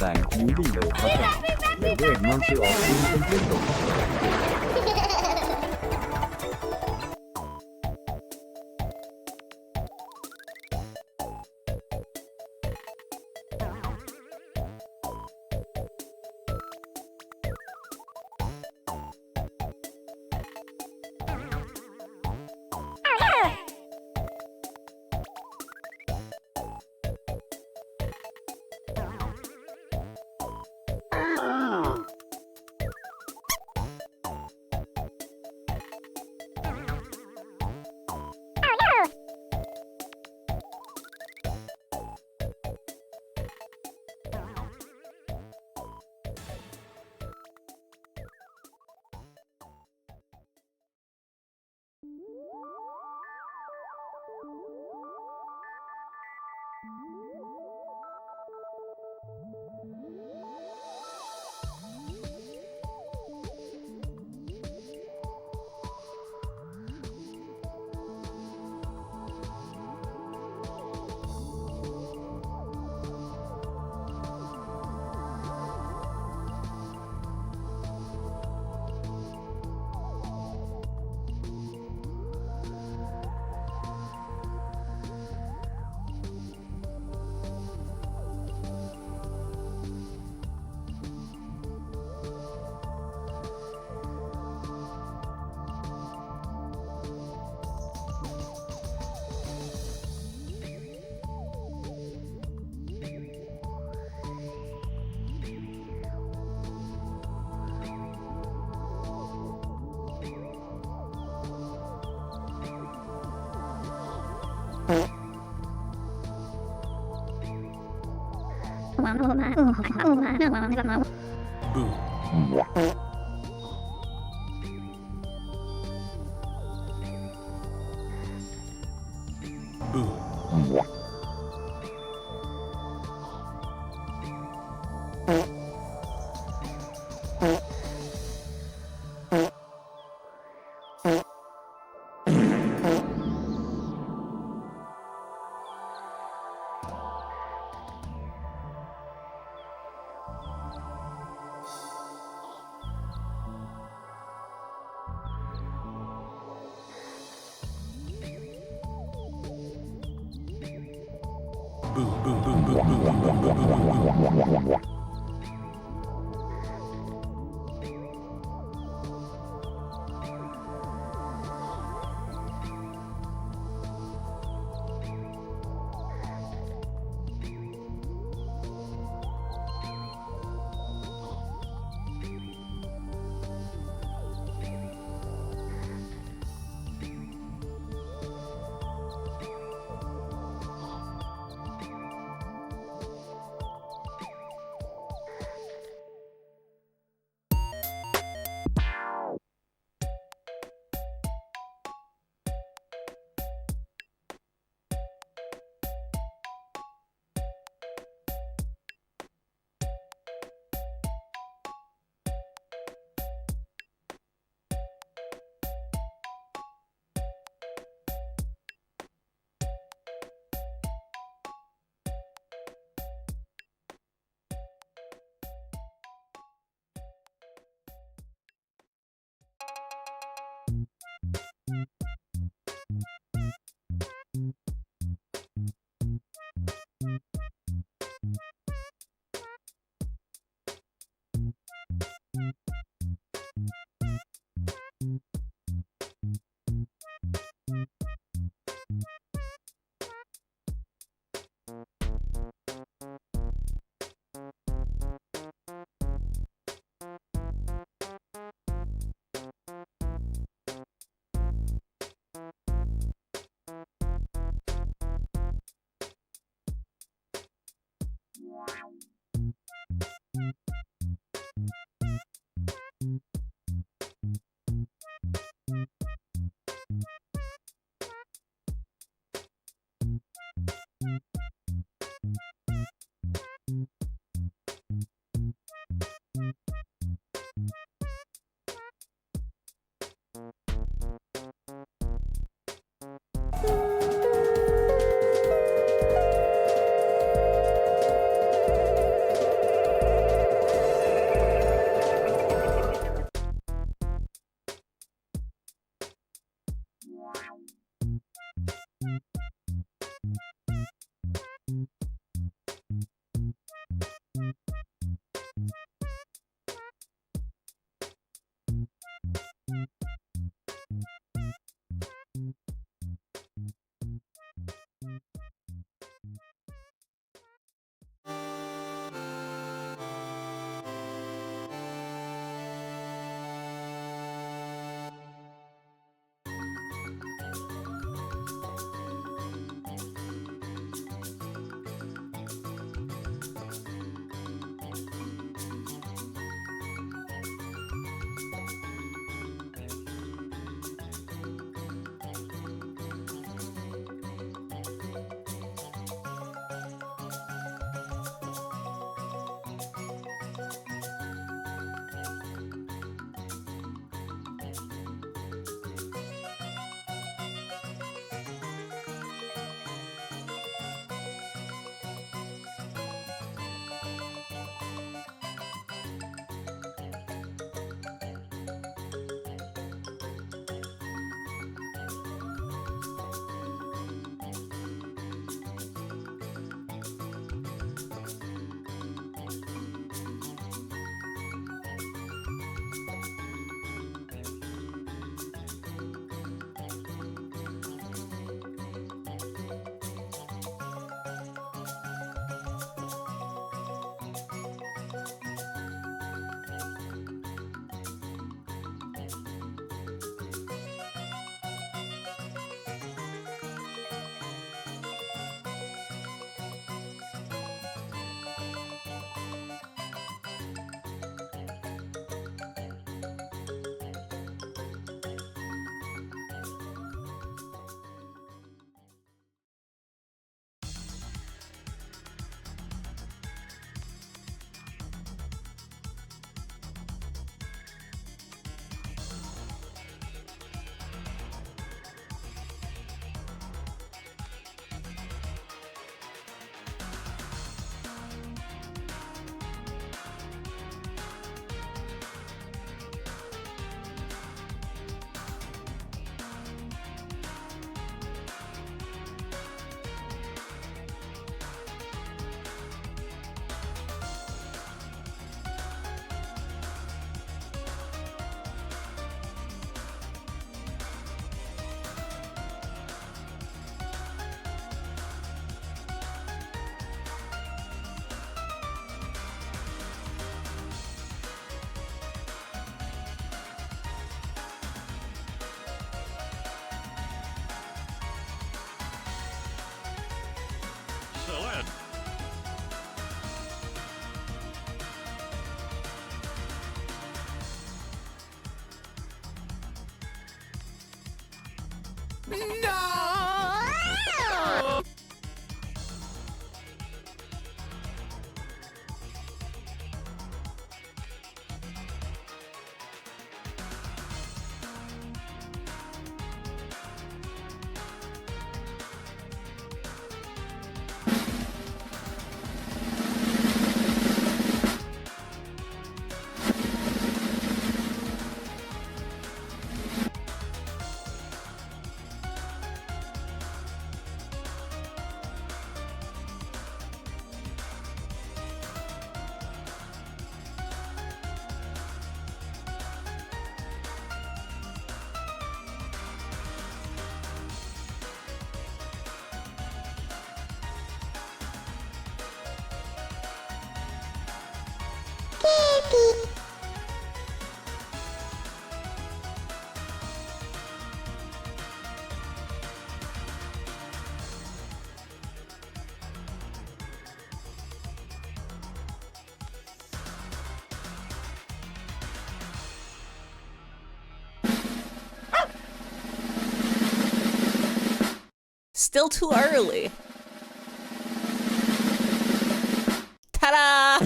Thank you ดีเลยครับเลเวลมันจะออกคุณเป็นเพื่อนผม Still too early. Ta-da!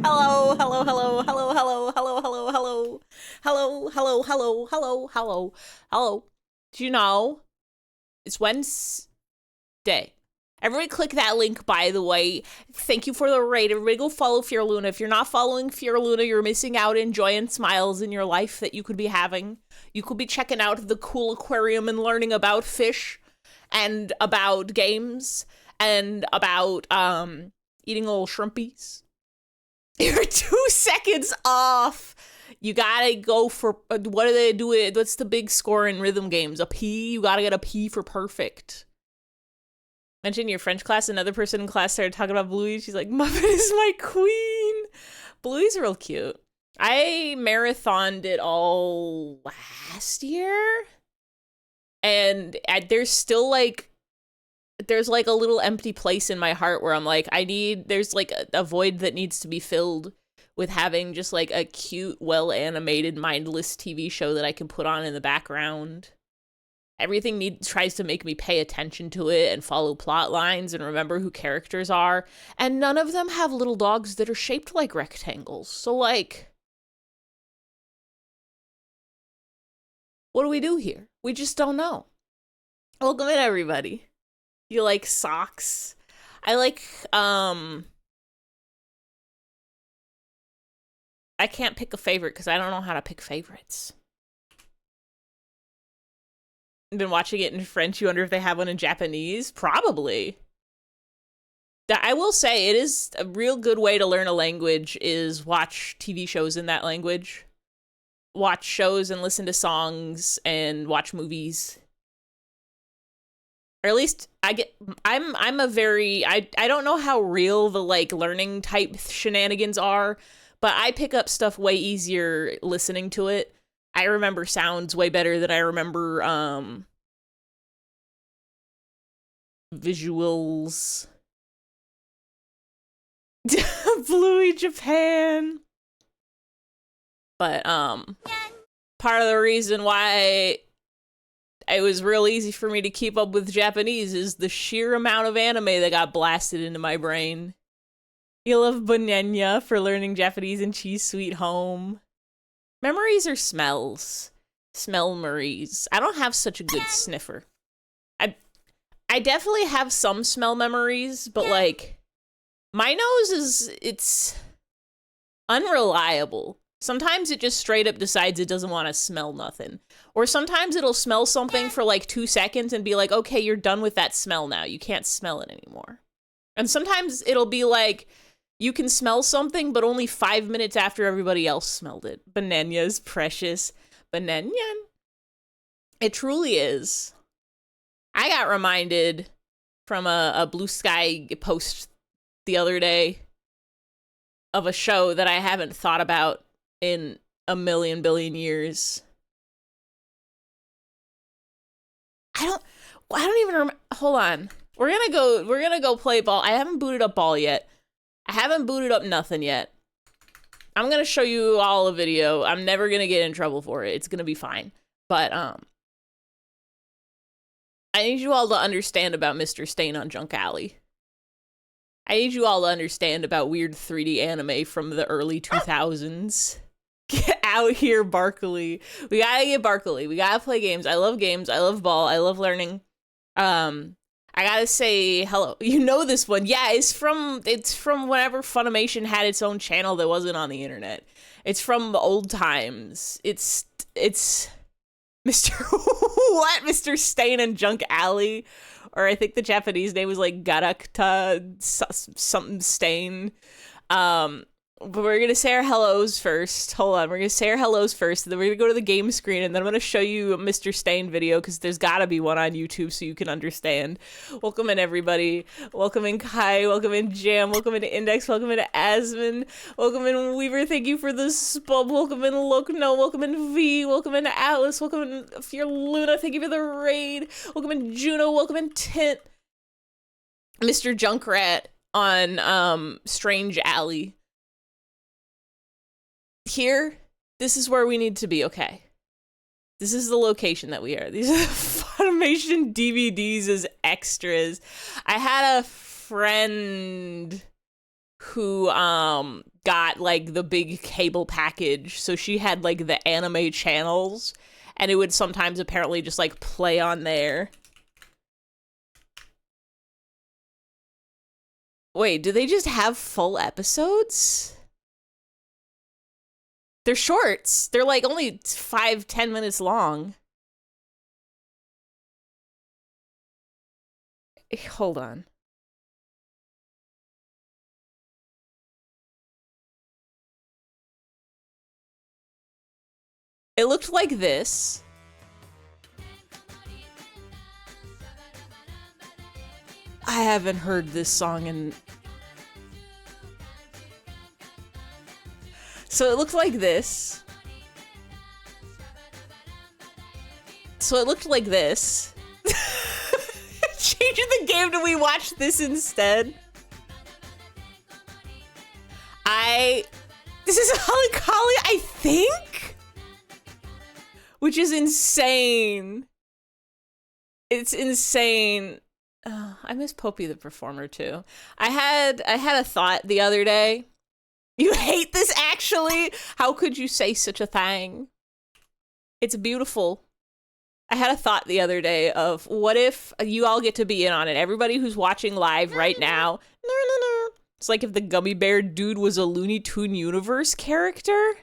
Hello, hello, hello, hello, hello, hello, hello, hello, hello, hello, hello, hello, hello, hello. Do you know it's Wednesday? Everybody click that link, by the way. Thank you for the raid. Everybody go follow Fear Luna. If you're not following Fear Luna, you're missing out on joy and smiles in your life that you could be having. You could be checking out the cool aquarium and learning about fish and about games and about eating little shrimpies. You're 2 seconds off. You gotta go for, what do they do? What's the big score in rhythm games? A P? You gotta get a P for perfect. Mention your French class, another person in class started talking about Bluey. She's like, Muffin is my queen. Bluey's real cute. I marathoned it all last year. And there's still like, there's like a little empty place in my heart where I'm like, there's like a void that needs to be filled with having just like a cute, well-animated, mindless TV show that I can put on in the background. Everything tries to make me pay attention to it and follow plot lines and remember who characters are. And none of them have little dogs that are shaped like rectangles. So like, what do we do here? We just don't know. Welcome in, everybody. You like socks? I like, I can't pick a favorite because I don't know how to pick favorites. Been watching it in French. You wonder if they have one in Japanese? Probably. I will say it is a real good way to learn a language is watch TV shows in that language. Watch shows and listen to songs and watch movies. Or at least I'm a very, I don't know how real the like learning type shenanigans are, but I pick up stuff way easier listening to it. I remember sounds way better than I remember visuals. Bluey Japan. But part of the reason why it was real easy for me to keep up with Japanese is the sheer amount of anime that got blasted into my brain. You love Bananya for learning Japanese and Cheese Sweet Home. Memories or smells? Smell-memories. I don't have such a good sniffer. I definitely have some smell memories, but like, my nose it's unreliable. Sometimes it just straight up decides it doesn't want to smell nothing. Or sometimes it'll smell something for like 2 seconds and be like, okay, you're done with that smell now. You can't smell it anymore. And sometimes it'll be like, you can smell something, but only 5 minutes after everybody else smelled it. Bananya is precious. Bananya. It truly is. I got reminded from a Blue Sky post the other day of a show that I haven't thought about in a million billion years. I don't even remember. Hold on. We're gonna go play ball. I haven't booted up ball yet. I haven't booted up nothing yet. I'm gonna show you all a video. I'm never gonna get in trouble for it. It's gonna be fine. But I need you all to understand about Mr. Stain on Junk Alley. I need you all to understand about weird 3D anime from the early 2000s. Get out here, Barkley. We gotta get Barkley. We gotta play games. I love games. I love ball. I love learning. I gotta say hello. You know this one. Yeah, it's from whenever Funimation had its own channel that wasn't on the internet. It's from the old times. It's Mr. what? Mr. Stain and Junk Alley. Or I think the Japanese name was like Garakta something Stain. But we're gonna say our hellos first. Hold on, we're gonna say our hellos first, and then we're gonna go to the game screen, and then I'm gonna show you a Mr. Stain video, because there's gotta be one on YouTube so you can understand. Welcome in, everybody. Welcome in, Kai. Welcome in, Jam. Welcome in, Index. Welcome in, Asmin. Welcome in, Weaver. Thank you for the spub. Welcome in, Lokno. Welcome in, V. Welcome in, Atlas. Welcome in, Fear Luna. Thank you for the raid. Welcome in, Juno. Welcome in, Tint. Mr. Junkrat on Strange Alley. Here, this is where we need to be, okay? This is the location that we are. These are the Funimation DVDs as extras. I had a friend who got like the big cable package, so she had like the anime channels, and it would sometimes apparently just like play on there. Wait, do they just have full episodes? They're shorts. They're like only 5-10 minutes long. Hold on. It looked like this. I haven't heard this song in... So it looked like this. So it looked like this. Changing the game, do we watch this instead? This is Holly, I think? Which is insane. It's insane. Oh, I miss Popey the Performer too. I had a thought the other day. You hate this, actually? How could you say such a thing? It's beautiful. I had a thought the other day of, what if you all get to be in on it? Everybody who's watching live right now. It's like if the gummy bear dude was a Looney Tune Universe character.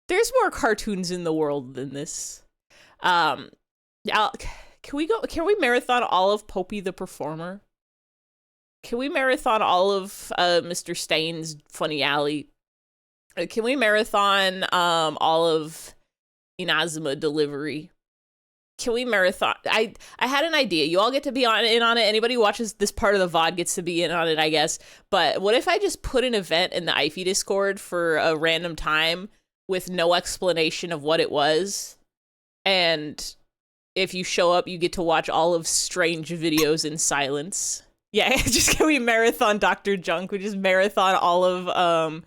There's more cartoons in the world than this. Can we marathon all of Popey the Performer? Can we marathon all of Mr. Stain's Funny Alley? Can we marathon all of Inazuma Delivery? Can we marathon? I had an idea. You all get to be in on it. Anybody who watches this part of the VOD gets to be in on it, I guess. But what if I just put an event in the IFE Discord for a random time with no explanation of what it was? And if you show up, you get to watch all of Strange videos in silence. Yeah, just can we marathon Dr. Junk? We just marathon all of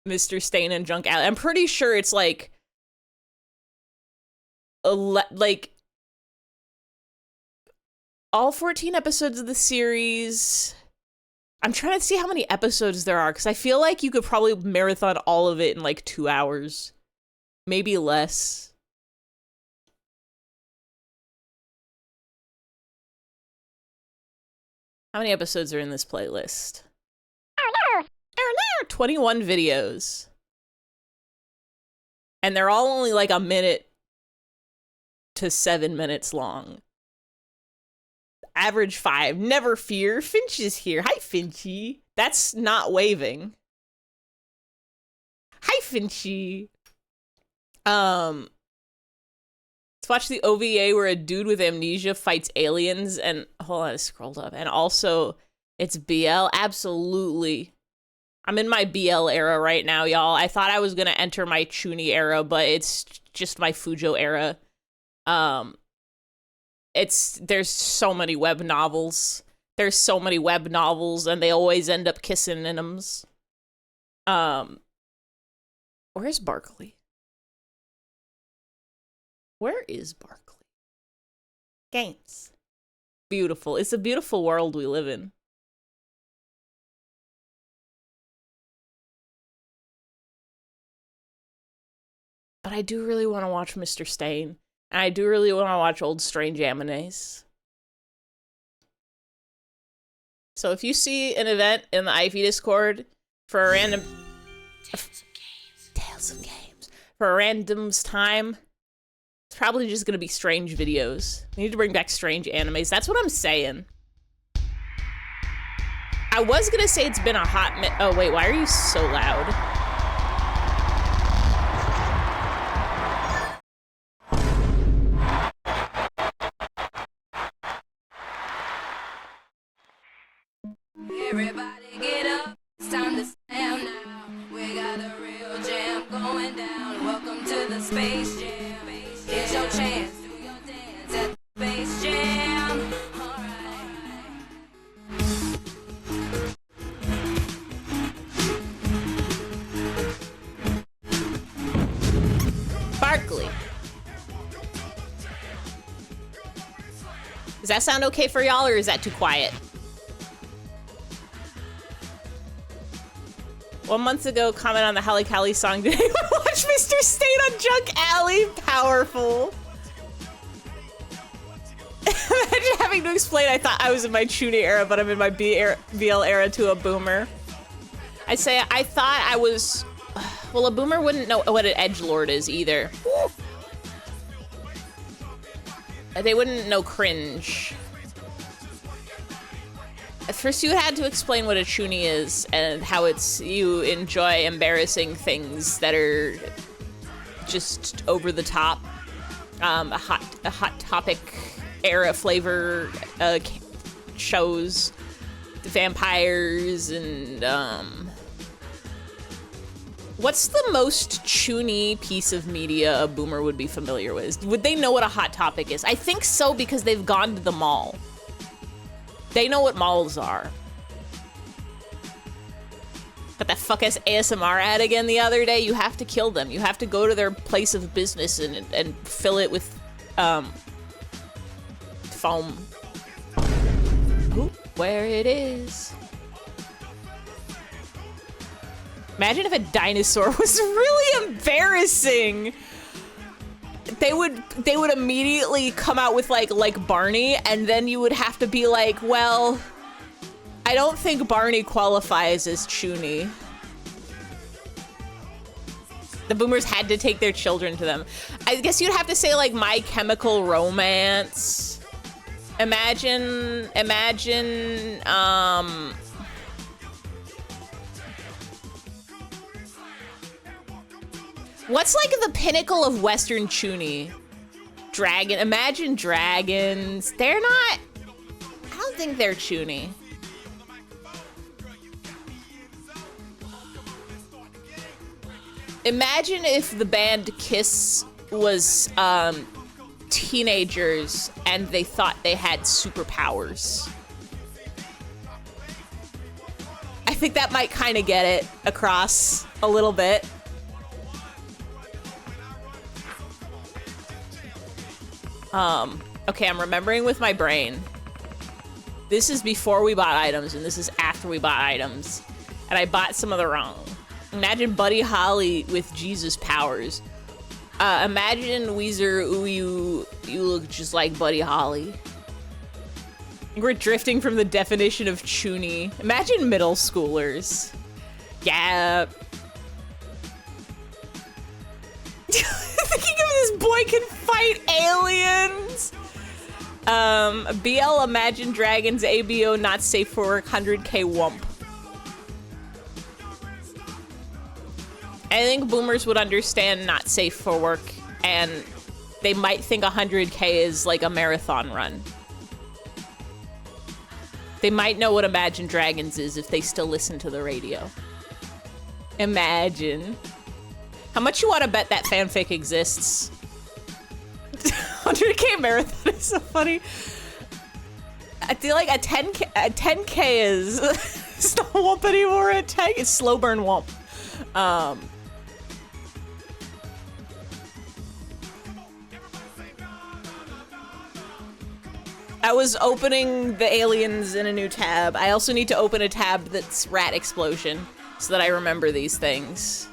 Mr. Stain and Junk Alley. I'm pretty sure it's like all 14 episodes of the series. I'm trying to see how many episodes there are, because I feel like you could probably marathon all of it in like 2 hours. Maybe less. How many episodes are in this playlist? 21 videos. And they're all only like a minute to 7 minutes long. Average 5. Never fear. Finch is here. Hi, Finchy. That's not waving. Hi, Finchy. Let's watch the OVA where a dude with amnesia fights aliens, and hold on, I scrolled up. And also, it's BL. Absolutely. I'm in my BL era right now, y'all. I thought I was gonna enter my Chuni era, but it's just my Fujo era. There's so many web novels. There's so many web novels, and they always end up kissing in them. Where's Barkley? Where is Barkley? Games. Beautiful. It's a beautiful world we live in. But I do really want to watch Mr. Stain. And I do really want to watch old Strange Animes. So if you see an event in the Ivy Discord for a random... Tales of Games. For a random's time, it's probably just going to be strange videos. We need to bring back strange animes. That's what I'm saying. I was going to say it's been a hot minute. Oh, wait, why are you so loud? Everybody get up, it's time to slam now. We got a real jam going down. Welcome to the Space Jam. Here's your chance, do your dance at the Space Jam. Barkley. Does that sound okay for y'all, or is that too quiet? 1 month ago, comment on the Halle Callie song. Did anyone watch Mr. Stain on Junk Alley? Powerful. Imagine having to explain I thought I was in my Chuny era, but I'm in my BL era to a boomer. I'd say I thought I was... Well, a boomer wouldn't know what an edgelord is either. They wouldn't know cringe. At first, you had to explain what a chuny is and how it's you enjoy embarrassing things that are just over the top. A hot topic era flavor shows, vampires and What's the most chuny piece of media a boomer would be familiar with? Would they know what a hot topic is? I think so because they've gone to the mall. They know what malls are. Got that fuck-ass ASMR ad again the other day. You have to kill them. You have to go to their place of business and fill it with foam. Ooh, where it is. Imagine if a dinosaur was really embarrassing. They would immediately come out with like Barney, and then you would have to be like, well, I don't think Barney qualifies as chuny. The boomers had to take their children to them. I guess you'd have to say like My Chemical Romance. Imagine, what's like the pinnacle of Western chuny? Dragon. Imagine Dragons. They're not... I don't think they're chuny. Imagine if the band Kiss was teenagers and they thought they had superpowers. I think that might kind of get it across a little bit. Okay, I'm remembering with my brain. This is before we bought items, and this is after we bought items. And I bought some of the wrong. Imagine Buddy Holly with Jesus powers. Imagine Weezer, ooh, you look just like Buddy Holly. We're drifting from the definition of chuny. Imagine middle schoolers. Yeah. Thinking of this boy can fight aliens. BL Imagine Dragons ABO not safe for work 100k wump. I think boomers would understand not safe for work, and they might think 100k is like a marathon run. They might know what Imagine Dragons is if they still listen to the radio. Imagine. How much you want to bet that fanfic exists? 100k marathon is so funny. I feel like a 10k is it's not wump anymore. A 10 it's slow burn wump. I was opening the aliens in a new tab. I also need to open a tab that's rat explosion so that I remember these things.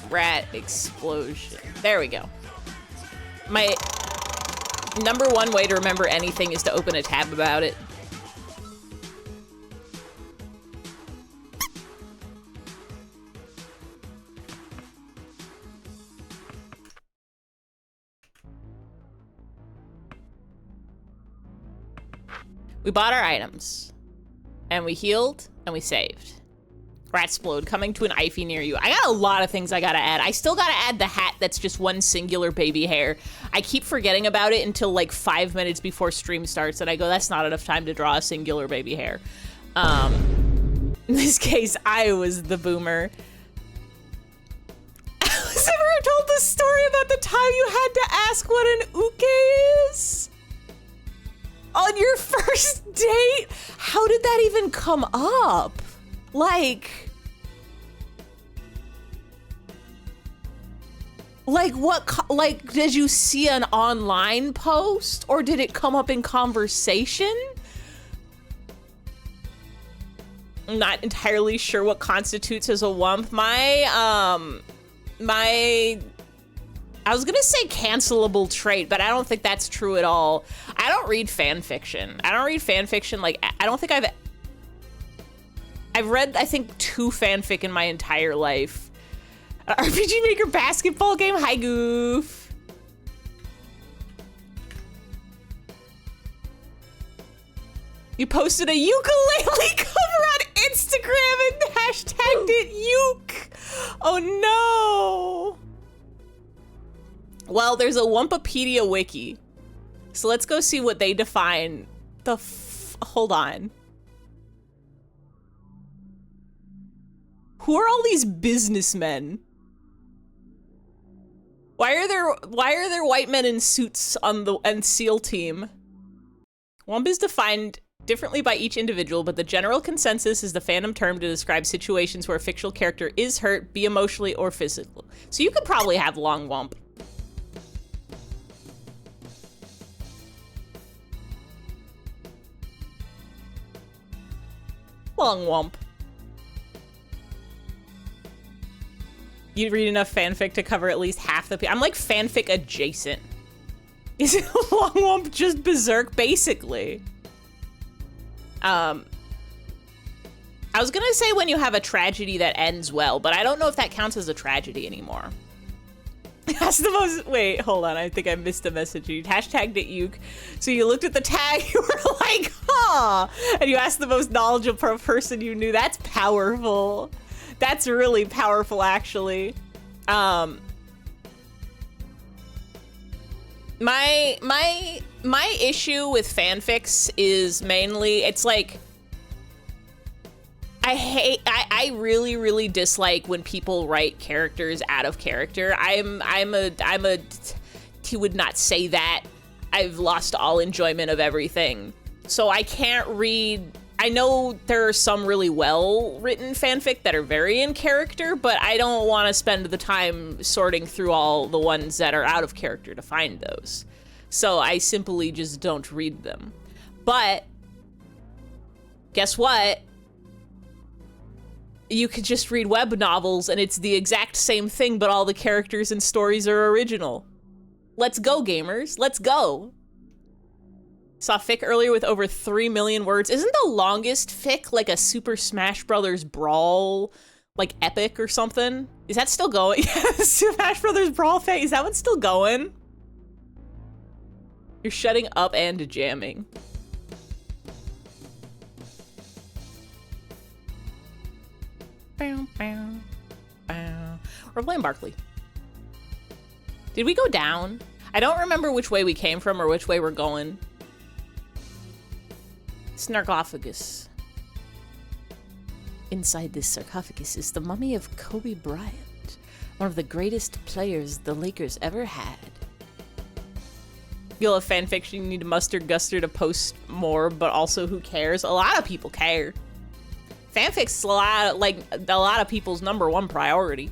Rat explosion. There we go. My #1 way to remember anything is to open a tab about it. We bought our items, and we healed, and we saved. Ratsplode, coming to an Ify near you. I got a lot of things I gotta add. I still gotta add the hat that's just one singular baby hair. I keep forgetting about it until like 5 minutes before stream starts, and I go, that's not enough time to draw a singular baby hair. In this case, I was the boomer. Has ever told the story about the time you had to ask what an uke is? On your first date? How did that even come up? Like what, like, did you see an online post or did it come up in conversation? I'm not entirely sure what constitutes as a wump. I was gonna say cancelable trait, but I don't think that's true at all. I don't read fan fiction. I don't read fan fiction. Like, I don't think I've read, I think, 2 fanfic in my entire life. RPG Maker basketball game, hi Goof. You posted a ukulele cover on Instagram and hashtagged it uke. Oh no. Well, there's a Wumpapedia wiki. So let's go see what they define. Hold on. Who are all these businessmen? Why are there white men in suits on the SEAL team? Wump is defined differently by each individual, but the general consensus is the fandom term to describe situations where a fictional character is hurt, be emotionally or physical. So you could probably have long wump. Long wump. You read enough fanfic to cover at least half the I'm like fanfic adjacent. Is long wump just berserk? Basically. I was gonna say when you have a tragedy that ends well, but I don't know if that counts as a tragedy anymore. That's the most, wait, hold on, I think I missed a message. You hashtagged it uke. So you looked at the tag, you were like, huh, and you asked the most knowledgeable person you knew. That's powerful. That's really powerful, actually. My issue with fanfics is mainly, it's like, I really, really dislike when people write characters out of character. He would not say that. I've lost all enjoyment of everything. So I can't read, I know there are some really well-written fanfic that are very in character, but I don't want to spend the time sorting through all the ones that are out of character to find those. So I simply just don't read them. But guess what? You could just read web novels and it's the exact same thing, but all the characters and stories are original. Let's go, gamers. Let's go. Saw fic earlier with over 3 million words. Isn't the longest fic like a Super Smash Brothers Brawl, like epic or something? Is that still going? Yeah, Smash Brothers Brawl fic, is that one still going? You're shutting up and jamming. We're playing Barkley. Did we go down? I don't remember which way we came from or which way we're going. Sarcophagus. Inside this sarcophagus is the mummy of Kobe Bryant, one of the greatest players the Lakers ever had. You'll have fanfiction, you need to muster Guster to post more, but also who cares? A lot of people care. Fanfic's a lot of people's #1 priority.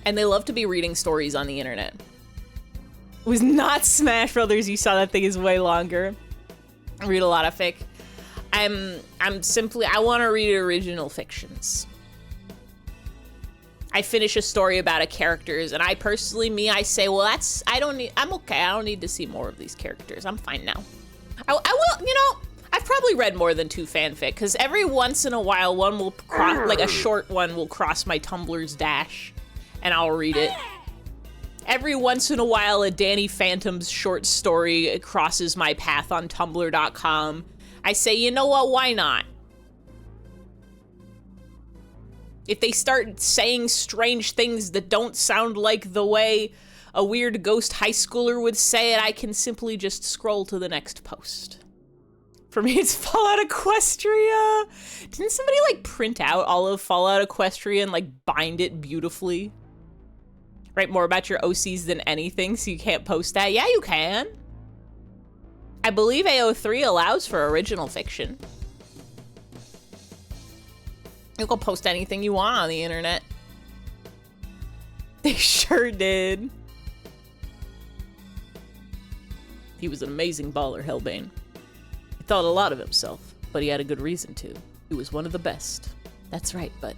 And they love to be reading stories on the internet. It was not Smash Brothers. You saw that thing is way longer. I read a lot of fic. I want to read original fictions. I finish a story about a characters, and I say, well, I'm okay. I don't need to see more of these characters. I'm fine now. I will, I've probably read more than 2 fanfic, because every once in a while, one will a short one will cross my Tumblr's dash, and I'll read it. Every once in a while, a Danny Phantom's short story crosses my path on Tumblr.com. I say, you know what, why not? If they start saying strange things that don't sound like the way a weird ghost high schooler would say it, I can simply just scroll to the next post. For me, it's Fallout Equestria. Didn't somebody print out all of Fallout Equestria and bind it beautifully? Write more about your OCs than anything, so you can't post that? Yeah, you can. I believe AO3 allows for original fiction. You can post anything you want on the internet. They sure did. He was an amazing baller, Hellbane. He thought a lot of himself, but he had a good reason to. He was one of the best. That's right, but...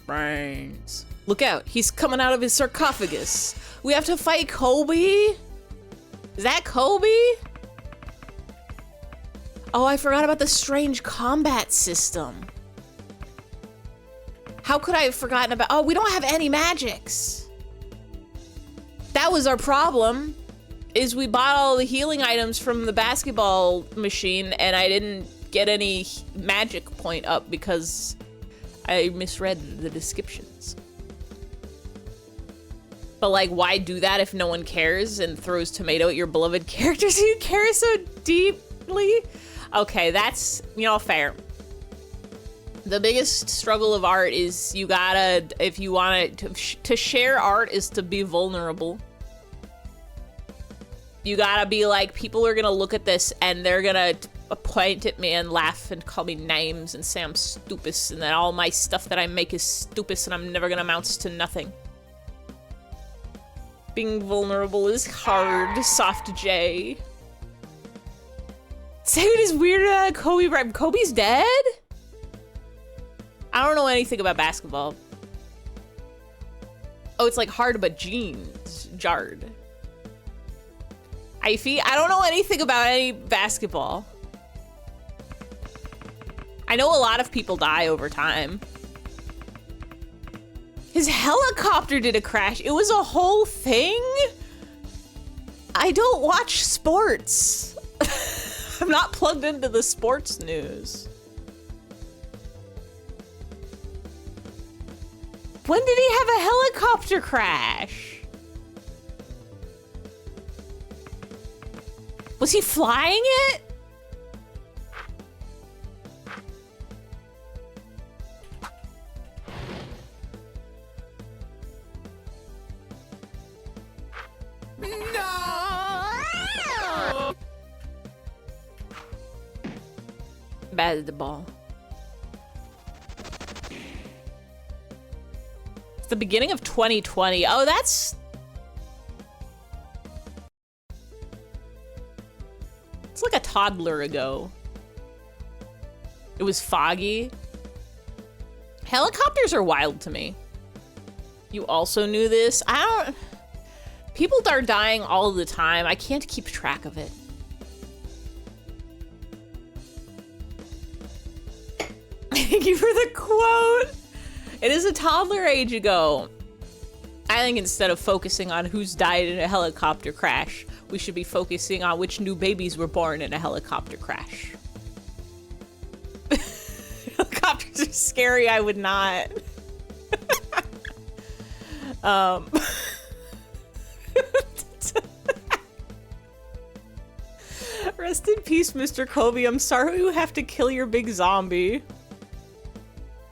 brains. Look out, he's coming out of his sarcophagus. We have to fight Kobe? Is that Kobe? Oh, I forgot about the strange combat system. How could I have forgotten about... oh, we don't have any magics. That was our problem, is we bought all the healing items from the basketball machine, and I didn't get any magic point up because I misread the descriptions. But why do that if no one cares and throws tomato at your beloved characters you care so deeply? Okay, that's, fair. The biggest struggle of art is you gotta, if you want to share art is to be vulnerable. You gotta be people are gonna look at this and they're gonna point at me and laugh and call me names and say I'm stupid and that all my stuff that I make is stupid and I'm never gonna amount to nothing. Being vulnerable is hard, Soft J. Say it is weird, Kobe. Kobe's dead? I don't know anything about basketball. Oh, it's hard but jeans. Jarred. I don't know anything about any basketball. I know a lot of people die over time. His helicopter did a crash. It was a whole thing? I don't watch sports. I'm not plugged into the sports news. When did he have a helicopter crash? Was he flying it? No! Bad at the ball. It's the beginning of 2020. Oh, that's... it's like a toddler ago. It was foggy. Helicopters are wild to me. You also knew this? I don't... people are dying all the time. I can't keep track of it. Thank you for the quote. It is a toddler age ago. I think instead of focusing on who's died in a helicopter crash, we should be focusing on which new babies were born in a helicopter crash. Helicopters are scary. I would not. Rest in peace, Mr. Kobe. I'm sorry you have to kill your big zombie.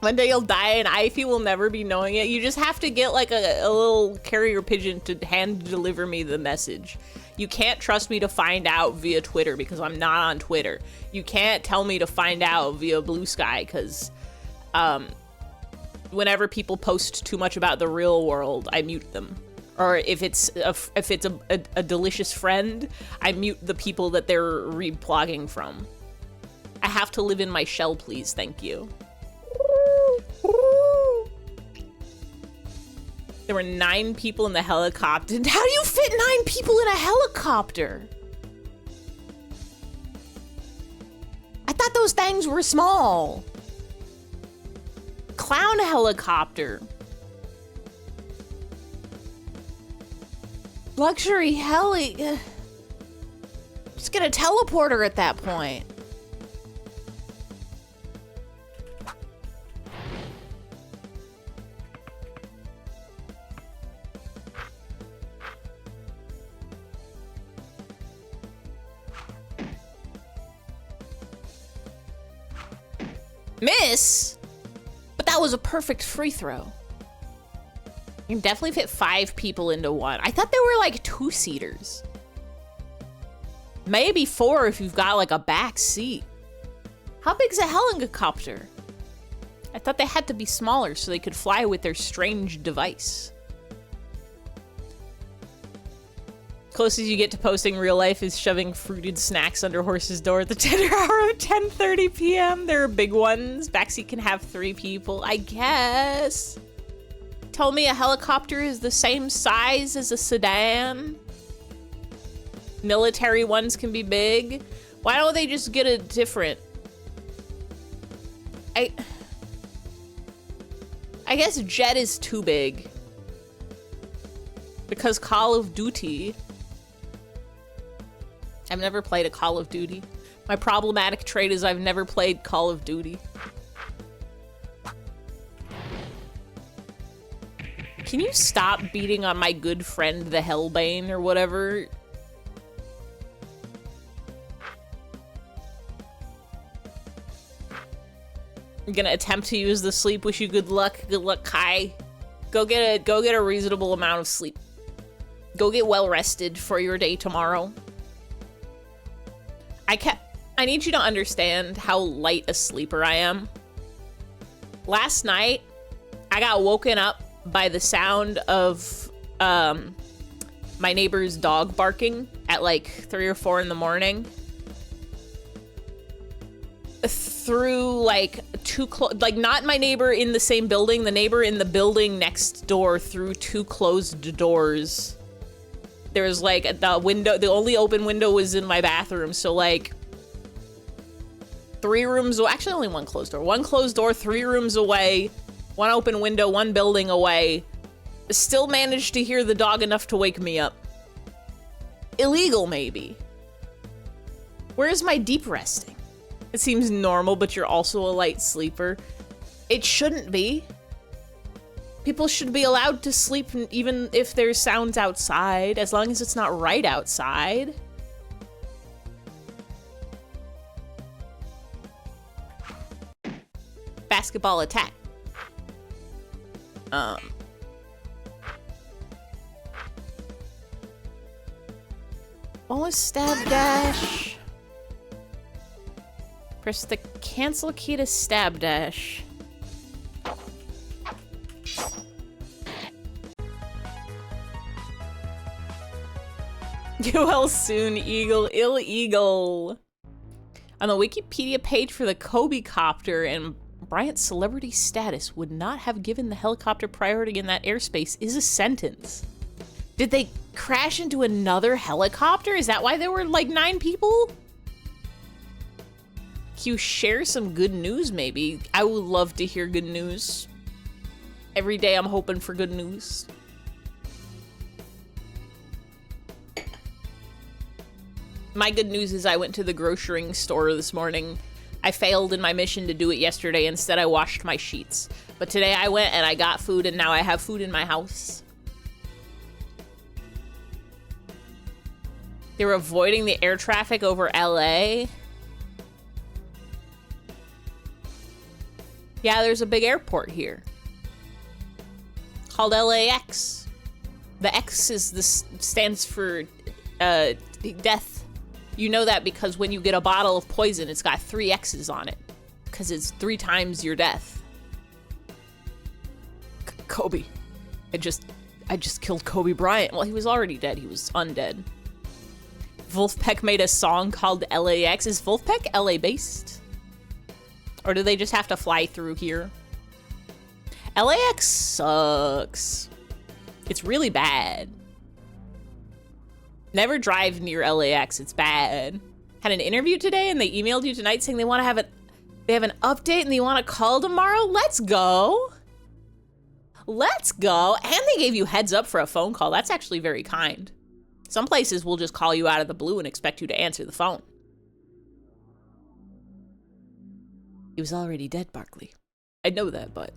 One day you'll die and Ify will never be knowing it. You just have to get like a little carrier pigeon to hand deliver me the message. You can't trust me to find out via Twitter because I'm not on Twitter. You can't tell me to find out via Blue Sky because whenever people post too much about the real world, I mute them. Or if it's a delicious friend, I mute the people that they're reblogging from. I have to live in my shell, please. Thank you. There were 9 people in the helicopter. How do you fit 9 people in a helicopter? I thought those things were small. Clown helicopter. Luxury heli. Just get a teleporter at that point. Miss? But that was a perfect free throw. You can definitely fit 5 people into one. I thought there were like 2-seaters. Maybe 4 if you've got like a back seat. How big's a helicopter? I thought they had to be smaller so they could fly with their strange device. Closest you get to posting real life is shoving fruited snacks under horse's door at the tender hour of 10:30 p.m. There are big ones. Backseat can have 3 people, I guess. Tell me a helicopter is the same size as a sedan. Military ones can be big. Why don't they just get a different... I guess jet is too big. Because Call of Duty... I've never played a Call of Duty. My problematic trait is I've never played Call of Duty. Can you stop beating on my good friend, the Hellbane, or whatever? I'm gonna attempt to use the sleep. Wish you good luck. Good luck, Kai. Go get a reasonable amount of sleep. Go get well rested for your day tomorrow. I need you to understand how light a sleeper I am. Last night, I got woken up by the sound of my neighbor's dog barking at like 3 or 4 in the morning. Through like like not my neighbor in the same building, the neighbor in the building next door, through 2 closed doors. There was like the window, the only open window was in my bathroom, so like 3 rooms, actually only 1 closed door. 1 closed door, 3 rooms away, 1 open window, 1 building away. Still managed to hear the dog enough to wake me up. Illegal, maybe. Where's my deep resting? It seems normal, but you're also a light sleeper. It shouldn't be. People should be allowed to sleep even if there's sounds outside, as long as it's not right outside. Basketball attack. What was stab dash? Press the cancel key to stab dash. Get well soon, Eagle. Ill Eagle. On the Wikipedia page for the Kobe copter, and Bryant's celebrity status would not have given the helicopter priority in that airspace is a sentence. Did they crash into another helicopter? Is that why there were like 9 people? Can you share some good news, maybe? I would love to hear good news. Every day I'm hoping for good news. My good news is I went to the grocery store this morning. I failed in my mission to do it yesterday. Instead, I washed my sheets. But today I went and I got food, and now I have food in my house. They're avoiding the air traffic over LA. Yeah, there's a big airport here. Called LAX. The X is stands for death. You know that because when you get a bottle of poison, it's got 3 X's on it. Because it's 3 times your death. Kobe. I just killed Kobe Bryant. Well, he was already dead. He was undead. Wolfpack made a song called LAX. Is Wolfpack LA based? Or do they just have to fly through here? LAX sucks. It's really bad. Never drive near LAX. It's bad. Had an interview today and they emailed you tonight saying they want to have they have an update and they want to call tomorrow. Let's go. Let's go. And they gave you heads up for a phone call. That's actually very kind. Some places will just call you out of the blue and expect you to answer the phone. He was already dead, Barkley. I know that, but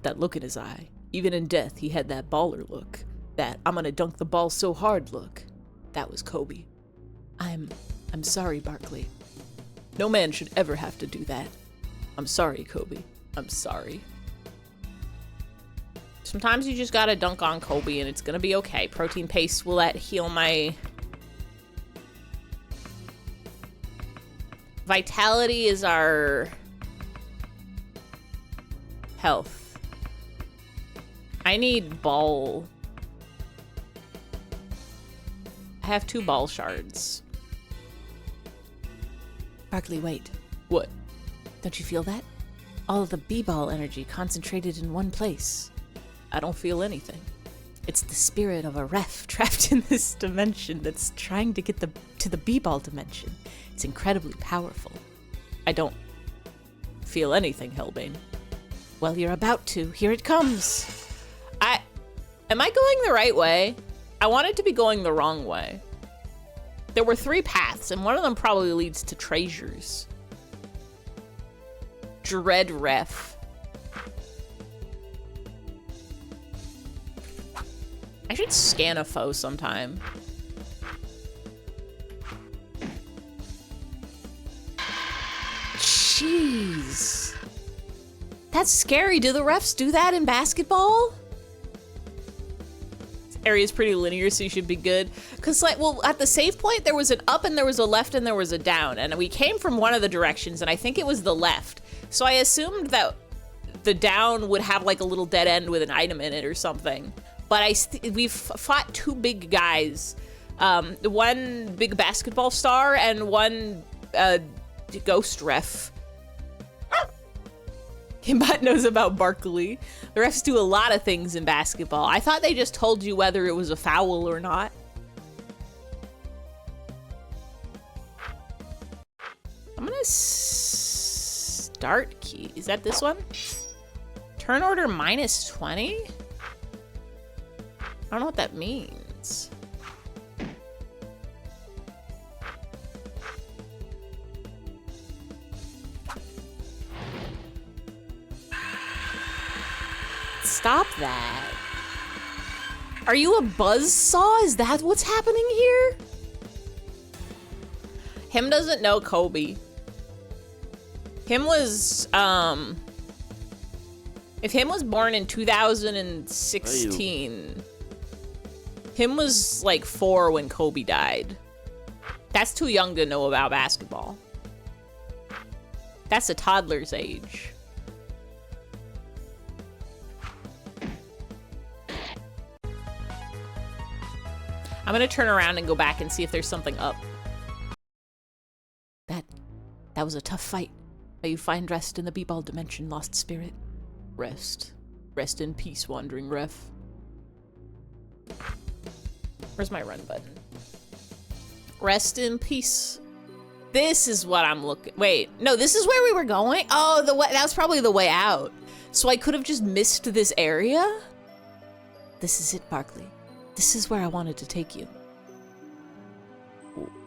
that look in his eye. Even in death, he had that baller look. That I'm gonna dunk the ball so hard look. That was Kobe. I'm sorry, Barkley. No man should ever have to do that. I'm sorry, Kobe. I'm sorry. Sometimes you just gotta dunk on Kobe and it's gonna be okay. Protein paste will heal my... Vitality is our... health. I need ball. I have 2 ball shards. Barkley, wait. What? Don't you feel that? All of the B-ball energy concentrated in one place. I don't feel anything. It's the spirit of a ref trapped in this dimension that's trying to get to the B-ball dimension. It's incredibly powerful. I don't feel anything, Hellbane. Well, you're about to. Here it comes. Am I going the right way? I wanted to be going the wrong way. There were 3 paths, and one of them probably leads to treasures. Dread Ref. I should scan a foe sometime. Jeez. That's scary. Do the refs do that in basketball? This area's pretty linear, so you should be good. Cause like, well, at the save point, there was an up and there was a left and there was a down. And we came from one of the directions and I think it was the left. So I assumed that the down would have like a little dead end with an item in it or something. But we've fought 2 big guys. One big basketball star and one ghost ref. Himbot knows about Barkley. The refs do a lot of things in basketball. I thought they just told you whether it was a foul or not. I'm gonna start key. Is that this one? Turn order -20? I don't know what that means. Stop that. Are you a buzzsaw? Is that what's happening here? Him doesn't know Kobe. Him was, if him was born in 2016, him was like 4 when Kobe died. That's too young to know about basketball. That's a toddler's age. I'm gonna turn around and go back and see if there's something up. That was a tough fight. May you find rest in the B-ball dimension, lost spirit. Rest. Rest in peace, wandering ref. Where's my run button? Rest in peace. This is what I'm looking... Wait, no, this is where we were going? Oh, that was probably the way out. So I could have just missed this area? This is it, Barkley. This is where I wanted to take you.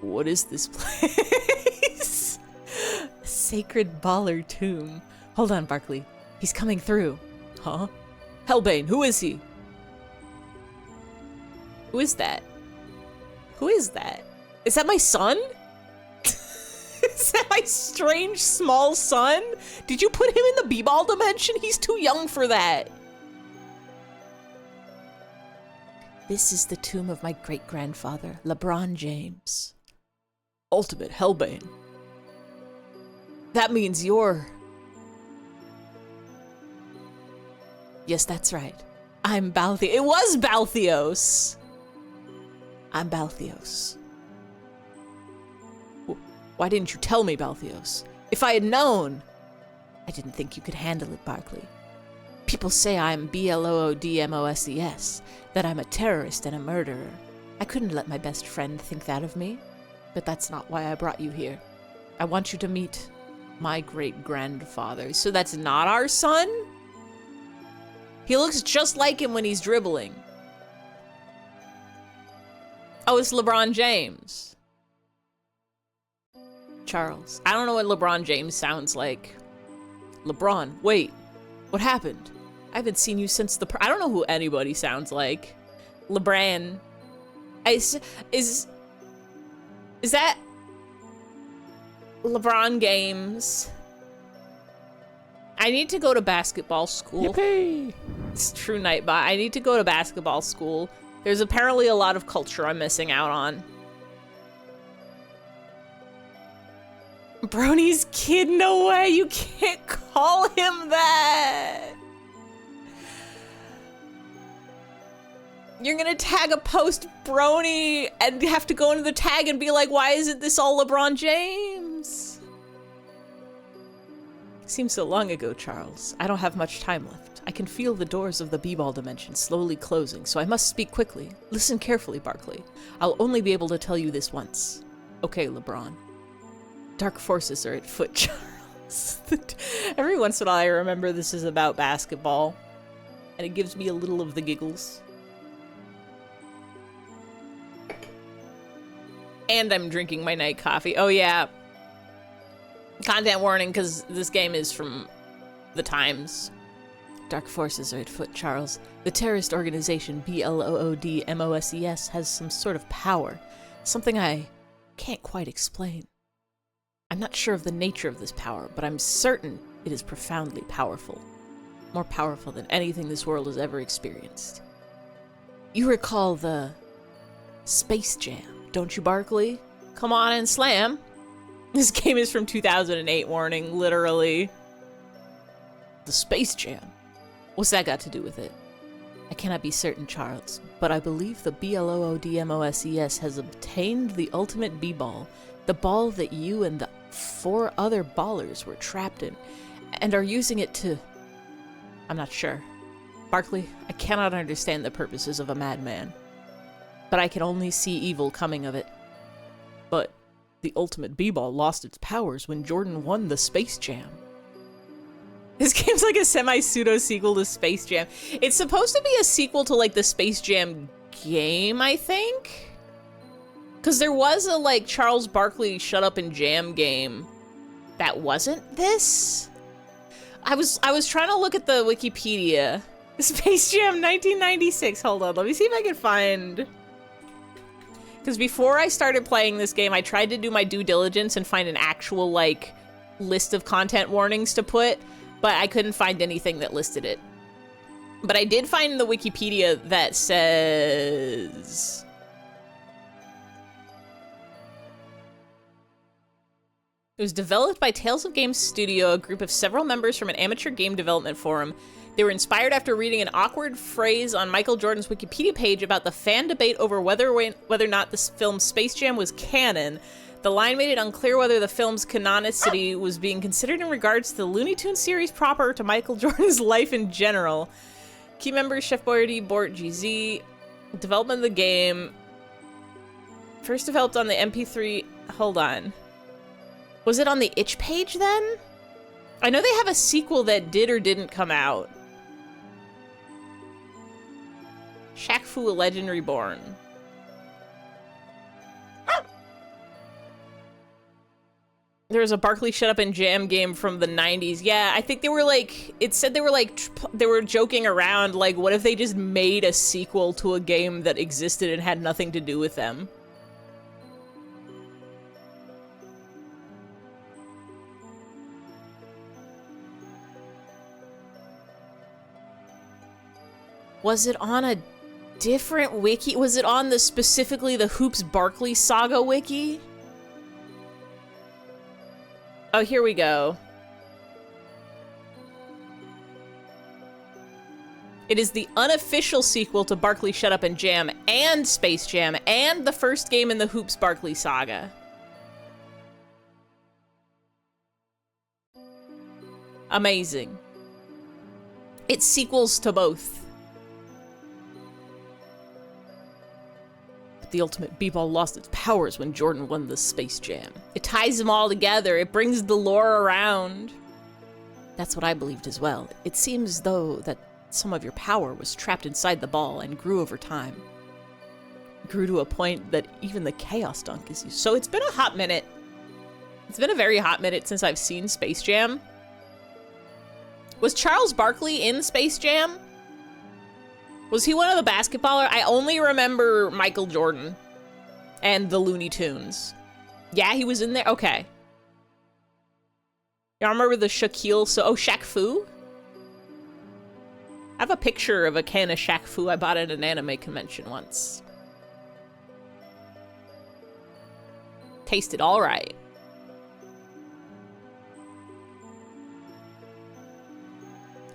What is this place? A sacred baller tomb. Hold on, Barkley. He's coming through. Huh? Hellbane, who is he? Who is that? Who is that? Is that my son? Is that my strange small son? Did you put him in the b-ball dimension? He's too young for that. This is the tomb of my great-grandfather, LeBron James. Ultimate Hellbane. That means you're... Yes, that's right. I'm Balthios. It was Balthios. I'm Balthios. Why didn't you tell me, Balthios? If I had known... I didn't think you could handle it, Barkley. People say I'm BLOODMOSES, that I'm a terrorist and a murderer. I couldn't let my best friend think that of me. But that's not why I brought you here. I want you to meet my great-grandfather. So that's not our son? He looks just like him when he's dribbling. Oh, it's LeBron James. Charles. I don't know what LeBron James sounds like. LeBron, wait. What happened? I haven't seen you since the... I don't know who anybody sounds like. LeBron. Is that... LeBron Games? I need to go to basketball school. Yippee! It's true, Nightbot. I need to go to basketball school. There's apparently a lot of culture I'm missing out on. Brony's kid? No way! You can't call him that! You're gonna tag a post Brony and have to go into the tag and be like, why isn't this all LeBron James? Seems so long ago, Charles. I don't have much time left. I can feel the doors of the b-ball dimension slowly closing, so I must speak quickly. Listen carefully, Barkley. I'll only be able to tell you this once. Okay, LeBron. Dark forces are at foot, Charles. Every once in a while I remember this is about basketball, and it gives me a little of the giggles. And I'm drinking my night coffee. Oh yeah. Content warning, because this game is from the times. Dark forces are at foot, Charles. The terrorist organization BLOODMOSES has some sort of power. Something I can't quite explain. I'm not sure of the nature of this power, but I'm certain it is profoundly powerful. More powerful than anything this world has ever experienced. You recall the Space Jam, don't you, Barkley? Come on and slam. This game is from 2008, warning, literally. The Space Jam. What's that got to do with it? I cannot be certain, Charles, but I believe the BLOODMOSES has obtained the ultimate B-ball, the ball that you and the 4 other ballers were trapped in, and are using it to... I'm not sure. Barkley, I cannot understand the purposes of a madman, but I can only see evil coming of it. But the ultimate B-ball lost its powers when Jordan won the Space Jam. This game's like a semi-pseudo sequel to Space Jam. It's supposed to be a sequel to like the Space Jam game, I think? Because there was a like Charles Barkley Shut Up and Jam game that wasn't this. I was trying to look at the Wikipedia. Space Jam 1996. Hold on, let me see if I can find... Because before I started playing this game, I tried to do my due diligence and find an actual like list of content warnings to put, but I couldn't find anything that listed it. But I did find the Wikipedia that says... It was developed by Tales of Games Studio, a group of several members from an amateur game development forum. They were inspired after reading an awkward phrase on Michael Jordan's Wikipedia page about the fan debate over whether or not the film Space Jam was canon. The line made it unclear whether the film's canonicity was being considered in regards to the Looney Tunes series proper or to Michael Jordan's life in general. Key members Chef Boyardee, Bort GZ. Development of the game. First developed on the MP3... Hold on. Was it on the itch page then? I know they have a sequel that did or didn't come out. Shaq Fu: A Legend Reborn. There was a Barkley Shut Up and Jam game from the 90s. Yeah, I think they were like, it said they were like, they were joking around, like, what if they just made a sequel to a game that existed and had nothing to do with them? Was it on a different wiki? Was it on the specifically the Hoops Barkley Saga wiki? Oh, here we go. It is the unofficial sequel to Barkley Shut Up and Jam and Space Jam and the first game in the Hoops Barkley Saga. Amazing. It's sequels to both. But the ultimate b-ball lost its powers when Jordan won the Space Jam. It ties them all together. It brings the lore around. That's what I believed as well. It seems, though, that some of your power was trapped inside the ball and grew over time. Grew to a point that even the Chaos Dunk is used. So it's been a hot minute. It's been a very hot minute since I've seen Space Jam. Was Charles Barkley in Space Jam? Was he one of the basketballers? I only remember Michael Jordan and the Looney Tunes. Yeah, he was in there? Okay. Y'all remember the Shaquille? Shaq Fu? I have a picture of a can of Shaq Fu I bought at an anime convention once. Tasted all right.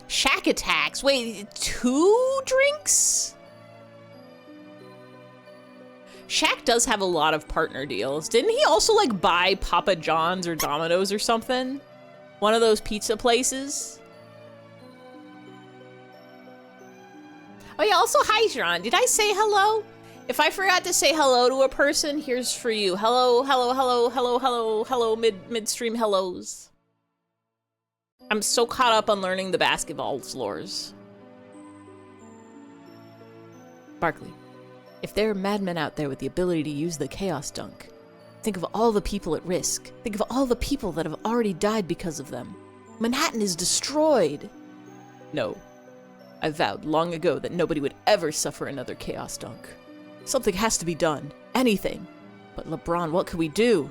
Shack Attacks. Wait, 2 drinks? Shaq does have a lot of partner deals. Didn't he also like buy Papa John's or Domino's or something? One of those pizza places? Oh yeah, also hi, Jean. Did I say hello? If I forgot to say hello to a person, here's for you. Hello, hello, hello, hello, hello, hello, midstream hellos. I'm so caught up on learning the basketball lores. Barkley, if there are madmen out there with the ability to use the Chaos Dunk, think of all the people at risk. Think of all the people that have already died because of them. Manhattan is destroyed. No. I vowed long ago that nobody would ever suffer another Chaos Dunk. Something has to be done. Anything. But LeBron, what can we do?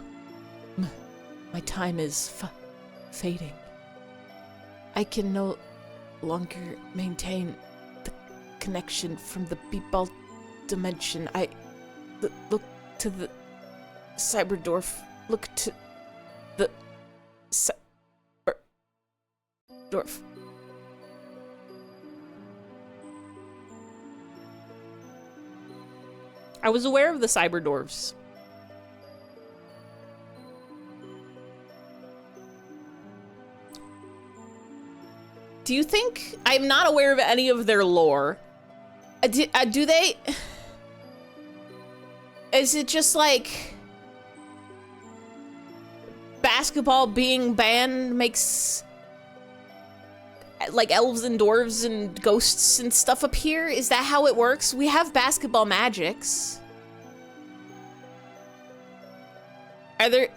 My time is fading. I can no longer maintain the connection from the b-ball dimension. I look to the Cyberdorf. Look to the Cyberdorf. I was aware of the Cyberdwarfs. Do you think... I'm not aware of any of their lore. Do they... Is it just like... basketball being banned makes... like elves and dwarves and ghosts and stuff appear? Is that how it works? We have basketball magics. Are there...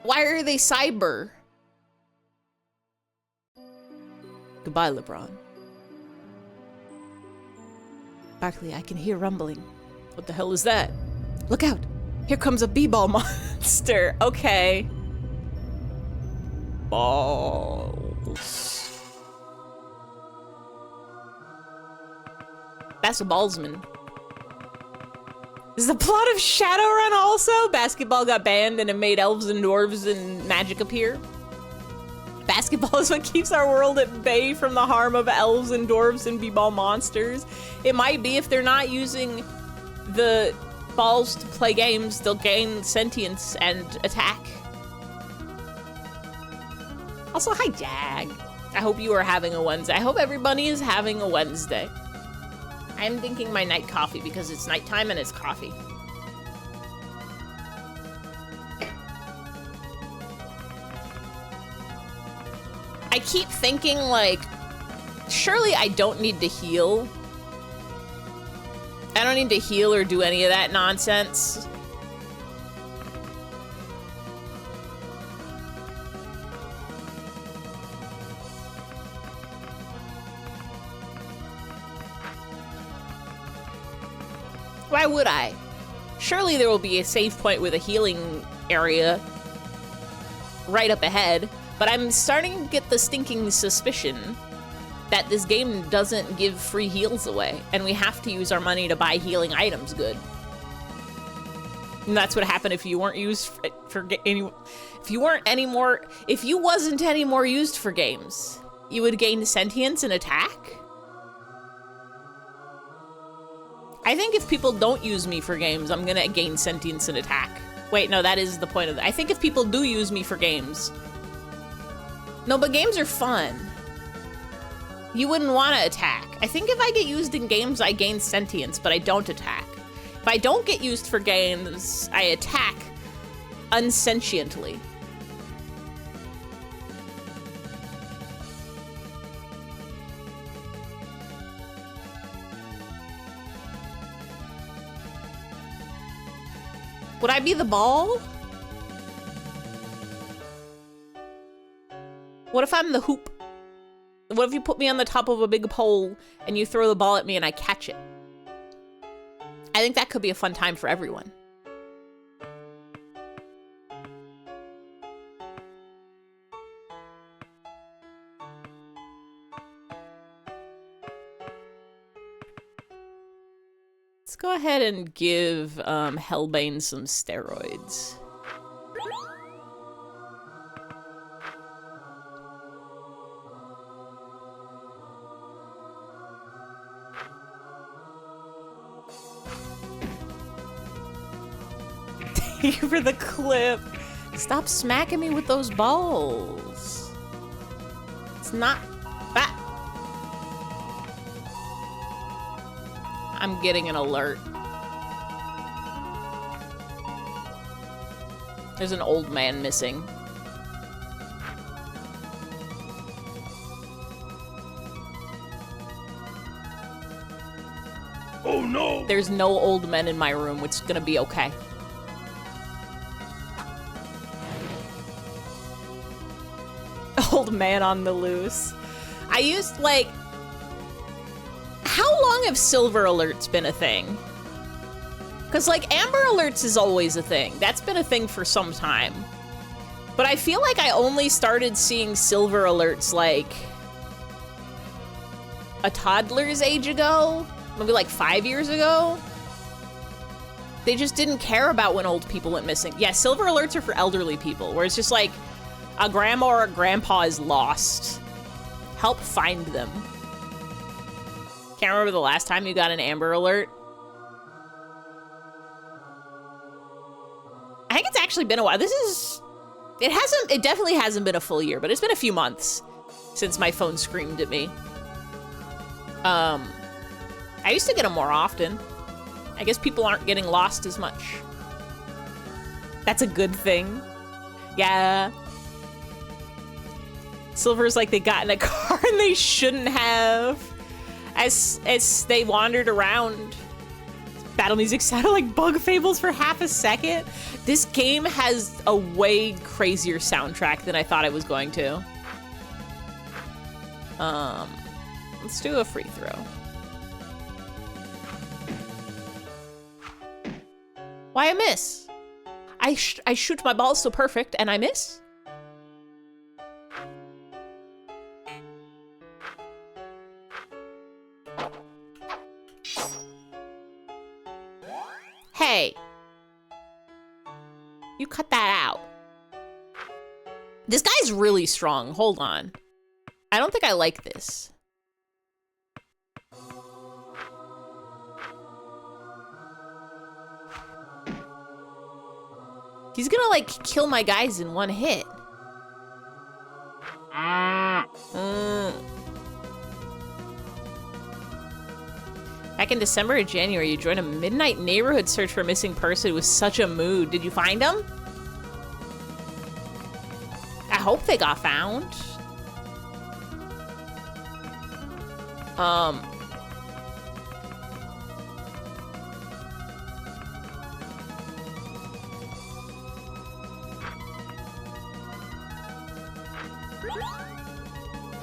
Why are they cyber? Goodbye, LeBron. Barkley, I can hear rumbling. What the hell is that? Look out! Here comes a b-ball monster. Okay. Balls. That's a ballsman. Is the plot of Shadowrun also? Basketball got banned and it made elves and dwarves and magic appear? Basketball is what keeps our world at bay from the harm of elves and dwarves and b-ball monsters. It might be if they're not using the balls to play games, they'll gain sentience and attack. Also, hi, Jag. I hope you are having a Wednesday. I hope everybody is having a Wednesday. I'm drinking my night coffee because it's nighttime and it's coffee. I keep thinking, like, surely I don't need to heal. I don't need to heal or do any of that nonsense. Why would I? Surely there will be a save point with a healing area right up ahead, but I'm starting to get the stinking suspicion that this game doesn't give free heals away, and we have to use our money to buy healing items good. And that's what happened if you weren't used if you wasn't any more used for games. You would gain sentience and attack? I think if people don't use me for games, I'm gonna gain sentience and attack. Wait, no, that is the point of it. I think if people do use me for games. No, but games are fun. You wouldn't want to attack. I think if I get used in games, I gain sentience, but I don't attack. If I don't get used for games, I attack unsentiently. Would I be the ball? What if I'm the hoop? What if you put me on the top of a big pole and you throw the ball at me and I catch it? I think that could be a fun time for everyone. Let's go ahead and give Hellbane some steroids. Thank you for the clip. Stop smacking me with those balls. It's not that. I'm getting an alert. There's an old man missing. Oh no! There's no old men in my room, which is gonna be okay. Old man on the loose. I used, like... How long have silver alerts been a thing? Because, like, amber alerts is always a thing. That's been a thing for some time. But I feel like I only started seeing silver alerts, like... a toddler's age ago? Maybe, like, 5 years ago? They just didn't care about when old people went missing. Yeah, silver alerts are for elderly people, where it's just like... a grandma or a grandpa is lost. Help find them. Can't remember the last time you got an Amber Alert. I think it's actually been a while. It definitely hasn't been a full year, but it's been a few months since my phone screamed at me. I used to get them more often. I guess people aren't getting lost as much. That's a good thing. Yeah. Silver's like they got in a car and they shouldn't have. As they wandered around. Battle music sounded like Bug Fables for half a second. This game has a way crazier soundtrack than I thought it was going to. Let's do a free throw. Why I miss? I shoot my ball so perfect and I miss? Hey, you cut that out. This guy's really strong. Hold on. I don't think I like this. He's gonna, like, kill my guys in one hit. Back in December or January, you joined a midnight neighborhood search for a missing person. It was such a mood. Did you find them? I hope they got found.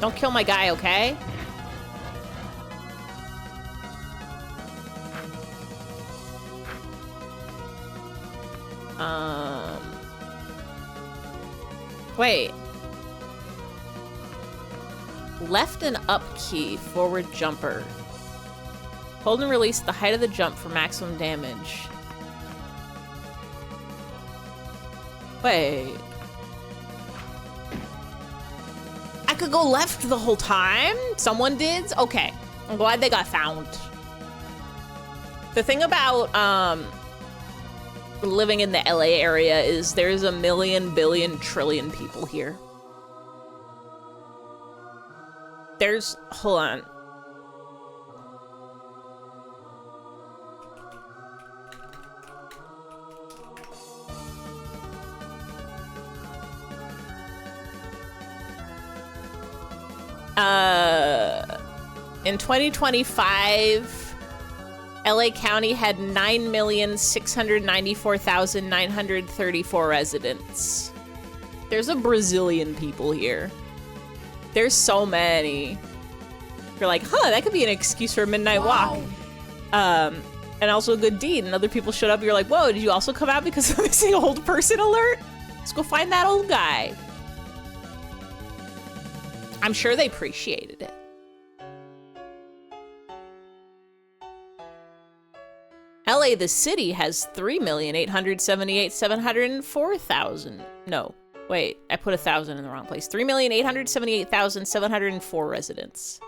Don't kill my guy, okay? Wait. Left and up key, forward jumper. Hold and release the height of the jump for maximum damage. Wait. I could go left the whole time? Someone did? Okay. I'm glad they got found. The thing about living in the LA area is there's a million, billion, trillion people here. There's, hold on. In 2025, LA County had 9,694,934 residents. There's a Brazilian people here. There's so many. You're like, huh, that could be an excuse for a midnight walk. And also a good deed. And other people showed up, you're like, whoa, did you also come out because of missing old person alert? Let's go find that old guy. I'm sure they appreciated it. LA, the city, has 3,878,704,000. No, wait, I put 1,000 in the wrong place. 3,878,704 residents.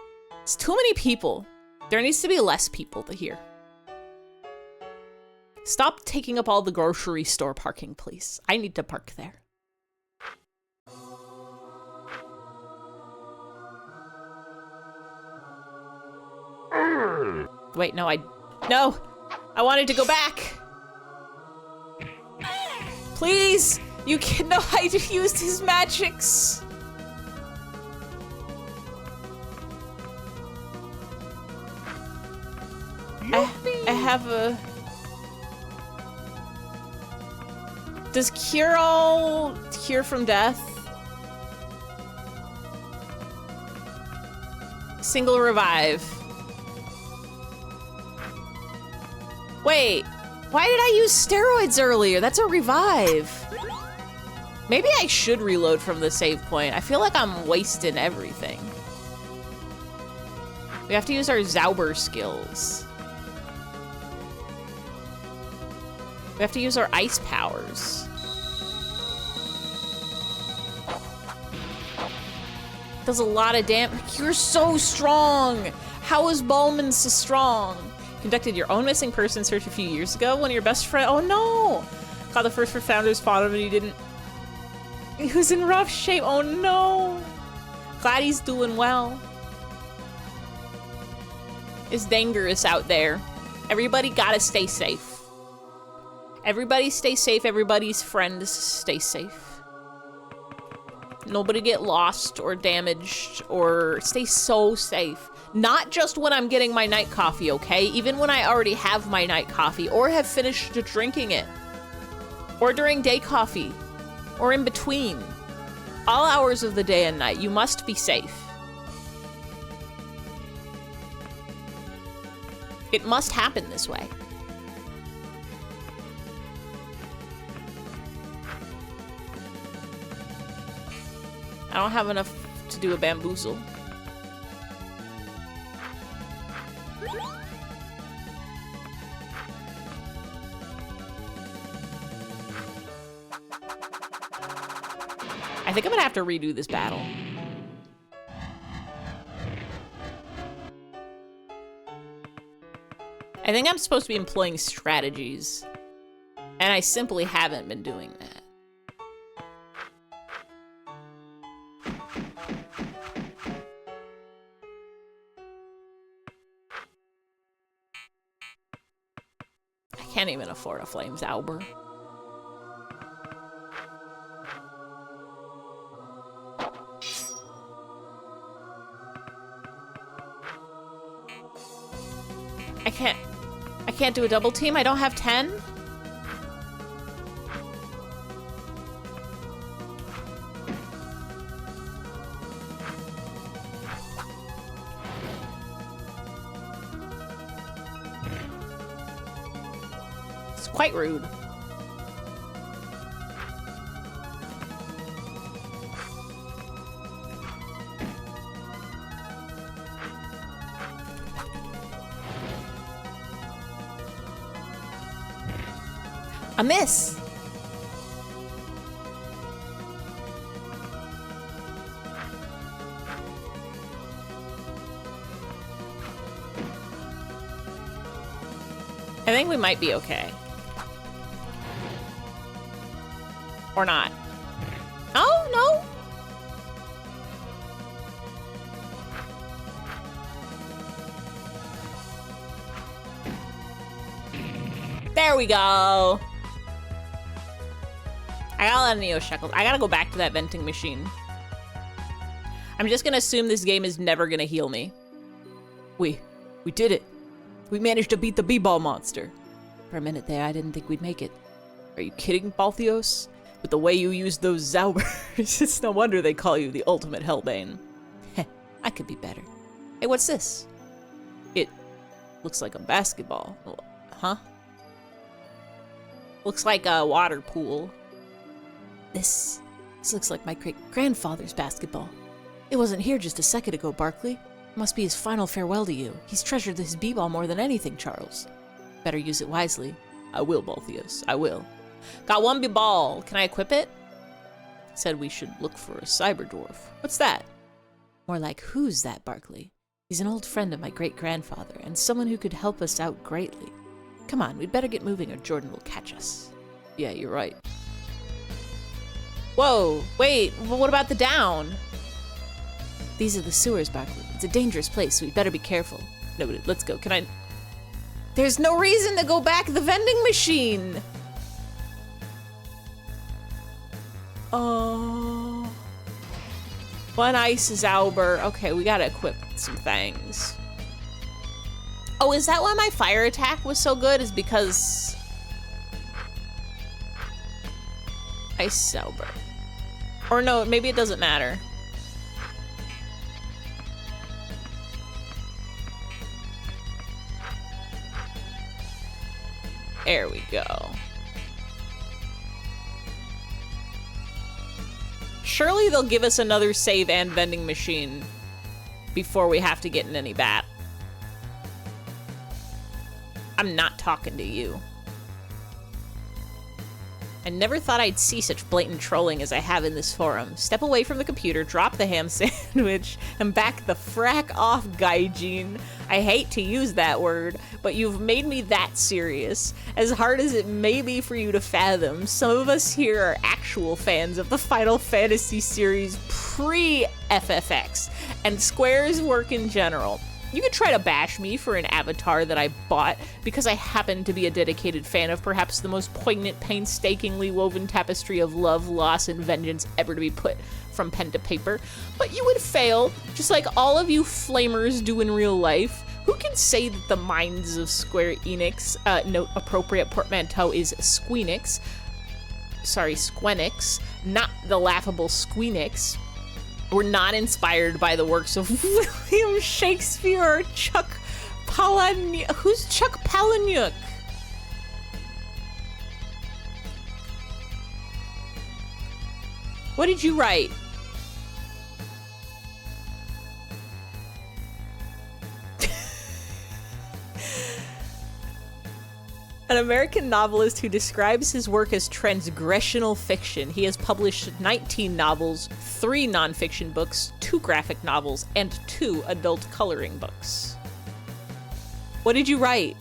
It's too many people. There needs to be less people here. Stop taking up all the grocery store parking, please. I need to park there. Wait, no, no! I wanted to go back! Please! You can know I used his magics! I have a... Does cure all cure from death? Single revive. Wait, why did I use steroids earlier? That's a revive. Maybe I should reload from the save point. I feel like I'm wasting everything. We have to use our Zauber skills. We have to use our ice powers. Does a lot of damage. You're so strong. How is Bowman so strong? Conducted your own missing person search a few years ago. One of your best friends. Oh no! Caught the first founders fought him and he didn't. He was in rough shape. Oh no! Glad he's doing well. It's dangerous out there. Everybody gotta stay safe. Everybody stay safe. Everybody's friends stay safe. Nobody get lost or damaged or stay so safe. Not just when I'm getting my night coffee, okay? Even when I already have my night coffee or have finished drinking it. Or during day coffee. Or in between. All hours of the day and night, you must be safe. It must happen this way. I don't have enough to do a bamboozle. I think I'm gonna have to redo this battle. I think I'm supposed to be employing strategies, and I simply haven't been doing that. I can't even afford a Flames Albert. I can't do a double team. I don't have 10. It's quite rude. A miss. I think we might be okay. Or not. Oh, no. There we go. I got a lot of Neo Shekels. I gotta go back to that venting machine. I'm just gonna assume this game is never gonna heal me. We did it. We managed to beat the B-Ball monster. For a minute there, I didn't think we'd make it. Are you kidding, Balthios? With the way you use those Zaubers, it's no wonder they call you the ultimate Hellbane. Heh, I could be better. Hey, what's this? It looks like a basketball. Huh? Looks like a water pool. This looks like my great-grandfather's basketball. It wasn't here just a second ago, Barkley. It must be his final farewell to you. He's treasured his B-ball more than anything, Charles. Better use it wisely. I will, Balthios. I will. Got one B-ball. Can I equip it? Said we should look for a cyber dwarf. What's that? More like, who's that, Barkley? He's an old friend of my great-grandfather, and someone who could help us out greatly. Come on, we'd better get moving or Jordan will catch us. Yeah, you're right. Whoa, wait, what about the down? These are the sewers, Barkley. It's a dangerous place, so we better be careful. No, let's go. Can I... There's no reason to go back the vending machine! Oh... One ice Zauber. Okay, we gotta equip some things. Oh, is that why my fire attack was so good? Is because... Ice Zauber. Or no, maybe it doesn't matter. There we go. Surely they'll give us another save and vending machine before we have to get in any bat. I'm not talking to you. I never thought I'd see such blatant trolling as I have in this forum. Step away from the computer, drop the ham sandwich, and back the frack off, Gaiden. I hate to use that word, but you've made me that serious. As hard as it may be for you to fathom, some of us here are actual fans of the Final Fantasy series pre-FFX, and Square's work in general. You could try to bash me for an avatar that I bought because I happen to be a dedicated fan of perhaps the most poignant, painstakingly woven tapestry of love, loss, and vengeance ever to be put from pen to paper. But you would fail, just like all of you flamers do in real life. Who can say that the minds of Square Enix, note appropriate portmanteau is Squeenix, sorry, Squenix, not the laughable Squeenix, were not inspired by the works of William Shakespeare or Chuck Palahniuk. Who's Chuck Palahniuk? What did you write? An American novelist who describes his work as transgressional fiction. He has published 19 novels, 3 nonfiction books, 2 graphic novels, and 2 adult coloring books. What did you write?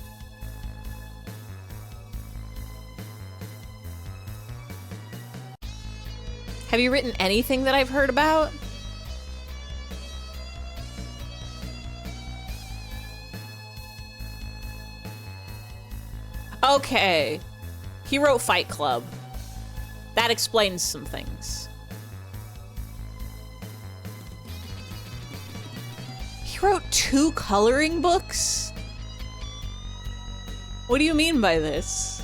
Have you written anything that I've heard about? Okay. He wrote Fight Club. That explains some things. He wrote 2 coloring books? What do you mean by this?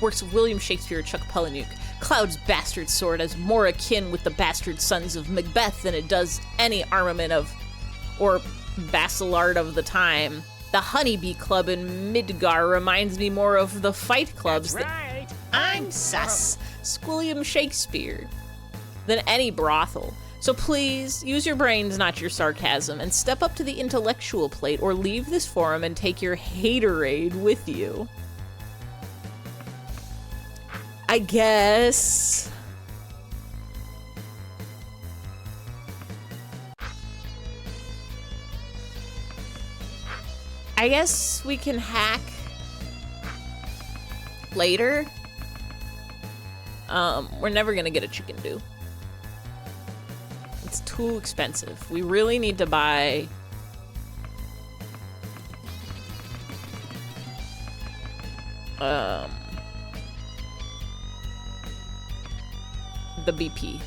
Works of William Shakespeare or Chuck Palahniuk. Cloud's bastard sword is more akin with the bastard sons of Macbeth than it does any armament of, or Basilard of the time. The Honeybee Club in Midgar reminds me more of the fight clubs. That's right. I'm sus. William Shakespeare. than any brothel. So please, use your brains, not your sarcasm, and step up to the intellectual plate or leave this forum and take your haterade with you. I guess. I guess we can hack later. We're never gonna get a chicken do. It's too expensive. We really need to buy the BP.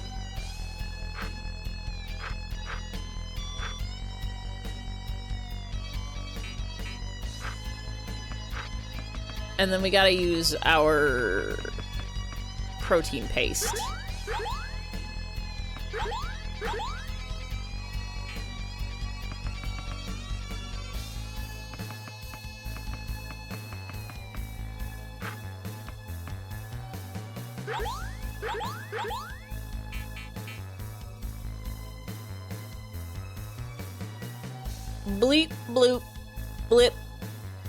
And then we gotta use our protein paste. Bleep, bloop, blip,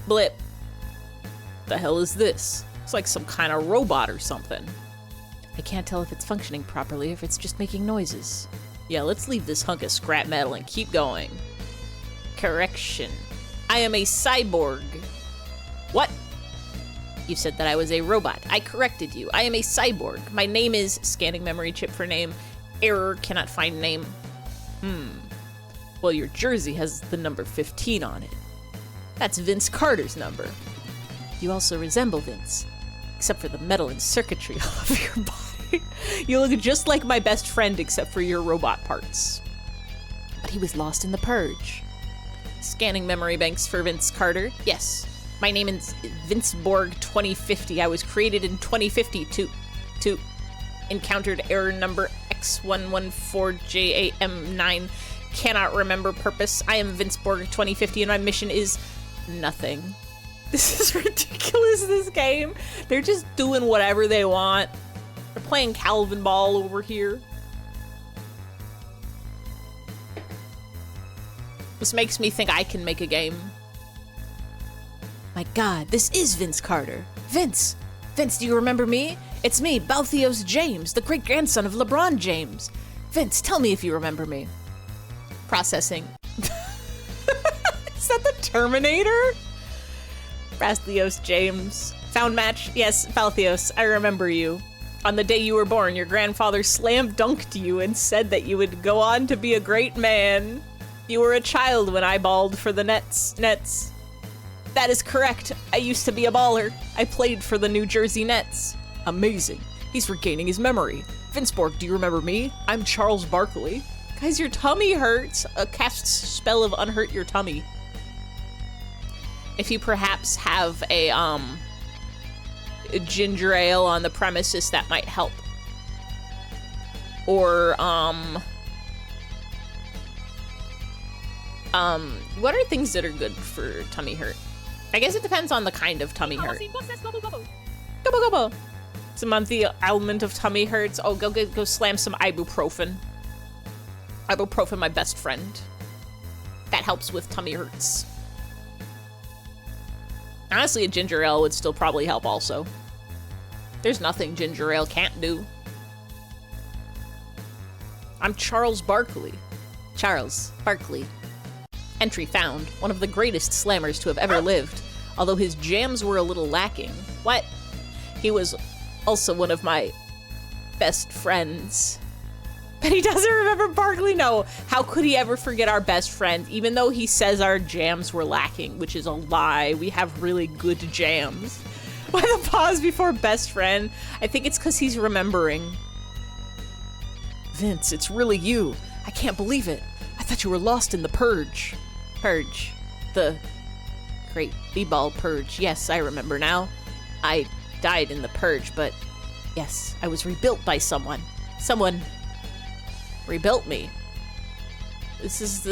blip. The hell is this? It's like some kind of robot or something. I can't tell if it's functioning properly or if it's just making noises. Yeah, let's leave this hunk of scrap metal and keep going. Correction. I am a cyborg. What? You said that I was a robot. I corrected you. I am a cyborg. My name is... Scanning memory chip for name. Error, cannot find name. Well, your jersey has the number 15 on it. That's Vince Carter's number. You also resemble Vince, except for the metal and circuitry all over your body. You look just like my best friend except for your robot parts. But he was lost in the purge. Scanning memory banks for Vince Carter. Yes, my name is Vince Borg 2050. I was created in 2050 to encountered error number X114JAM9. Cannot remember purpose. I am Vince Borg 2050 and my mission is nothing. This is ridiculous, this game. They're just doing whatever they want. They're playing Calvin Ball over here. This makes me think I can make a game. My god, this is Vince Carter. Vince! Vince, do you remember me? It's me, Balthios James, the great-grandson of LeBron James. Vince, tell me if you remember me. Processing. Is that the Terminator? Balthios James. Found match? Yes, Balthios, I remember you. On the day you were born, your grandfather slam dunked you and said that you would go on to be a great man. You were a child when I balled for the Nets. That is correct. I used to be a baller. I played for the New Jersey Nets. Amazing. He's regaining his memory. Vince Borg, do you remember me? I'm Charles Barkley. Guys, your tummy hurts. Cast spell of unhurt your tummy. If you perhaps have a ginger ale on the premises, that might help. Or, what are things that are good for tummy hurt? I guess it depends on the kind of tummy hurt. Gobble gobble. Some of the element of tummy hurts. Oh, go slam some ibuprofen. Ibuprofen, my best friend. That helps with tummy hurts. Honestly, a ginger ale would still probably help also. There's nothing ginger ale can't do. I'm Charles Barkley. Charles Barkley. Entry found. One of the greatest slammers to have ever lived. Although his jams were a little lacking. What? He was also one of my best friends. But he doesn't remember Barkley? No. How could he ever forget our best friend? Even though he says our jams were lacking, which is a lie. We have really good jams. Why the pause before best friend? I think it's because he's remembering. Vince, it's really you. I can't believe it. I thought you were lost in the purge. Purge. The great b-ball purge. Yes, I remember now. I died in the purge, but yes, I was rebuilt by someone. Someone rebuilt me. This is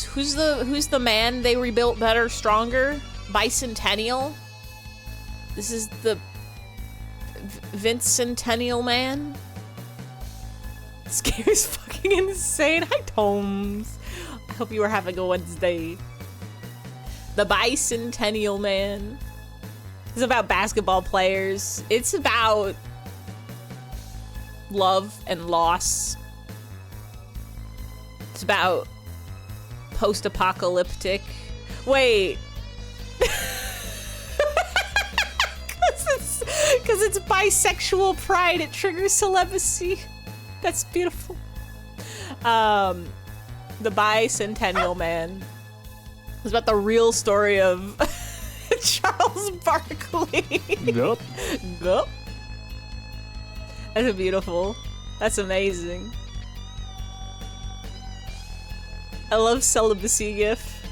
who's the man they rebuilt better, stronger? Bicentennial? This is the Vincentennial man? This game is fucking insane. Hi, Tomes. I hope you are having a Wednesday. The Bicentennial Man. It's about basketball players. It's about love and loss. It's about post-apocalyptic. Wait. Because it's bisexual pride, it triggers celibacy. That's beautiful. The Bicentennial Man. It's about the real story of Charles Barkley. Yup. Yup. That's beautiful. That's amazing. I love celibacy gif.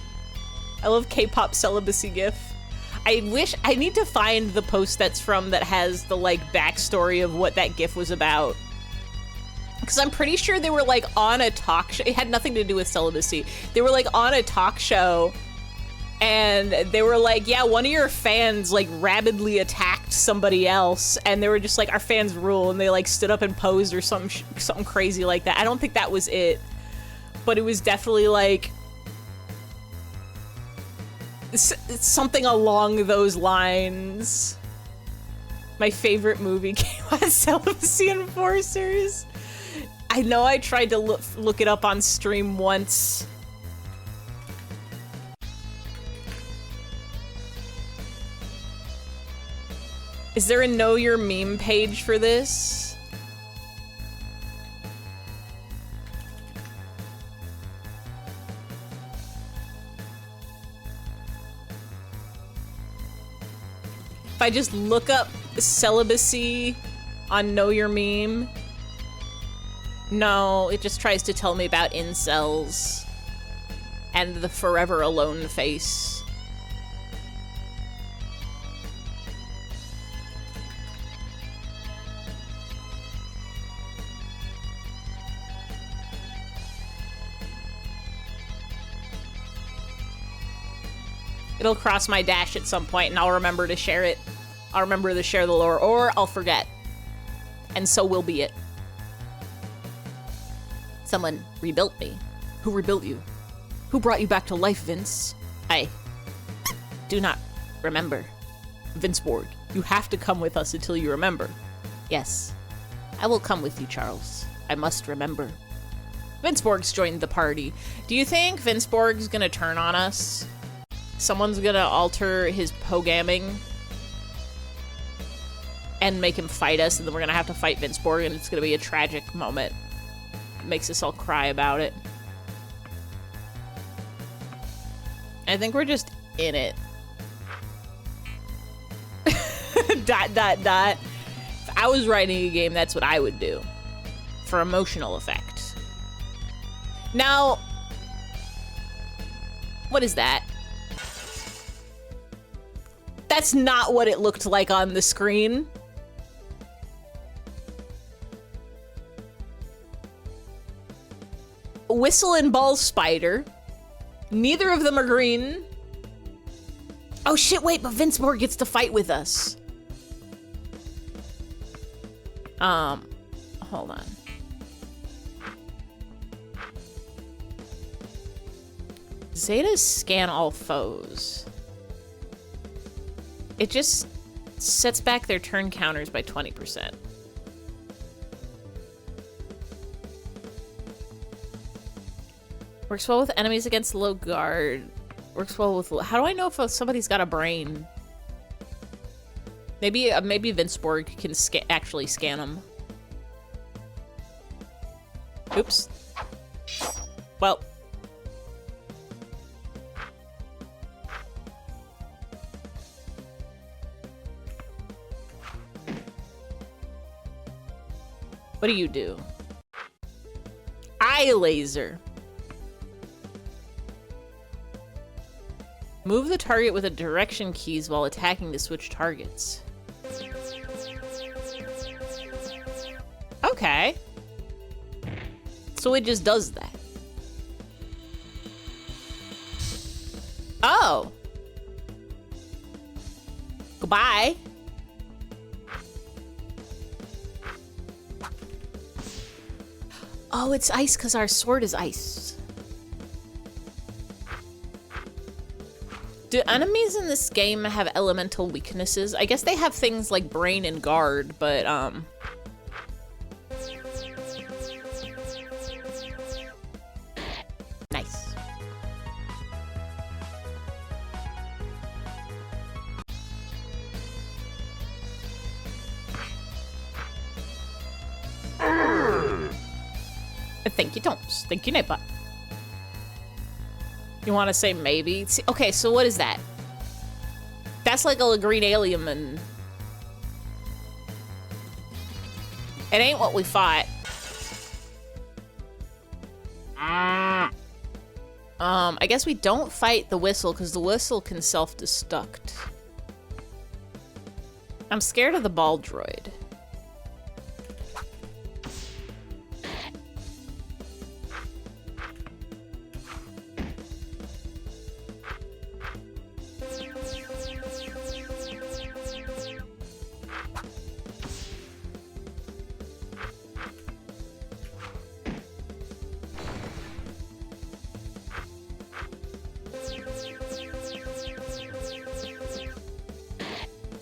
I love K-pop celibacy gif. I need to find the post that's from that has the like backstory of what that gif was about. Because I'm pretty sure they were like on a talk show. It had nothing to do with celibacy. They were like on a talk show and they were like, yeah, one of your fans like rabidly attacked somebody else. And they were just like, our fans rule. And they like stood up and posed or something crazy like that. I don't think that was it. But it was definitely like something along those lines. My favorite movie came on Celibacy Enforcers. I know I tried to look it up on stream once. Is there a Know Your Meme page for this? If I just look up celibacy on Know Your Meme, no, it just tries to tell me about incels and the forever alone face. It'll cross my dash at some point and I'll remember to share it. I'll remember to share the lore, or I'll forget. And so will be it. Someone rebuilt me. Who rebuilt you? Who brought you back to life, Vince? I do not remember. Vince Borg, you have to come with us until you remember. Yes, I will come with you, Charles. I must remember. Vince Borg's joined the party. Do you think Vince Borg's gonna turn on us? Someone's gonna alter his pogamming and make him fight us, and then we're gonna have to fight Vince Borg, and it's gonna be a tragic moment. It makes us all cry about it. I think we're just in it. Dot, dot, dot. If I was writing a game, that's what I would do. For emotional effect. Now, what is that? That's not what it looked like on the screen. Whistle and Ball Spider. Neither of them are green. Oh shit, wait, but Vince Borg gets to fight with us. Hold on. Zeta scan all foes. It just sets back their turn counters by 20%. Works well with enemies against low guard. Works well with... How do I know if somebody's got a brain? Maybe Vince Borg can actually scan them. Oops. Well... What do you do? Eye laser. Move the target with the direction keys while attacking to switch targets. Okay. So it just does that. Oh. Goodbye. Oh, it's ice because our sword is ice. Do enemies in this game have elemental weaknesses? I guess they have things like brain and guard, but nice. Thank you, Toms. Thank you, Nightbot. You want to say maybe? See, okay, so what is that? That's like a green alien, and it ain't what we fought. I guess we don't fight the whistle because the whistle can self-destruct. I'm scared of the ball droid.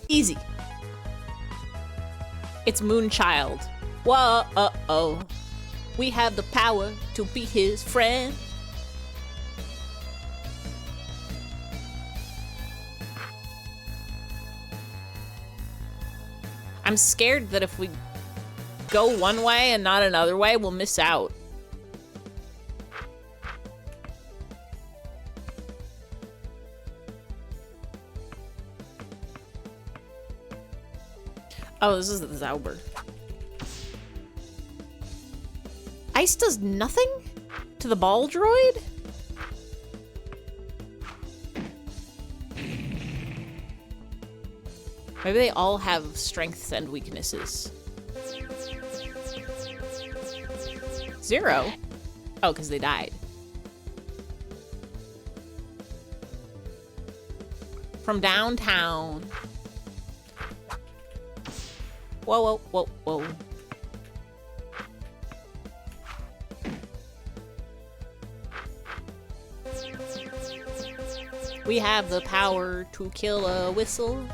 Easy. It's Moonchild. Whoa, we have the power to be his friend. I'm scared that if we go one way and not another way, we'll miss out. Oh, this is the Zauber. Ice does nothing to the ball droid? Maybe they all have strengths and weaknesses. 0? Oh, because they died. From downtown. Whoa, whoa, whoa, whoa. We have the power to kill a whistle.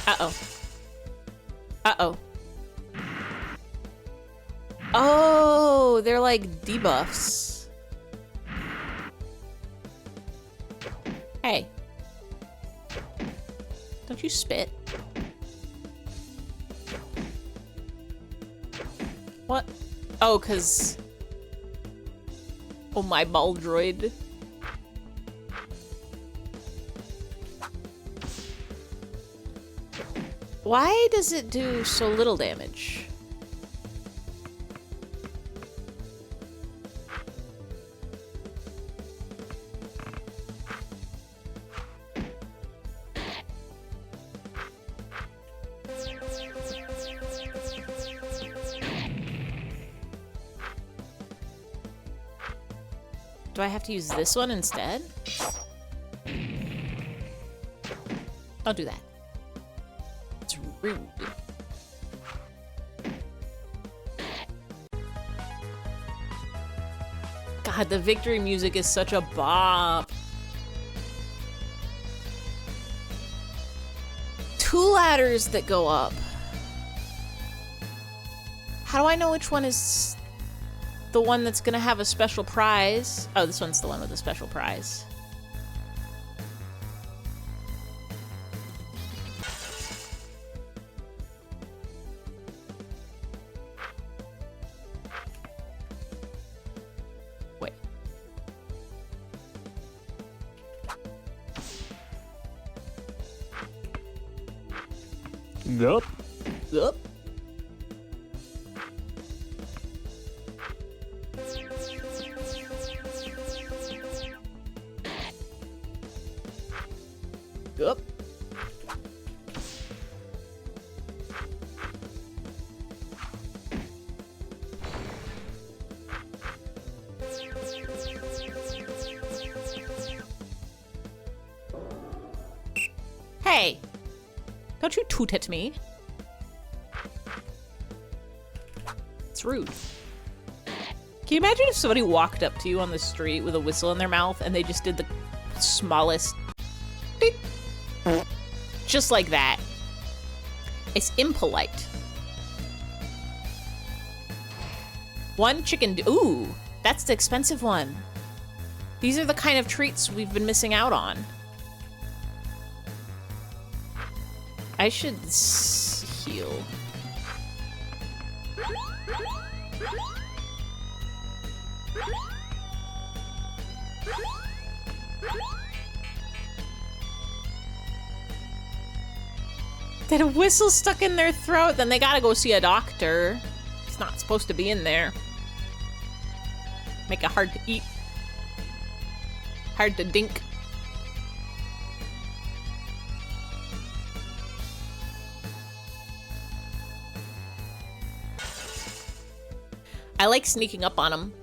Uh-oh. Uh-oh. Oh, they're like debuffs. Hey. Don't you spit. What? Oh, 'cause... Oh, my ball droid. Why does it do so little damage? Do I have to use this one instead? Don't do that. It's rude. God, the victory music is such a bop. 2 ladders that go up. How do I know which one is the one that's gonna have a special prize? Oh, this one's the one with a special prize. Wait. Yup. Yup. Yup. Hey! Don't you toot at me. It's rude. Can you imagine if somebody walked up to you on the street with a whistle in their mouth and they just did the smallest beep? Just like that. It's impolite. One chicken. Ooh, that's the expensive one. These are the kind of treats we've been missing out on. I should heal. That a whistle stuck in their throat, then they gotta go see a doctor. It's not supposed to be in there. Make it hard to eat. Hard to dink. I like sneaking up on them.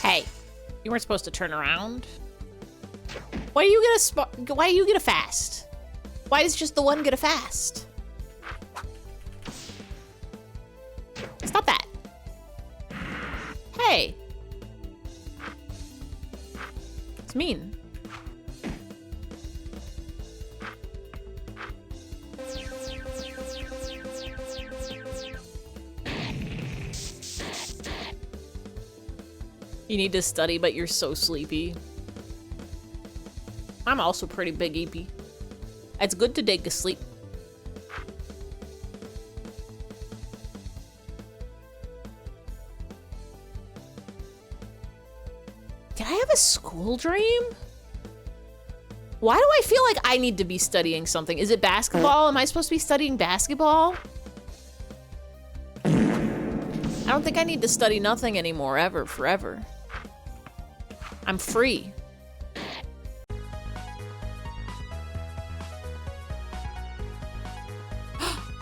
Hey, you weren't supposed to turn around. Why do you get a fast? Why does just the one get a fast? Stop that. Hey. It's mean. You need to study, but you're so sleepy. I'm also pretty big EP. It's good to take a sleep. Did I have a school dream? Why do I feel like I need to be studying something? Is it basketball? Am I supposed to be studying basketball? I don't think I need to study nothing anymore, ever, forever. I'm free.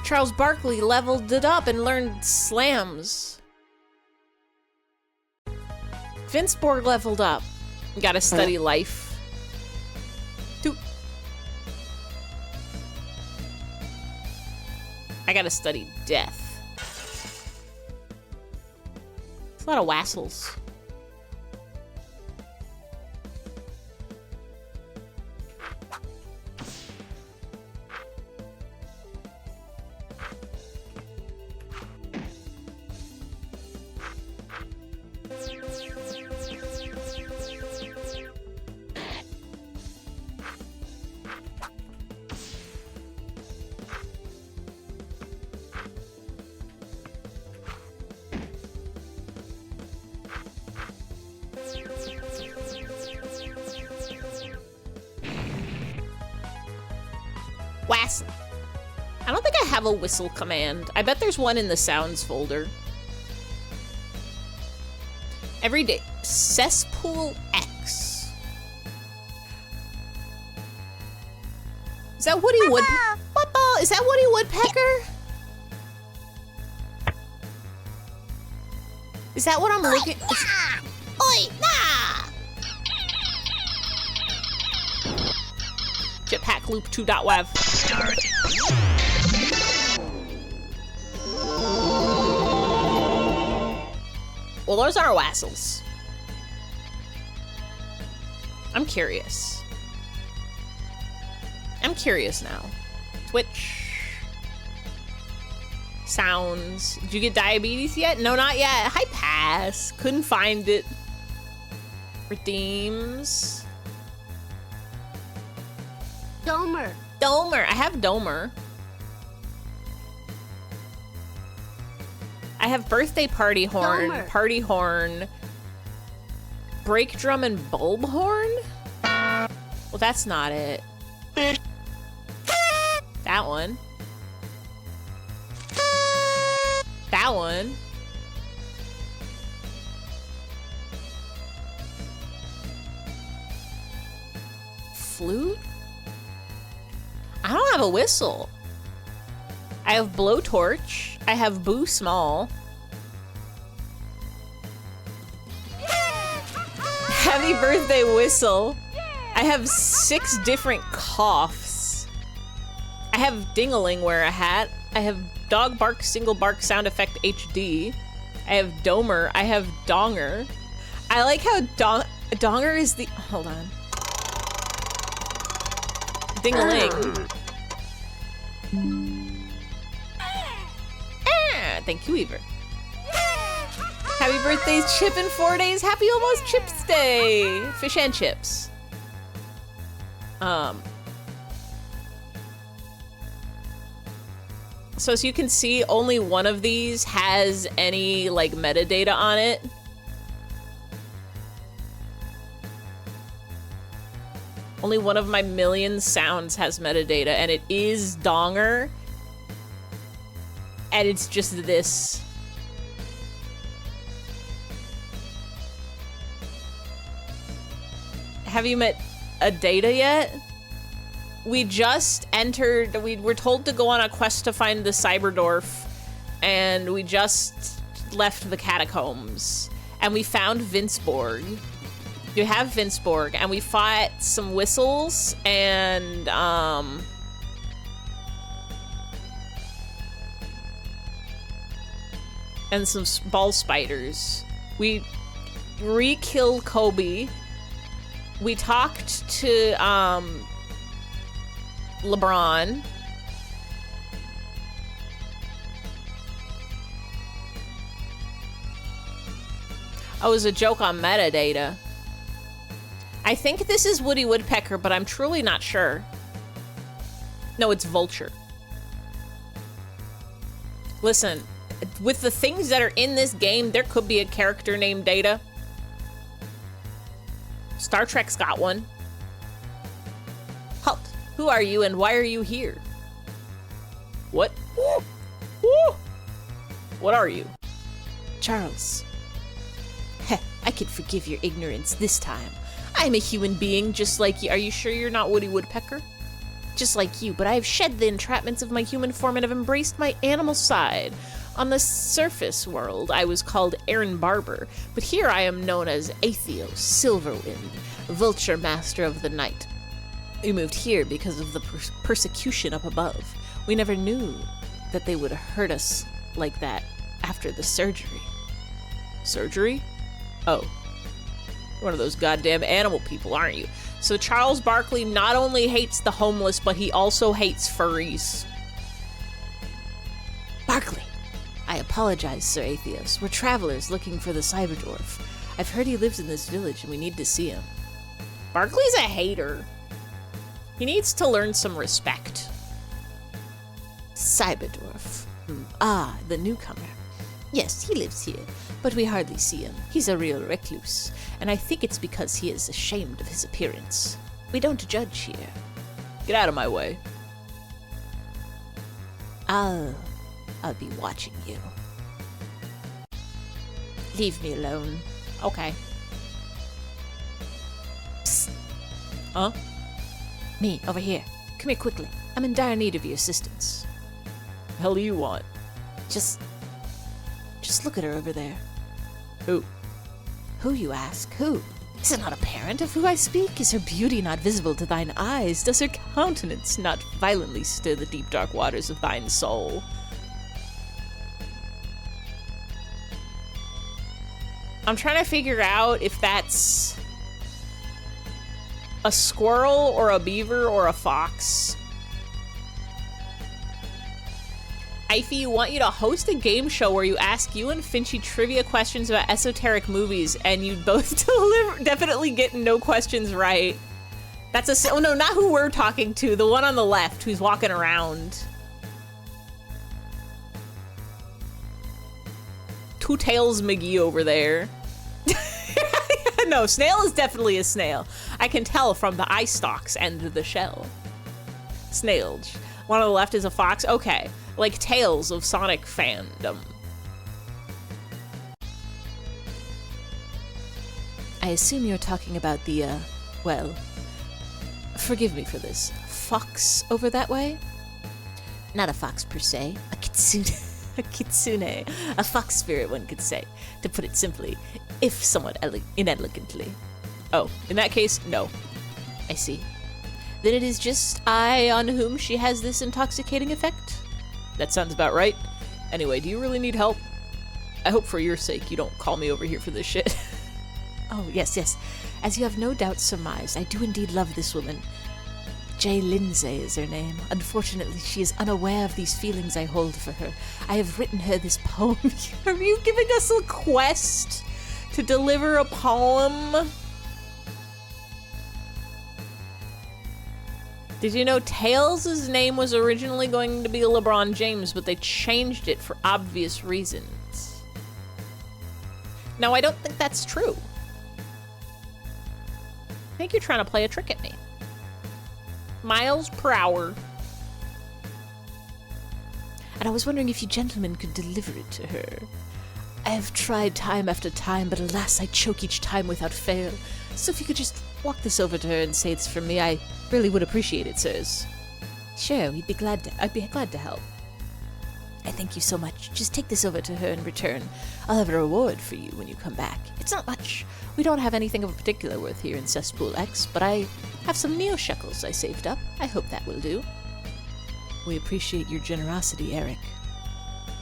Charles Barkley leveled it up and learned slams. Vince Borg leveled up. Gotta study life. I gotta study death. It's a lot of wassels. Whistle. I don't think I have a whistle command. I bet there's one in the sounds folder. Every day. Cesspool X. Is that Woody Woodpecker? Is that Woody Woodpecker? Is that what I'm looking? Oi, nah! Jetpack loop 2.wav. Well, those are wassels. I'm curious. I'm curious now. Twitch. Sounds. Did you get diabetes yet? No, not yet. Hi, pass. Couldn't find it. Redeems. Domer. Domer. I have Domer. I have birthday party horn, Domer. party horn, break drum, and bulb horn? Well, that's not it. That one. That one. Flute? I don't have a whistle. I have blowtorch. I have boo small. Happy birthday whistle. I have 6 different coughs. I have ding-a-ling wear a hat. I have dog bark single bark sound effect HD. I have domer. I have donger. I like how donger is the, hold on. Ding-a-ling. Thank you, Weaver. Happy birthday, Chip, in 4 days. Happy almost Chips Day. Fish and chips. So as you can see, only one of these has any like metadata on it. Only one of my million sounds has metadata, and it is donger. And it's just this. Have you met a data yet? We just entered, we were told to go on a quest to find the Cyberdorf, and we just left the catacombs. And we found Vinceborg. You have Vinceborg, and we fought some whistles and some ball spiders. We re-killed Kobe. We talked to LeBron. Oh, it was a joke on metadata. I think this is Woody Woodpecker, but I'm truly not sure. No, it's Vulture. Listen, with the things that are in this game, there could be a character named Data. Star Trek's got one. Halt. Who are you and why are you here? What? Woo. Woo. What are you? Charles. Heh, I can forgive your ignorance this time. I'm a human being just like you. Are you sure you're not Woody Woodpecker? Just like you, but I have shed the entrapments of my human form and have embraced my animal side. On the surface world, I was called Aaron Barber, but here I am known as Atheos Silverwind, Vulture Master of the Night. We moved here because of the persecution up above. We never knew that they would hurt us like that after the surgery. Surgery? Oh. One of those goddamn animal people, aren't you? So Charles Barkley not only hates the homeless, but he also hates furries. Barkley! I apologize, Sir Atheos. We're travelers looking for the Cyberdorf. I've heard he lives in this village and we need to see him. Barkley's a hater. He needs to learn some respect. Cyberdorf. Ah, the newcomer. Yes, he lives here, but we hardly see him. He's a real recluse, and I think it's because he is ashamed of his appearance. We don't judge here. Get out of my way. I'll be watching you. Leave me alone. Okay. Psst. Huh? Me, over here. Come here quickly. I'm in dire need of your assistance. The hell do you want? Just look at her over there. Who? Who, you ask? Who? Is it not apparent of who I speak? Is her beauty not visible to thine eyes? Does her countenance not violently stir the deep dark waters of thine soul? I'm trying to figure out if that's a squirrel or a beaver or a fox. Ify, you want you to host a game show where you ask you and Finchy trivia questions about esoteric movies, and you both definitely get no questions right. That's oh no, not who we're talking to, the one on the left who's walking around. Two Tails McGee over there. No, snail is definitely a snail. I can tell from the eye stalks and the shell. Snailge. One on the left is a fox. Okay. Like Tails of Sonic fandom. I assume you're talking about the, well, forgive me for this, fox over that way? Not a fox per se, a kitsune. A kitsune. A fox spirit, one could say, to put it simply, if somewhat inelegantly. Oh, in that case, no. I see. Then it is just I on whom she has this intoxicating effect? That sounds about right. Anyway, do you really need help? I hope for your sake you don't call me over here for this shit. Oh, yes, yes. As you have no doubt surmised, I do indeed love this woman. J. Lindsay is her name. Unfortunately, she is unaware of these feelings I hold for her. I have written her this poem. Are you giving us a quest to deliver a poem? Did you know Tails' name was originally going to be LeBron James, but they changed it for obvious reasons? No, I don't think that's true. I think you're trying to play a trick at me. Miles per hour. And I was wondering if you gentlemen could deliver it to her. I have tried time after time, but alas, I choke each time without fail. So if you could just walk this over to her and say it's from me, I really would appreciate it, sirs. Sure, I'd be glad to help. I thank you so much. Just take this over to her in return. I'll have a reward for you when you come back. It's not much. We don't have anything of a particular worth here in Cesspool X, but I have some neo-shekels I saved up. I hope that will do. We appreciate your generosity, Eric.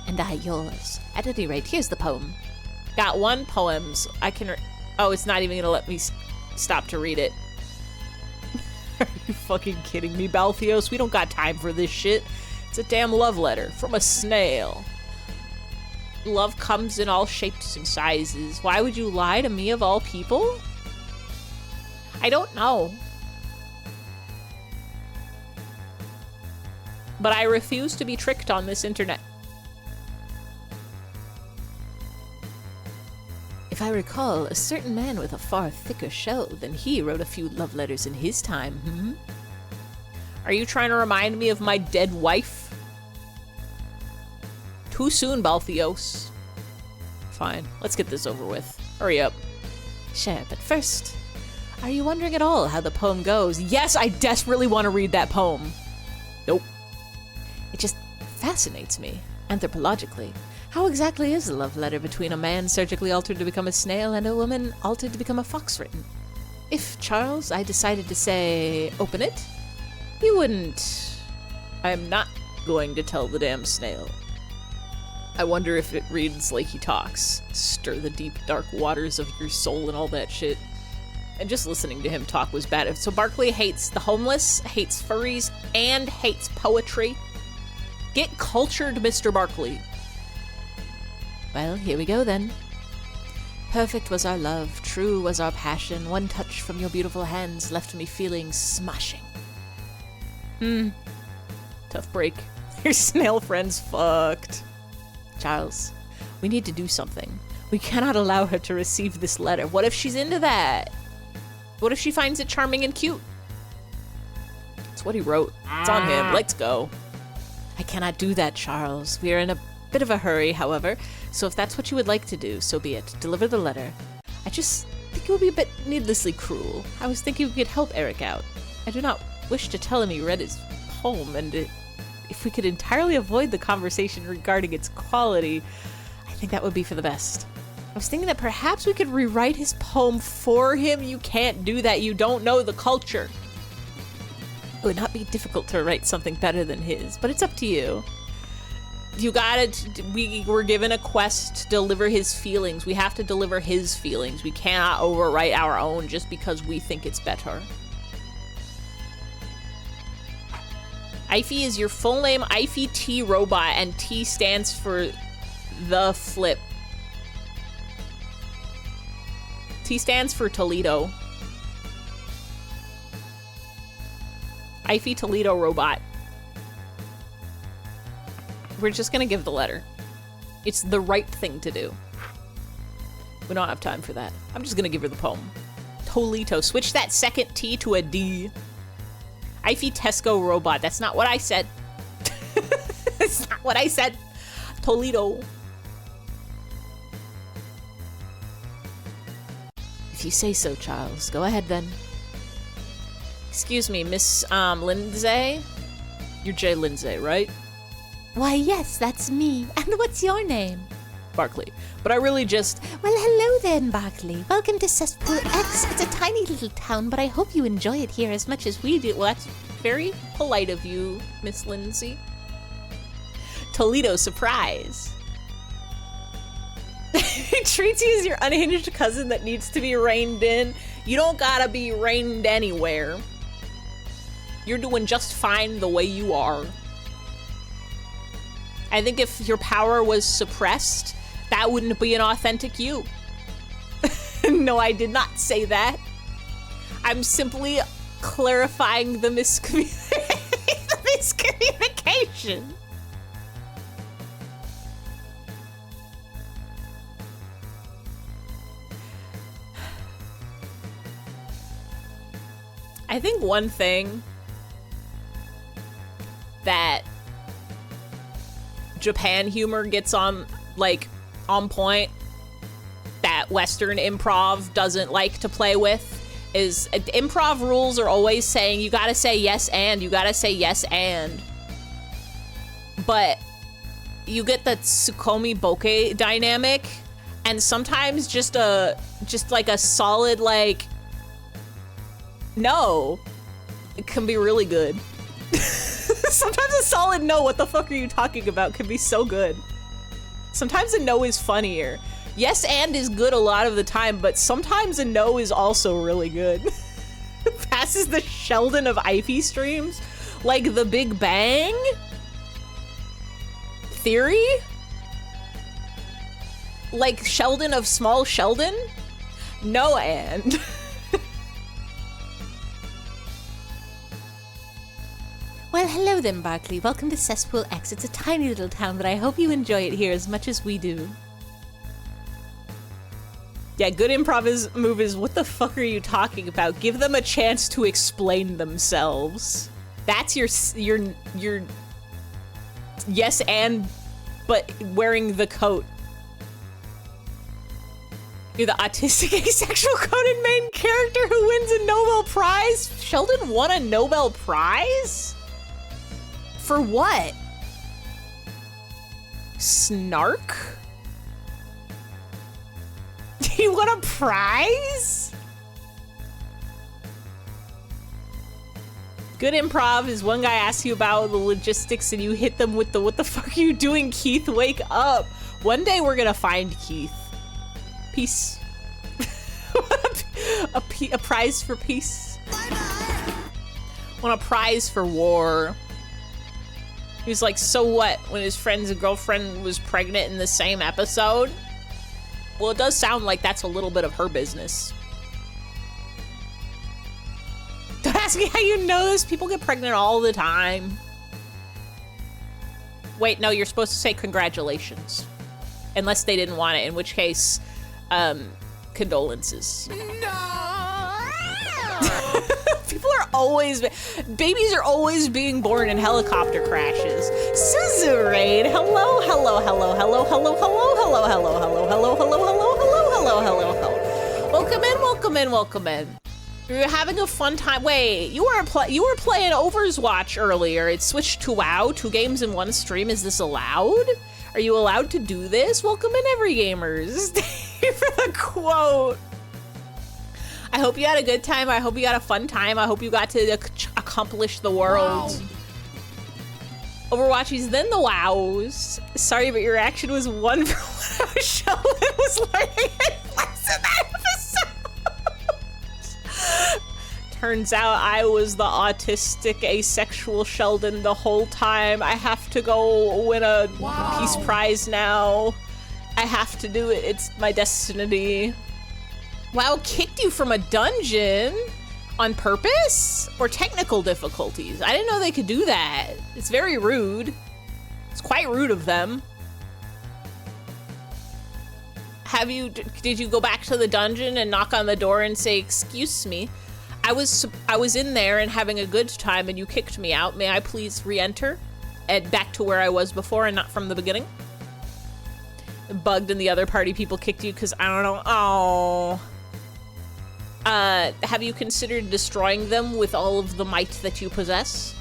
And I yours. At any rate, here's the poem. Got one poems. I can... Oh, it's not even gonna let me stop to read it. Are you fucking kidding me, Balthios? We don't got time for this shit. It's a damn love letter from a snail. Love comes in all shapes and sizes. Why would you lie to me of all people? I don't know. But I refuse to be tricked on this internet. If I recall, a certain man with a far thicker shell than he wrote a few love letters in his time, Are you trying to remind me of my dead wife? Too soon, Balthios. Fine, let's get this over with. Hurry up. Sure, but first, are you wondering at all how the poem goes? Yes, I desperately want to read that poem. Nope. It just fascinates me, anthropologically. How exactly is a love letter between a man surgically altered to become a snail and a woman altered to become a fox written? If, Charles, I decided to say, open it, you wouldn't... I'm not going to tell the damn snail. I wonder if it reads like he talks. Stir the deep, dark waters of your soul and all that shit. And just listening to him talk was bad. So Barkley hates the homeless, hates furries, and hates poetry. Get cultured, Mr. Barkley. Well, here we go then. Perfect was our love, true was our passion. One touch from your beautiful hands left me feeling smashing. Tough break. Your snail friend's fucked. Charles, we need to do something. We cannot allow her to receive this letter. What if she's into that? What if she finds it charming and cute? It's what he wrote. It's on him. Let's go. I cannot do that, Charles. We are in a bit of a hurry, however, so if that's what you would like to do, so be it. Deliver the letter. I just think it would be a bit needlessly cruel. I was thinking we could help Eric out. I do not wish to tell him he read his poem, and if we could entirely avoid the conversation regarding its quality, I think that would be for the best. I was thinking that perhaps we could rewrite his poem for him. You can't do that. You don't know the culture. It would not be difficult to write something better than his, but it's up to you. You gotta, we were given a quest to deliver his feelings. We have to deliver his feelings. We cannot overwrite our own just because we think it's better. Ify is your full name, Ify T Robot, and T stands for the flip. T stands for Toledo. Ify Toledo Robot. We're just gonna give the letter. It's the right thing to do. We don't have time for that. I'm just gonna give her the poem. Toledo. Switch that second T to a D. Ify Tesco Robot. That's not what I said. That's not what I said. Toledo. If you say so, Charles. Go ahead then. Excuse me, Miss Lindsay? You're Jay Lindsay, right? Why, yes, that's me. And what's your name? Barkley. But I really just... Well, hello then, Barkley. Welcome to Cesspool X. It's a tiny little town, but I hope you enjoy it here as much as we do. Well, that's very polite of you, Miss Lindsay. Toledo surprise. He treats you as your unhinged cousin that needs to be reined in. You don't gotta be reined anywhere. You're doing just fine the way you are. I think if your power was suppressed, that wouldn't be an authentic you. No, I did not say that. I'm simply clarifying the miscommunication. I think one thing that Japan humor gets on point that Western improv doesn't like to play with is improv rules are always saying you gotta say yes and, you gotta say yes and. But you get that Tsukomi Bokeh dynamic, and sometimes just like a solid no, it can be really good. Sometimes a solid no, what the fuck are you talking about, can be so good. Sometimes a no is funnier. Yes and is good a lot of the time, but sometimes a no is also really good. Passes the Sheldon of IP streams, like the Big Bang Theory, like Sheldon of Small Sheldon. No and. Well, hello then, Barkley. Welcome to Cesspool X. It's a tiny little town, but I hope you enjoy it here as much as we do. Yeah, good improv move is, what the fuck are you talking about? Give them a chance to explain themselves. That's your yes and, but wearing the coat. You're the autistic asexual coded main character who wins a Nobel Prize? Sheldon won a Nobel Prize? For what? Snark? He won a prize? Good improv is one guy asks you about the logistics and you hit them with the, what the fuck are you doing, Keith? Wake up. One day we're gonna find Keith. Peace. a prize for peace. Want a prize for war. He was like, so what? When his friend's girlfriend was pregnant in the same episode? Well, it does sound like that's a little bit of her business. Don't ask me how you know this. People get pregnant all the time. Wait, no, you're supposed to say congratulations. Unless they didn't want it, in which case, condolences. People are always, babies are always being born in helicopter crashes. Suzerain, hello, hello, hello, hello, hello, hello, hello, hello, hello, hello, hello, hello, hello, hello, hello. Welcome in, welcome in, welcome in. You're having a fun time. Wait, you were playing Overwatch earlier. It switched to WoW, 2 games in 1 stream. Is this allowed? Are you allowed to do this? Welcome in, every gamers. Thank you for the quote. I hope you had a good time. I hope you had a fun time. I hope you got to accomplish the world. Wow. Overwatchies, then the wows. Sorry, but your reaction was one for what Sheldon was learning in that episode. Turns out I was the autistic, asexual Sheldon the whole time. I have to go win a peace prize now. I have to do it. It's my destiny. WoW kicked you from a dungeon on purpose? Or technical difficulties? I didn't know they could do that. It's very rude. It's quite rude of them. Did you go back to the dungeon and knock on the door and say, excuse me, I was in there and having a good time and you kicked me out. May I please re-enter and back to where I was before and not from the beginning? Bugged and the other party people kicked you because I don't know. Oh. Have you considered destroying them with all of the might that you possess?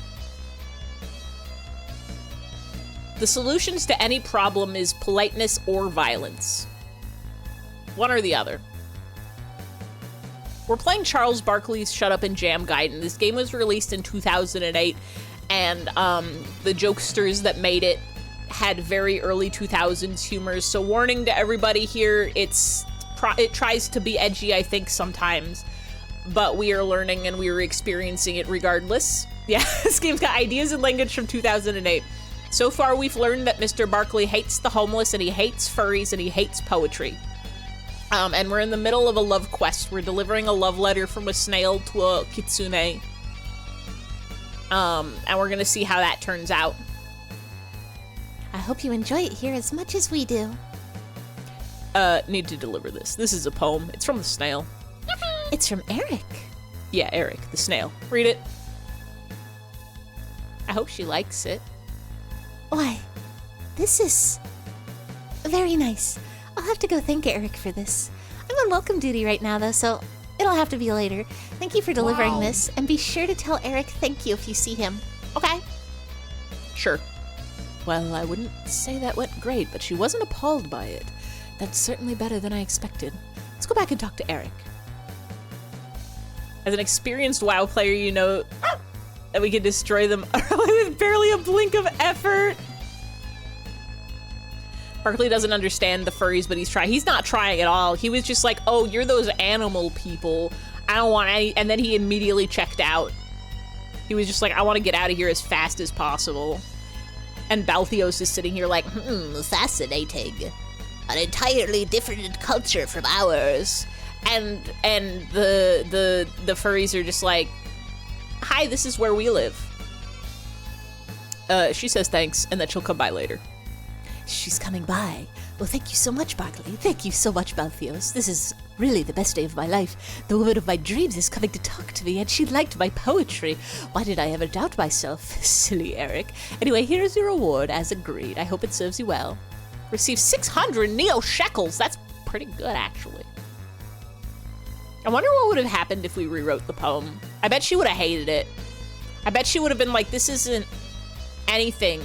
The solutions to any problem is politeness or violence. One or the other. We're playing Charles Barkley's Shut Up and Jam Gaiden. This game was released in 2008, and the jokesters that made it had very early 2000s humor, so warning to everybody here, it tries to be edgy, I think, sometimes, but we are learning and we are experiencing it regardless. Yeah, this game's got ideas and language from 2008. So far, we've learned that Mr. Barkley hates the homeless, and he hates furries, and he hates poetry. And we're in the middle of a love quest. We're delivering a love letter from a snail to a kitsune. And we're gonna see how that turns out. I hope you enjoy it here as much as we do. Need to deliver this. This is a poem. It's from the snail. It's from Eric. Yeah, Eric, the snail. Read it. I hope she likes it. Why, this is very nice. I'll have to go thank Eric for this. I'm on welcome duty right now, though, so it'll have to be later. Thank you for delivering this, and be sure to tell Eric thank you if you see him. Okay? Sure. Well, I wouldn't say that went great, but she wasn't appalled by it. That's certainly better than I expected. Let's go back and talk to Eric. As an experienced WoW player, you know that we can destroy them with barely a blink of effort. Barkley doesn't understand the furries, but he's not trying at all. He was just like, oh, you're those animal people. I don't want any, and then he immediately checked out. He was just like, I want to get out of here as fast as possible. And Balthios is sitting here like, fascinating. An entirely different culture from ours. And the furries are just like, hi, this is where we live. She says thanks, and that she'll come by later. She's coming by. Well, thank you so much, Barkley. Thank you so much, Balthios. This is really the best day of my life. The woman of my dreams is coming to talk to me, and she liked my poetry. Why did I ever doubt myself? Silly Eric. Anyway, here's your reward, as agreed. I hope it serves you well. Receive 600 Neo Shekels. That's pretty good, actually. I wonder what would have happened if we rewrote the poem. I bet she would have hated it. I bet she would have been like, this isn't anything.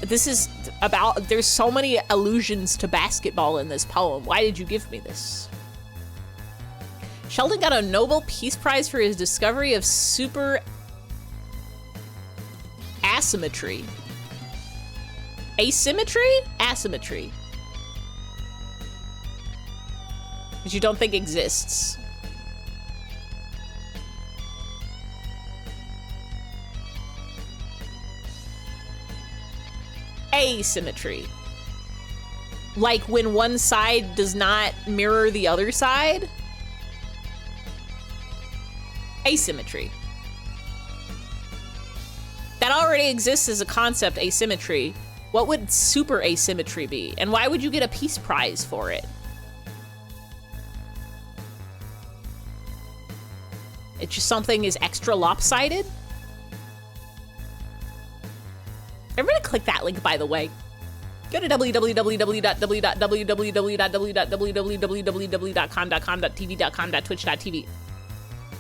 This is about, there's so many allusions to basketball in this poem. Why did you give me this? Sheldon got a Nobel Peace Prize for his discovery of super asymmetry. Asymmetry? Asymmetry. Which you don't think exists. Asymmetry. Like when one side does not mirror the other side? Asymmetry. That already exists as a concept, asymmetry. What would super asymmetry be? And why would you get a peace prize for it? It's just something is extra lopsided? Everybody click that link, by the way. Go to www.com.com.tv.com.twitch.tv.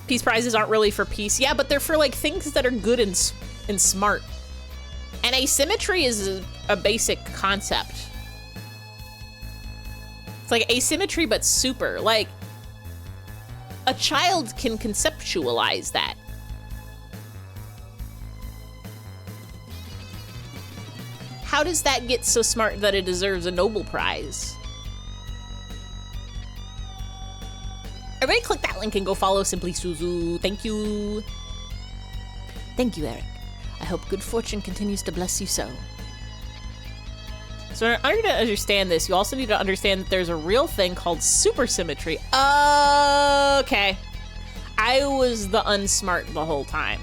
Peace prizes aren't really for peace. Yeah, but they're for like things that are good and smart. And asymmetry is a basic concept. It's like asymmetry, but super. Like, a child can conceptualize that. How does that get so smart that it deserves a Nobel Prize? Everybody click that link and go follow Simply Suzu. Thank you. Thank you, Eric. I hope good fortune continues to bless you so. So in order to understand this, you also need to understand that there's a real thing called supersymmetry. Okay. I was the unsmart the whole time.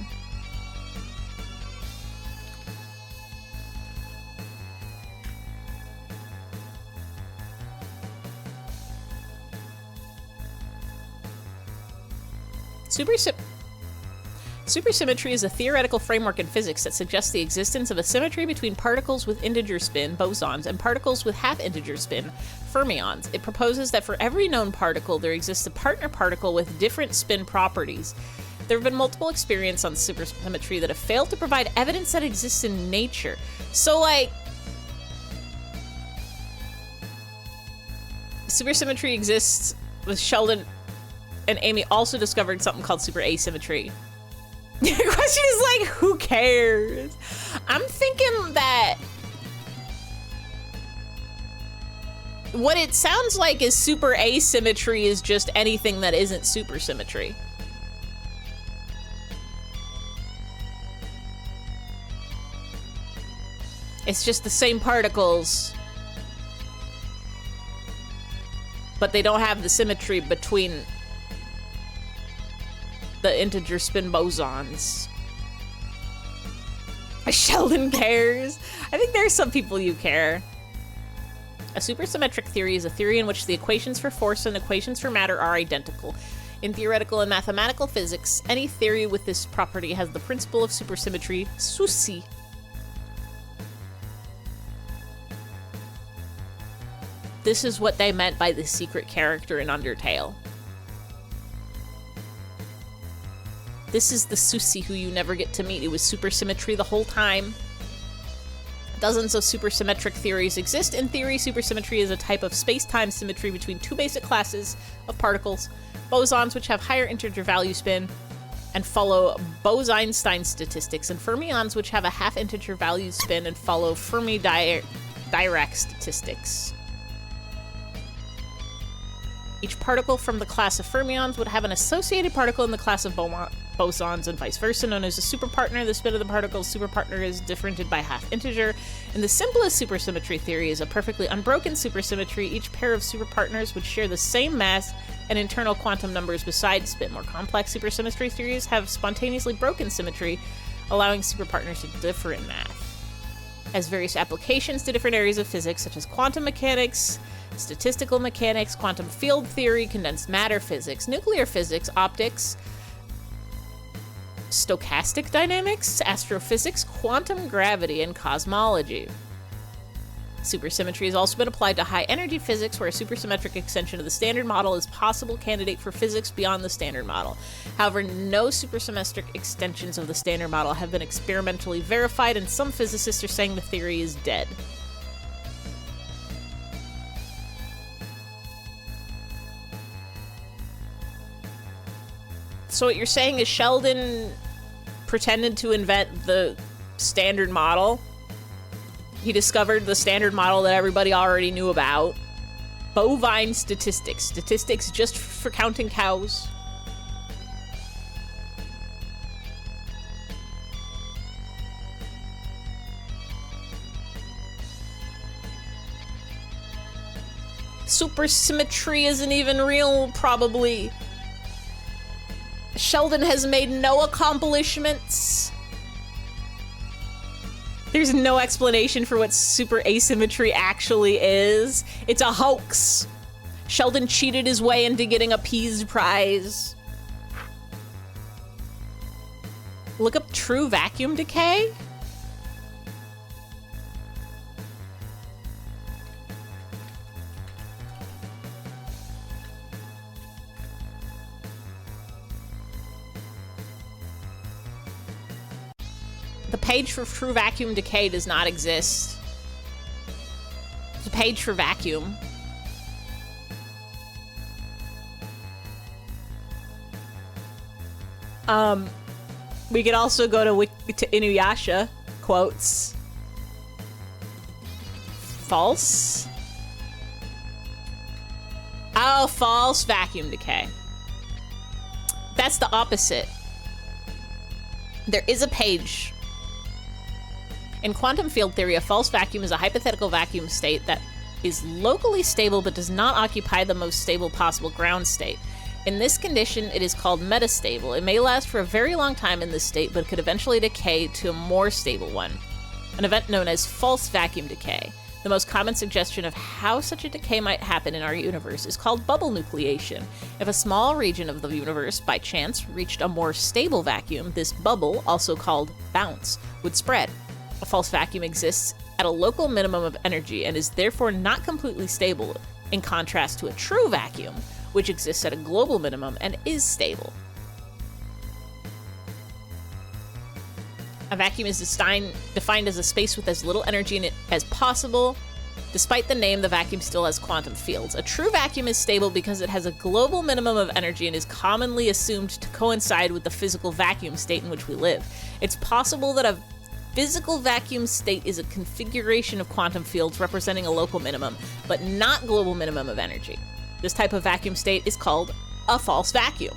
Supersymmetry is a theoretical framework in physics that suggests the existence of a symmetry between particles with integer spin, bosons, and particles with half-integer spin, fermions. It proposes that for every known particle, there exists a partner particle with different spin properties. There have been multiple experiments on supersymmetry that have failed to provide evidence that exists in nature. So, like, supersymmetry exists with Sheldon and Amy also discovered something called super asymmetry. Your question is like, who cares? I'm thinking that what it sounds like is super asymmetry is just anything that isn't supersymmetry. It's just the same particles, but they don't have the symmetry between the integer spin bosons. Sheldon cares. I think there's some people you care. A supersymmetric theory is a theory in which the equations for force and equations for matter are identical. In theoretical and mathematical physics, any theory with this property has the principle of supersymmetry, SUSY. This is what they meant by the secret character in Undertale. This is the Susi who you never get to meet. It was supersymmetry the whole time. Dozens of supersymmetric theories exist. In theory, supersymmetry is a type of space-time symmetry between two basic classes of particles, bosons, which have higher integer value spin and follow Bose-Einstein statistics, and fermions, which have a half-integer value spin and follow Fermi-Dirac statistics. Each particle from the class of fermions would have an associated particle in the class of bosons and vice versa, known as a superpartner. The spin of the particle's superpartner is differentiated by half integer. In the simplest supersymmetry theory is a perfectly unbroken supersymmetry. Each pair of superpartners would share the same mass and internal quantum numbers besides spin. More complex supersymmetry theories have spontaneously broken symmetry, allowing superpartners to differ in math. Has various applications to different areas of physics, such as quantum mechanics, statistical mechanics, quantum field theory, condensed matter physics, nuclear physics, optics, stochastic dynamics, astrophysics, quantum gravity, and cosmology. Supersymmetry has also been applied to high-energy physics, where a supersymmetric extension of the Standard Model is a possible candidate for physics beyond the Standard Model. However, no supersymmetric extensions of the Standard Model have been experimentally verified, and some physicists are saying the theory is dead. So what you're saying is Sheldon pretended to invent the Standard Model. He discovered the Standard Model that everybody already knew about. Bovine statistics. Statistics just for counting cows. Supersymmetry isn't even real, probably. Sheldon has made no accomplishments. There's no explanation for what super asymmetry actually is. It's a hoax. Sheldon cheated his way into getting a Peas Prize. Look up true vacuum decay. The page for true vacuum decay does not exist. The page for vacuum. We could also go to Inuyasha quotes. False? Oh, false vacuum decay. That's the opposite. There is a page. In quantum field theory, a false vacuum is a hypothetical vacuum state that is locally stable but does not occupy the most stable possible ground state. In this condition, it is called metastable. It may last for a very long time in this state, but could eventually decay to a more stable one, an event known as false vacuum decay. The most common suggestion of how such a decay might happen in our universe is called bubble nucleation. If a small region of the universe, by chance, reached a more stable vacuum, this bubble, also called bounce, would spread. A false vacuum exists at a local minimum of energy and is therefore not completely stable, in contrast to a true vacuum, which exists at a global minimum and is stable. A vacuum is defined as a space with as little energy in it as possible. Despite the name, the vacuum still has quantum fields. A true vacuum is stable because it has a global minimum of energy and is commonly assumed to coincide with the physical vacuum state in which we live. It's possible that a physical vacuum state is a configuration of quantum fields representing a local minimum, but not global minimum of energy. This type of vacuum state is called a false vacuum.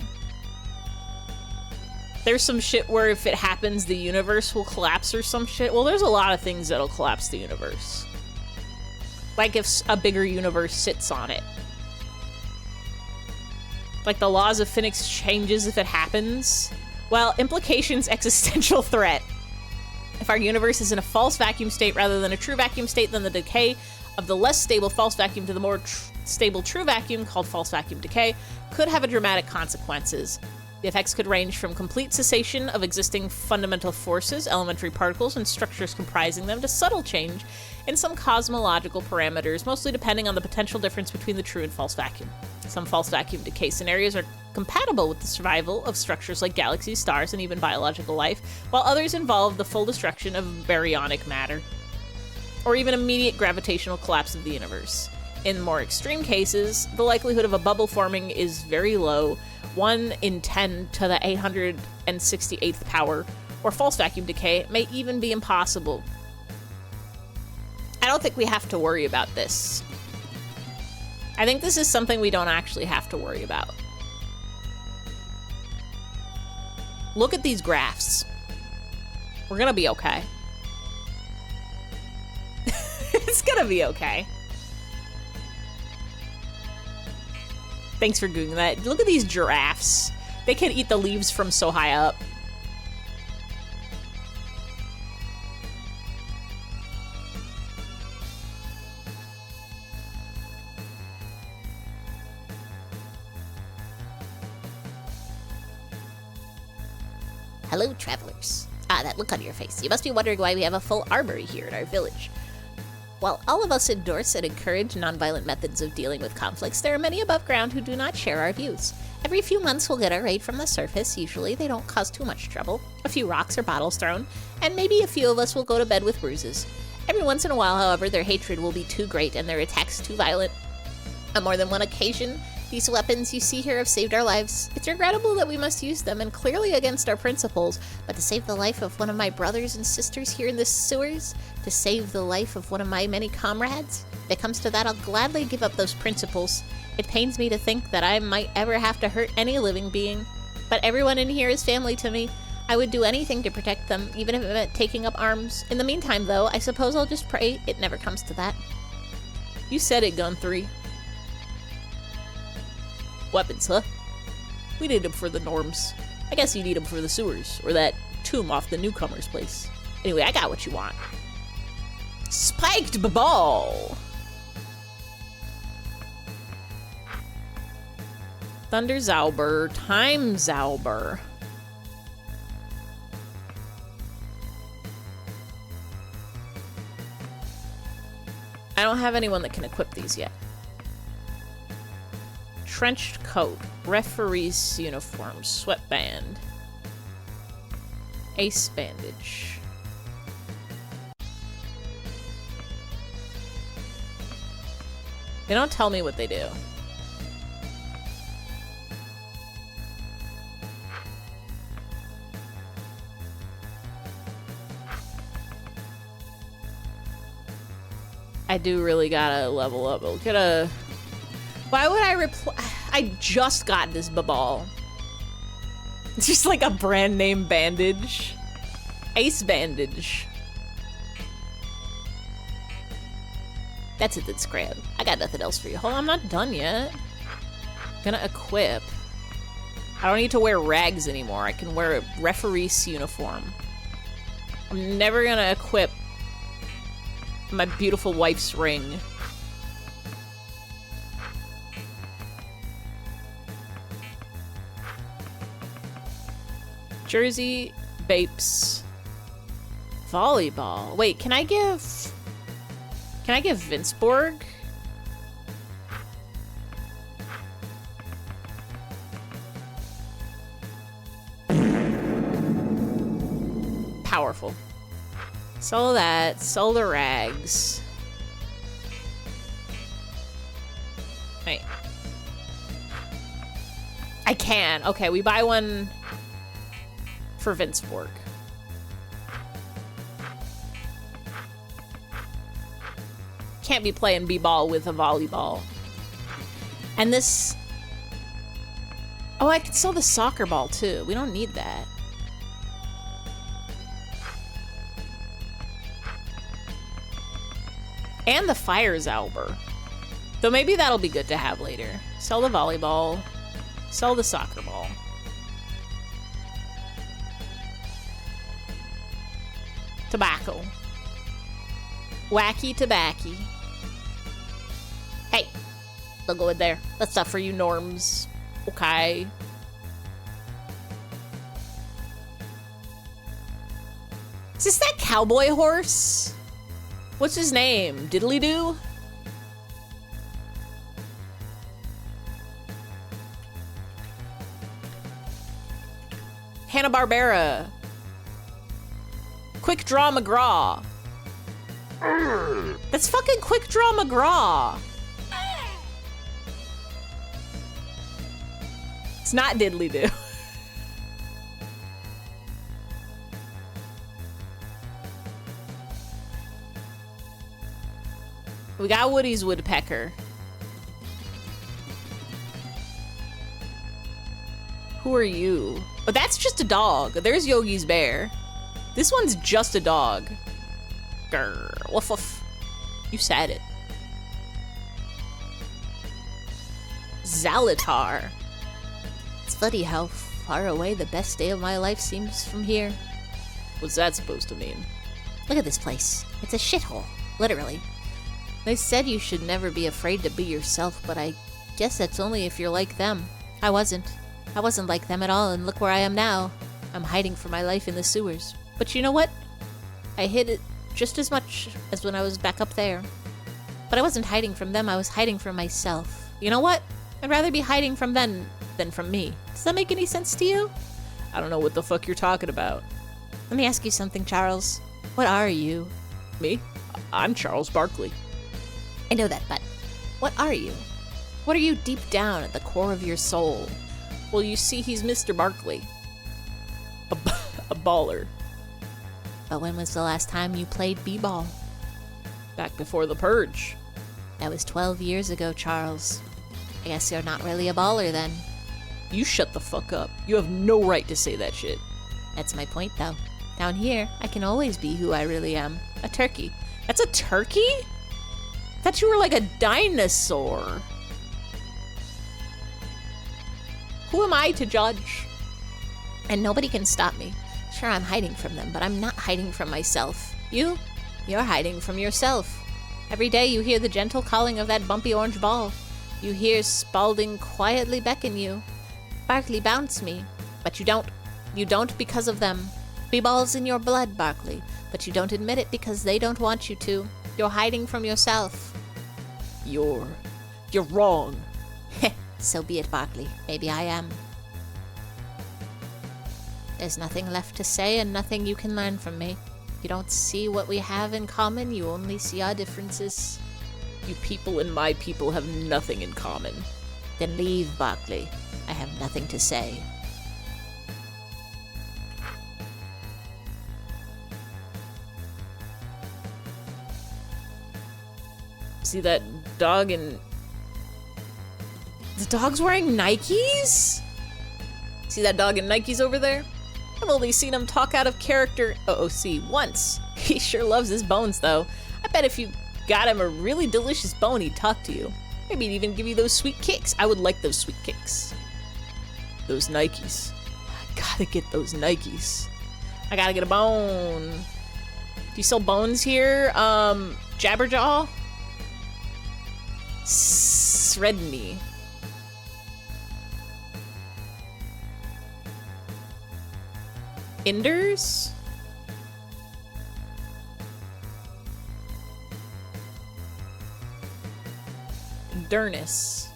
There's some shit where if it happens, the universe will collapse or some shit. Well, there's a lot of things that'll collapse the universe. Like if a bigger universe sits on it. Like the laws of physics changes if it happens. Well, implications existential threat. If our universe is in a false vacuum state rather than a true vacuum state, then the decay of the less stable false vacuum to the more stable true vacuum, called false vacuum decay, could have dramatic consequences. The effects could range from complete cessation of existing fundamental forces, elementary particles, and structures comprising them, to subtle change in some cosmological parameters, mostly depending on the potential difference between the true and false vacuum. Some false vacuum decay scenarios are compatible with the survival of structures like galaxies, stars, and even biological life, while others involve the full destruction of baryonic matter, or even immediate gravitational collapse of the universe. In more extreme cases, the likelihood of a bubble forming is very low, 1 in 10 to the 868th power, or false vacuum decay may even be impossible. I don't think we have to worry about this. I think this is something we don't actually have to worry about. Look at these graphs. We're gonna be okay. It's gonna be okay. Thanks for doing that. Look at these giraffes. They can eat the leaves from so high up. Hello, travelers. That look on your face. You must be wondering why we have a full armory here in our village. While all of us endorse and encourage nonviolent methods of dealing with conflicts, there are many above ground who do not share our views. Every few months we'll get a raid from the surface. Usually they don't cause too much trouble. A few rocks or bottles thrown, and maybe a few of us will go to bed with bruises. Every once in a while, however, their hatred will be too great and their attacks too violent. On more than one occasion, these weapons you see here have saved our lives. It's regrettable that we must use them, and clearly against our principles, but to save the life of one of my brothers and sisters here in the sewers, to save the life of one of my many comrades, if it comes to that, I'll gladly give up those principles. It pains me to think that I might ever have to hurt any living being, but everyone in here is family to me. I would do anything to protect them, even if it meant taking up arms. In the meantime, though, I suppose I'll just pray it never comes to that. You said it, Gun 3. Weapons, huh? We need them for the norms. I guess you need them for the sewers, or that tomb off the newcomer's place. Anyway, I got what you want. Spiked ball! Thunder Zauber, Time Zauber. I don't have anyone that can equip these yet. Trenched coat, referee's uniform, sweatband, ace bandage. They don't tell me what they do. I do really gotta level up. Look at a... Why would I reply? I just got this babal. It's just like a brand name bandage. Ace bandage. That's it, that's grand. I got nothing else for you. Hold on, I'm not done yet. Gonna equip. I don't need to wear rags anymore. I can wear a referee's uniform. I'm never gonna equip my beautiful wife's ring. Jersey, Bapes, volleyball. Wait, can I give Vinceborg? Powerful. Sell that, sell the rags. Wait. I can. Okay, we buy one for Vinceborg. Can't be playing b-ball with a volleyball. And this... Oh, I could sell the soccer ball too. We don't need that. And the Fires Albert. Though maybe that'll be good to have later. Sell the volleyball. Sell the soccer ball. Tobacco. Wacky tobacco. Hey, they'll go in there. That's stuff for you, Norms. Okay. Is this that cowboy horse? What's his name? Diddly-doo? Hanna-Barbera. Quick Draw McGraw. That's fucking Quick Draw McGraw. It's not Diddly-doo. We got Woody's woodpecker. Who are you? But that's just a dog. There's Yogi's bear. This one's just a dog. Grr, woof woof. You said it. Zalatar. It's funny how far away the best day of my life seems from here. What's that supposed to mean? Look at this place. It's a shithole, literally. They said you should never be afraid to be yourself, but I guess that's only if you're like them. I wasn't. I wasn't like them at all, and look where I am now. I'm hiding for my life in the sewers. But you know what? I hid it just as much as when I was back up there. But I wasn't hiding from them, I was hiding from myself. You know what? I'd rather be hiding from them than from me. Does that make any sense to you? I don't know what the fuck you're talking about. Let me ask you something, Charles. What are you? Me? I'm Charles Barkley. I know that, but what are you? What are you deep down at the core of your soul? Well, you see, he's Mr. Barkley. A baller. But when was the last time you played b-ball? Back before the purge. That was 12 years ago, Charles. I guess you're not really a baller then. You shut the fuck up. You have no right to say that shit. That's my point, though. Down here, I can always be who I really am. A turkey. That's a turkey? Thought you were like a dinosaur. Who am I to judge? And nobody can stop me. Sure, I'm hiding from them, but I'm not hiding from myself. You're hiding from yourself. Every day you hear the gentle calling of that bumpy orange ball. You hear Spalding quietly beckon you. Barkley, bounce me. But you don't. You don't because of them. B-ball's in your blood, Barkley, but you don't admit it because they don't want you to. You're hiding from yourself. You're wrong. So be it, Barkley. Maybe I am. There's nothing left to say and nothing you can learn from me. You don't see what we have in common, you only see our differences. You people and my people have nothing in common. Then leave, Barkley. I have nothing to say. See that dog in... The dog's wearing Nikes? See that dog in Nikes over there? I've only seen him talk out of character OOC once. He sure loves his bones, though. I bet if you got him a really delicious bone, he'd talk to you. Maybe he'd even give you those sweet kicks. I would like those sweet kicks. Those Nikes. I gotta get those Nikes. I gotta get a bone. Do you sell bones here? Jabberjaw? Sredney. Inders? Durnus.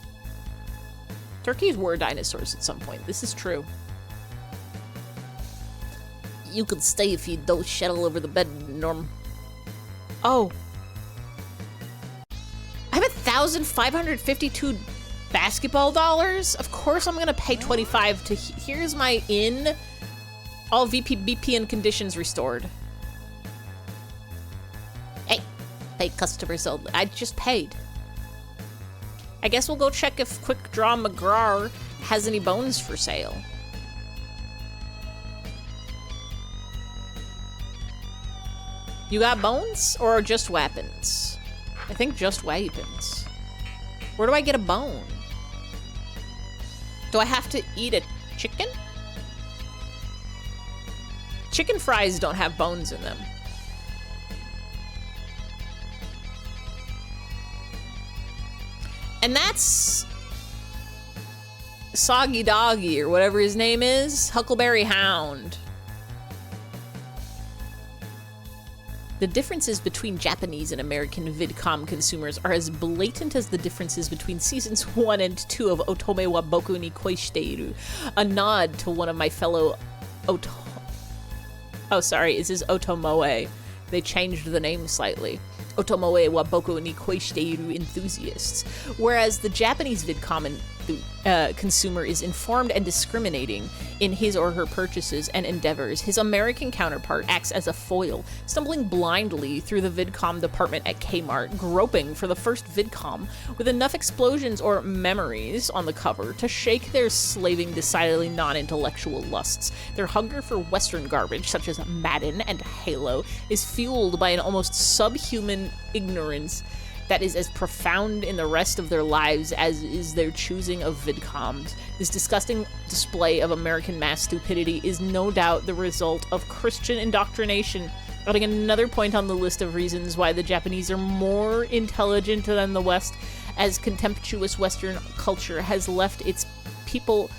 Turkeys were dinosaurs at some point. This is true. You could stay if you don't shed all over the bed, Norm. Oh. I have 1,552 basketball dollars? Of course I'm gonna pay 25 to... Here's my in. All VPN conditions restored. Hey, pay customers only. I just paid. I guess we'll go check if Quick Draw McGraw has any bones for sale. You got bones or just weapons? I think just weapons. Where do I get a bone? Do I have to eat a chicken? Chicken fries don't have bones in them. And that's Soggy Doggy, or whatever his name is. Huckleberry Hound. The differences between Japanese and American VidCom consumers are as blatant as the differences between seasons 1 and 2 of Otome wa Boku ni Koi Shiteiru. A nod to one of my fellow Oh, sorry, this is Otomoe. They changed the name slightly. Otomoe wa Boku ni Koi Shiteiru enthusiasts. Whereas the Japanese VidCom consumer is informed and discriminating in his or her purchases and endeavors, his American counterpart acts as a foil, stumbling blindly through the VidCom department at Kmart, groping for the first VidCom with enough explosions or memories on the cover to shake their slaving, decidedly non-intellectual lusts. Their hunger for Western garbage, such as Madden and Halo, is fueled by an almost subhuman ignorance that is as profound in the rest of their lives as is their choosing of VidComs. This disgusting display of American mass stupidity is no doubt the result of Christian indoctrination, adding another point on the list of reasons why the Japanese are more intelligent than the West, as contemptuous Western culture has left its people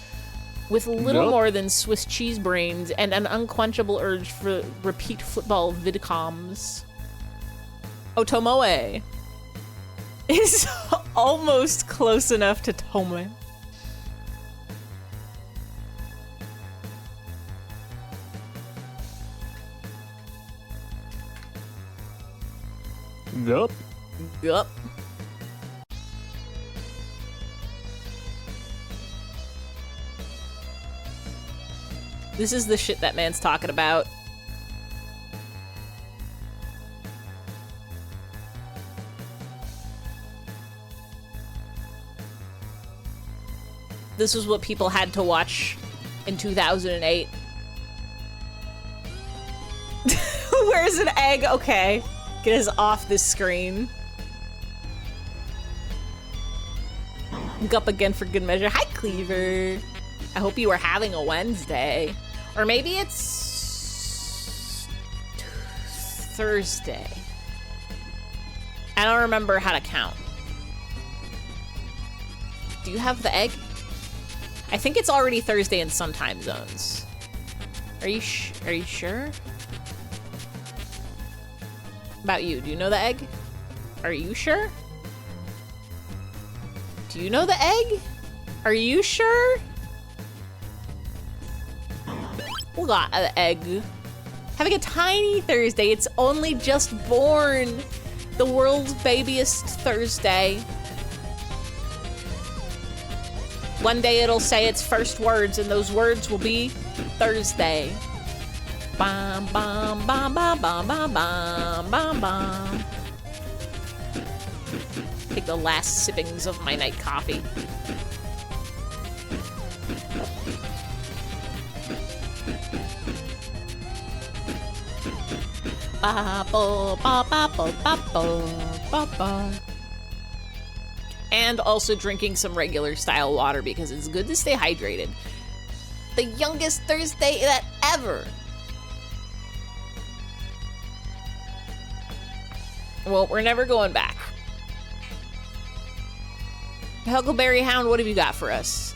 with little more than Swiss cheese brains and an unquenchable urge for repeat football VidComs. Otomoe is almost close enough to Tome. Yup. Yup. This is the shit that man's talking about. This is what people had to watch in 2008. Where's an egg? Okay. Get us off this screen. Up again for good measure. Hi, Cleaver. I hope you are having a Wednesday. Or maybe it's Thursday. I don't remember how to count. Do you have the egg? I think it's already Thursday in some time zones. Are you sure? About you, do you know the egg? Are you sure? Do you know the egg? Are you sure? We got an egg. Having a tiny Thursday. It's only just born. The world's babiest Thursday. One day it'll say its first words, and those words will be Thursday. Bam, bam, bam, bam, bam, bam, bam, bam, bam. Take the last sippings of my night coffee. Ba ba ba ba ba ba ba ba. And also drinking some regular style water because it's good to stay hydrated. The youngest Thursday that ever. Well, we're never going back. Huckleberry Hound, what have you got for us?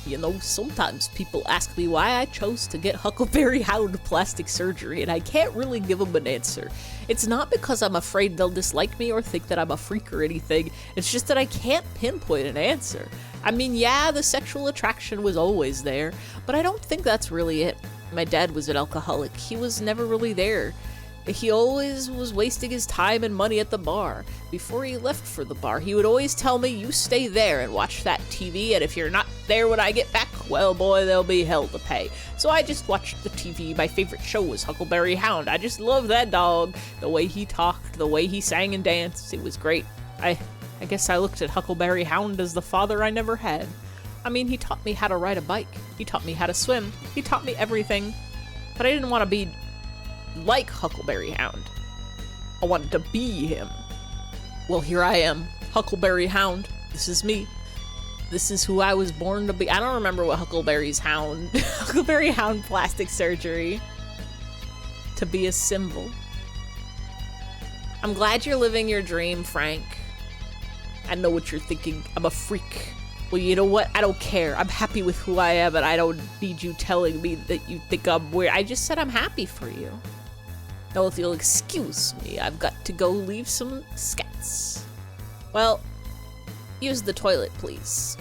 You know, sometimes people ask me why I chose to get Huckleberry Hound plastic surgery, and I can't really give them an answer. It's not because I'm afraid they'll dislike me or think that I'm a freak or anything. It's just that I can't pinpoint an answer. I mean, yeah, the sexual attraction was always there, but I don't think that's really it. My dad was an alcoholic. He was never really there. He always was wasting his time and money at the bar. Before he left for the bar, he would always tell me, you stay there and watch that TV, and if you're not there when I get back, well boy, there'll be hell to pay. So I just watched the TV. My favorite show was Huckleberry Hound. I just loved that dog. The way he talked, the way he sang and danced, it was great. I guess I looked at Huckleberry Hound as the father I never had. I mean, he taught me how to ride a bike. He taught me how to swim. He taught me everything. But I didn't want to be like Huckleberry Hound. I wanted to be him. Well, here I am, Huckleberry Hound. This is me. This is who I was born to be. I don't remember what Huckleberry Hound plastic surgery. To be a symbol. I'm glad you're living your dream, Frank. I know what you're thinking. I'm a freak. Well, you know what? I don't care. I'm happy with who I am, and I don't need you telling me that you think I'm weird. I just said I'm happy for you. Now, if you'll excuse me, I've got to go leave some scats. Well, use the toilet, please.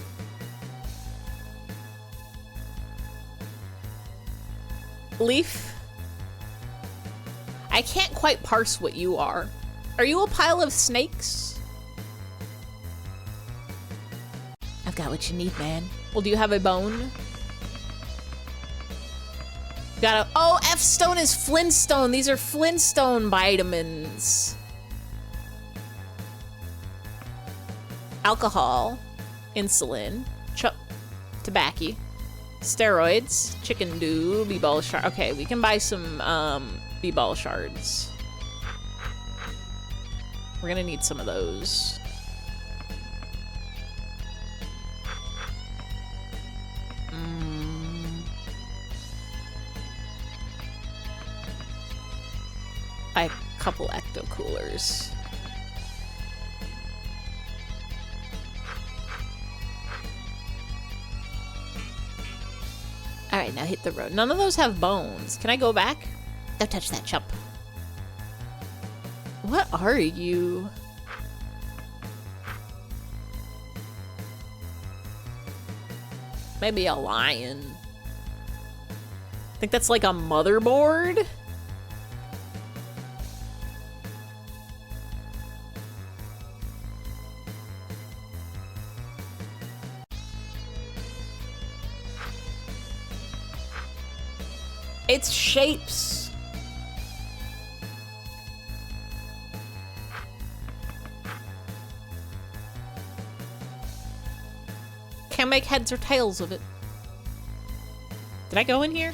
Leaf? I can't quite parse what you are. Are you a pile of snakes? I've got what you need, man. Well, do you have a bone? Got a— oh, F-stone is Flintstone. These are Flintstone vitamins. Alcohol, insulin, tobacco, steroids, chicken dew, b-ball shard. Okay, we can buy some b-ball shards. We're gonna need some of those. A couple ecto coolers. All right, now hit the road. None of those have bones. Can I go back? Don't touch that chump. What are you? Maybe a lion. I think that's like a motherboard. It's shapes. Can't make heads or tails of it. Did I go in here?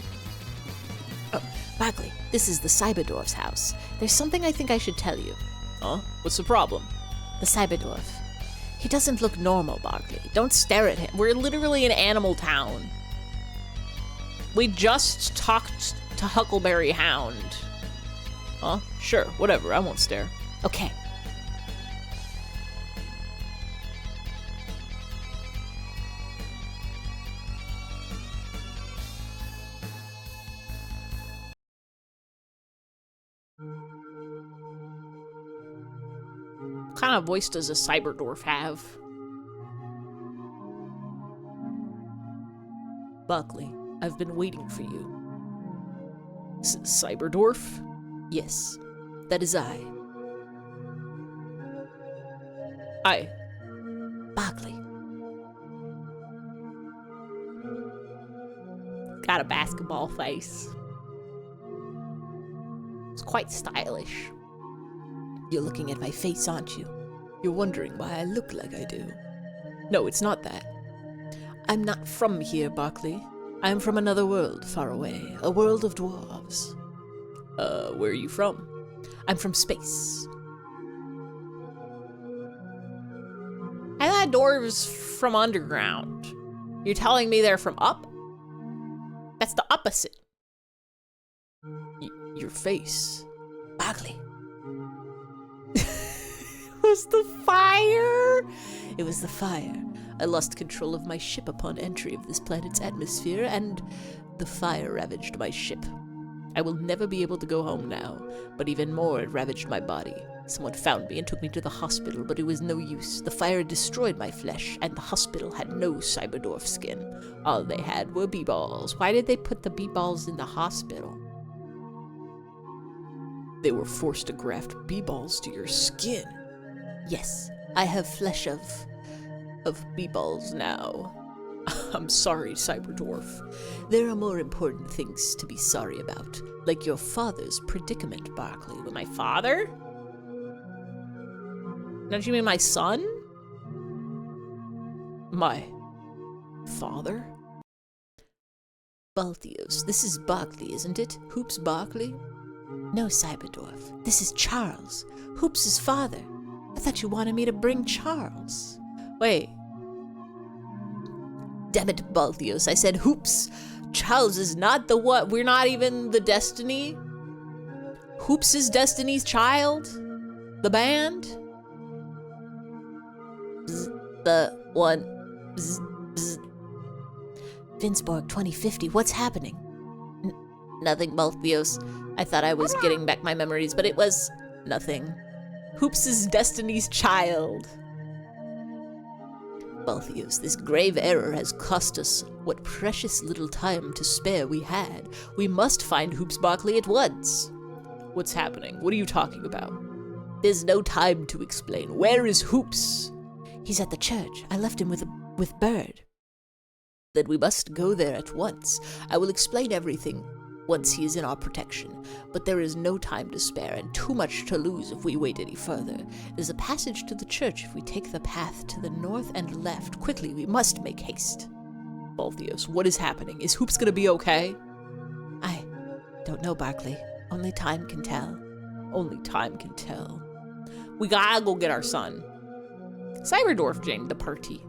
Oh, Barkley, this is the Cyberdwarf's house. There's something I think I should tell you. Huh? What's the problem? The Cyberdwarf. He doesn't look normal, Barkley. Don't stare at him. We're literally in Animal Town. We just talked to Huckleberry Hound. Huh? Sure, whatever, I won't stare. Okay. What kind of voice does a Cyberdwarf have? Barkley, I've been waiting for you. Cyberdwarf? Yes, that is I. Barkley. Got a basketball face. It's quite stylish. You're looking at my face, aren't you? You're wondering why I look like I do. No, it's not that. I'm not from here, Barkley. I'm from another world far away, a world of dwarves. Where are you from? I'm from space. I thought dwarves from underground. You're telling me they're from up? That's the opposite. Your face. Barkley. was the fire! It was the fire. I lost control of my ship upon entry of this planet's atmosphere, and the fire ravaged my ship. I will never be able to go home now, but even more, it ravaged my body. Someone found me and took me to the hospital, but it was no use. The fire destroyed my flesh, and the hospital had no cyberdwarf skin. All they had were bee-balls. Why did they put the bee-balls in the hospital? They were forced to graft bee-balls to your skin. Yes, I have flesh of bee-balls now. I'm sorry, Cyberdwarf. There are more important things to be sorry about, like your father's predicament, Barkley. My father? Don't you mean my son? My father? Balthios, this is Barkley, isn't it? Hoops Barkley? No, Cyberdwarf. This is Charles, Hoops' father. I thought you wanted me to bring Charles. Wait. Damn it, Balthios, I said Hoops. Charles is not the what? We're not even the Destiny? Hoops is Destiny's child? The band? Bzz, the one. Bzz, bzz. Vinceborg 2050, what's happening? Nothing, Balthios. I thought I was getting back my memories, but it was nothing. Hoops is Destiny's child. Balthios, this grave error has cost us what precious little time to spare we had. We must find Hoops Barkley at once. What's happening? What are you talking about? There's no time to explain. Where is Hoops? He's at the church. I left him with Bird. Then we must go there at once. I will explain everything once he is in our protection. But there is no time to spare, and too much to lose if we wait any further. There's a passage to the church if we take the path to the north and left. Quickly, we must make haste. Balthios, what is happening? Is Hoops gonna be okay? I don't know, Barkley. Only time can tell. Only time can tell. We gotta go get our son. Cyberdwarf joined the party.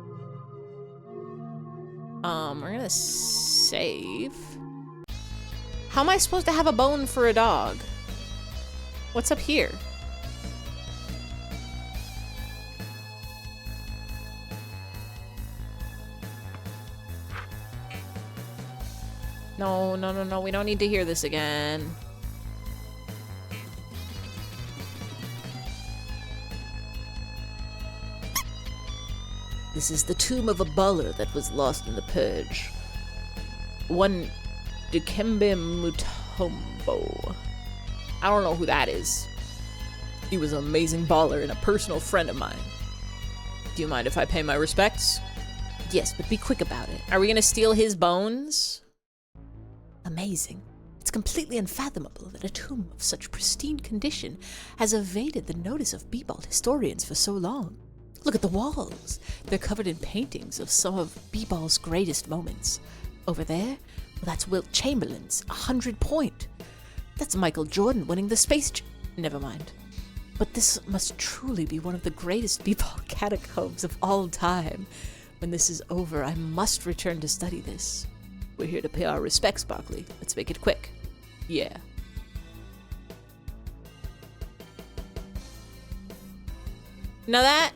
We're gonna save. How am I supposed to have a bone for a dog? What's up here? No, no, no, no. We don't need to hear this again. This is the tomb of a baller that was lost in the purge. One Dikembe Mutombo. I don't know who that is. He was an amazing baller and a personal friend of mine. Do you mind if I pay my respects? Yes, but be quick about it. Are we gonna steal his bones? Amazing. It's completely unfathomable that a tomb of such pristine condition has evaded the notice of Beebald historians for so long. Look at the walls. They're covered in paintings of some of Beebald's greatest moments. Over there, well, that's Wilt Chamberlain's 100-point. That's Michael Jordan winning the space. Never mind. But this must truly be one of the greatest Beebald catacombs of all time. When this is over, I must return to study this. We're here to pay our respects, Barkley. Let's make it quick. Yeah. Now that...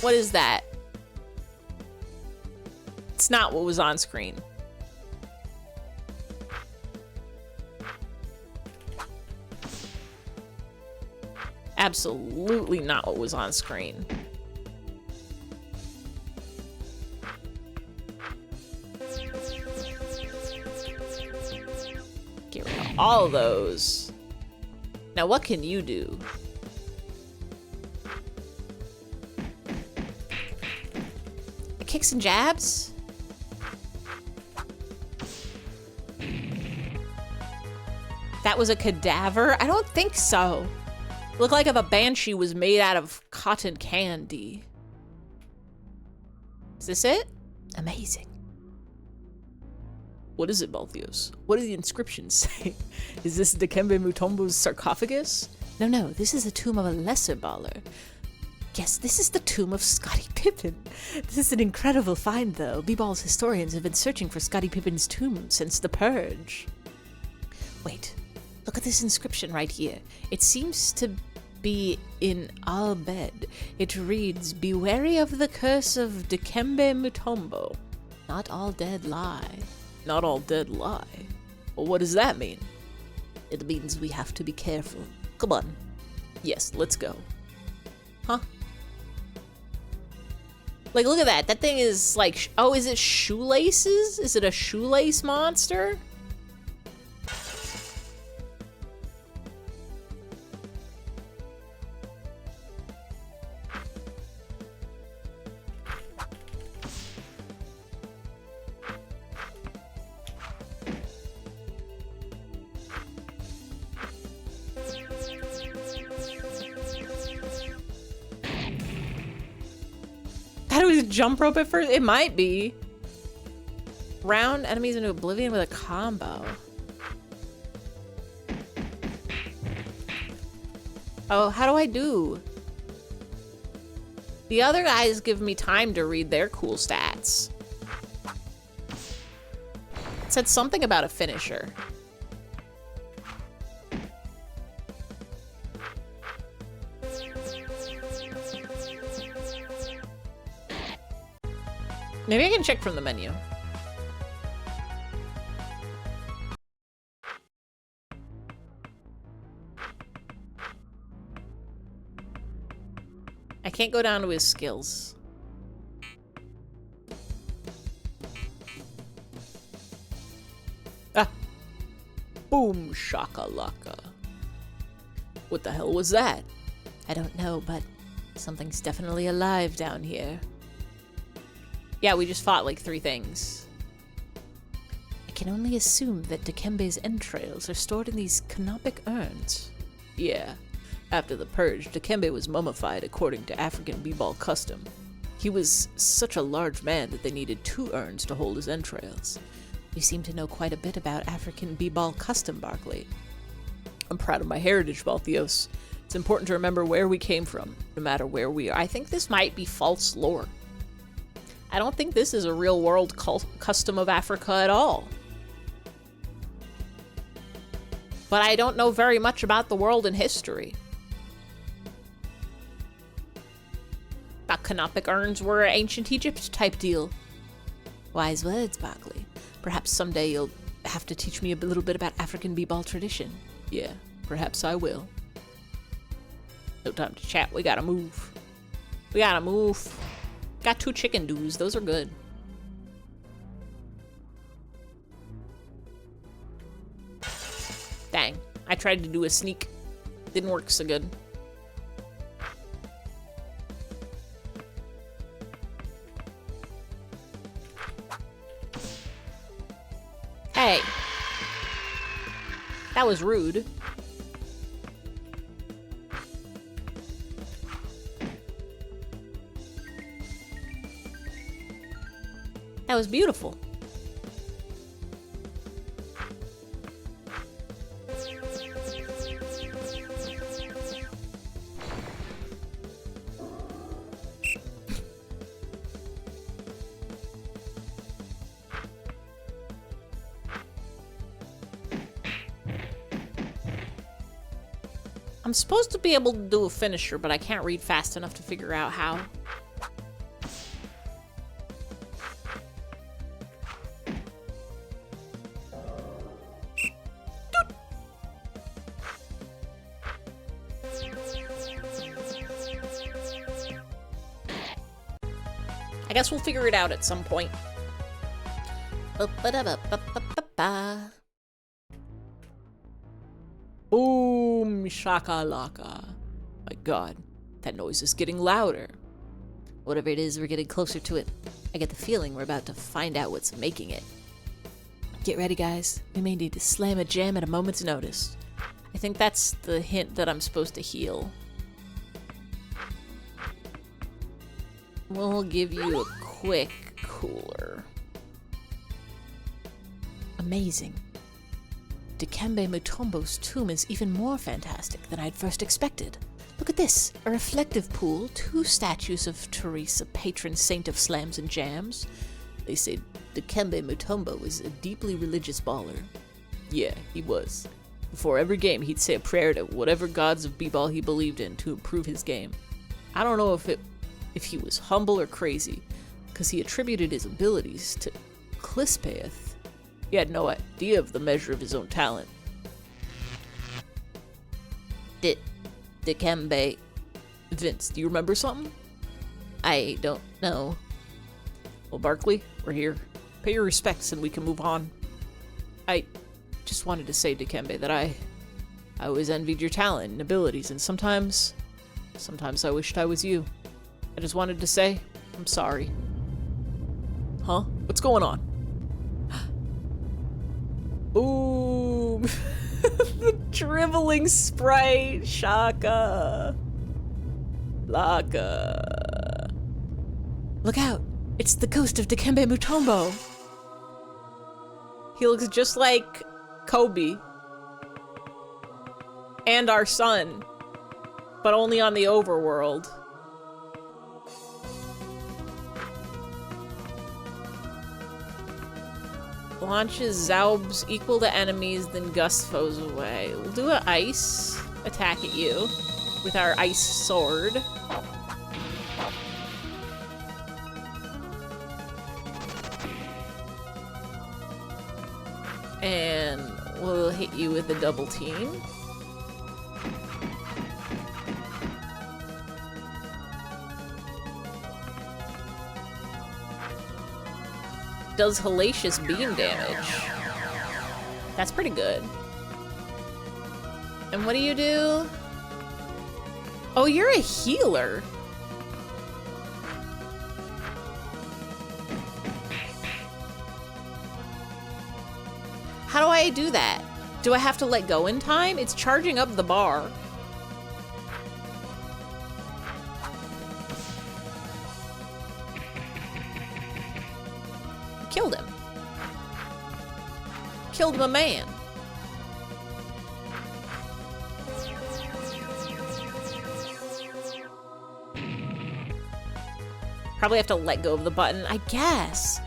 What is that? It's not what was on screen. Absolutely not what was on screen. Get rid of all of those. Now what can you do? Kicks and jabs? That was a cadaver? I don't think so. Looked like if a banshee was made out of cotton candy. Is this it? Amazing. What is it, Balthios? What do the inscriptions say? Is this Dikembe Mutombo's sarcophagus? No, this is the tomb of a lesser baller. Yes, this is the tomb of Scottie Pippen. This is an incredible find, though. B-Ball's historians have been searching for Scottie Pippen's tomb since the Purge. Wait, look at this inscription right here. It seems to be in our bed. It reads, "Be wary of the curse of Dikembe Mutombo. Not all dead lie." Not all dead lie? Well, what does that mean? It means we have to be careful. Come on. Yes, let's go. Huh? Like, look at that. That thing is like, oh, is it shoelaces? Is it a shoelace monster? Thought it was a jump rope at first. It might be. Round enemies into oblivion with a combo. Oh, how do I do? The other guys give me time to read their cool stats. It said something about a finisher. Maybe I can check from the menu. I can't go down to his skills. Ah! Boom shakalaka. What the hell was that? I don't know, but something's definitely alive down here. Yeah, we just fought like 3 things. I can only assume that Dikembe's entrails are stored in these canopic urns. Yeah. After the purge, Dikembe was mummified according to African b-ball custom. He was such a large man that they needed 2 urns to hold his entrails. You seem to know quite a bit about African b-ball custom, Barkley. I'm proud of my heritage, Balthios. It's important to remember where we came from, no matter where we are. I think this might be false lore. I don't think this is a real-world custom of Africa at all. But I don't know very much about the world and history. Thought canopic urns were ancient Egypt type deal. Wise words, Barkley. Perhaps someday you'll have to teach me a little bit about African b-ball tradition. Yeah, perhaps I will. No time to chat, we gotta move. We gotta move. Got 2 chicken doos, those are good. Dang, I tried to do a sneak. Didn't work so good. Hey. That was rude. That was beautiful. I'm supposed to be able to do a finisher, but I can't read fast enough to figure out how. I guess we'll figure it out at some point. Ba-ba-da-ba-ba-ba-ba. Boom shakalaka. My god, that noise is getting louder. Whatever it is, we're getting closer to it. I get the feeling we're about to find out what's making it. Get ready, guys. We may need to slam a jam at a moment's notice. I think that's the hint that I'm supposed to heal. We'll give you a quick cooler. Amazing. Dikembe Mutombo's tomb is even more fantastic than I'd first expected. Look at this, a reflective pool, 2 statues of Teresa, patron saint of slams and jams. They say Dikembe Mutombo was a deeply religious baller. Yeah, he was. Before every game, he'd say a prayer to whatever gods of b-ball he believed in to improve his game. I don't know if he was humble or crazy, because he attributed his abilities to Clispaeth. He had no idea of the measure of his own talent. Dikembe. Vince, do you remember something? I don't know. Well, Barkley, we're here. Pay your respects and we can move on. I just wanted to say, Dikembe, that I always envied your talent and abilities, and sometimes I wished I was you. I just wanted to say, I'm sorry. Huh? What's going on? Ooh, the dribbling sprite, Shaka. Laka. Look out! It's the ghost of Dikembe Mutombo! He looks just like Kobe. And our son. But only on the overworld. Launches Zaubs equal to enemies, then gust foes away. We'll do an ice attack at you with our ice sword. And we'll hit you with a double team. Does hellacious beam damage. That's pretty good. And what do you do? Oh, you're a healer. How do I do that? Do I have to let go in time? It's charging up the bar. Killed him. Killed my man. Probably have to let go of the button, I guess.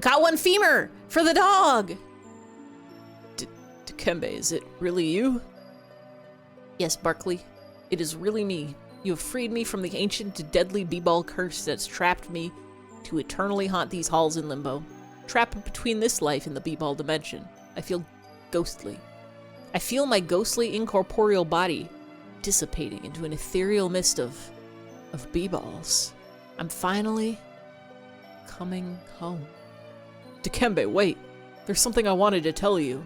Got one femur for the dog. Dikembe, is it really you? Yes, Barkley. It is really me. You have freed me from the ancient deadly b-ball curse that's trapped me to eternally haunt these halls in limbo. Trapped between this life and the b-ball dimension. I feel ghostly. I feel my ghostly incorporeal body dissipating into an ethereal mist of b-balls. I'm finally coming home. Dikembe, wait. There's something I wanted to tell you.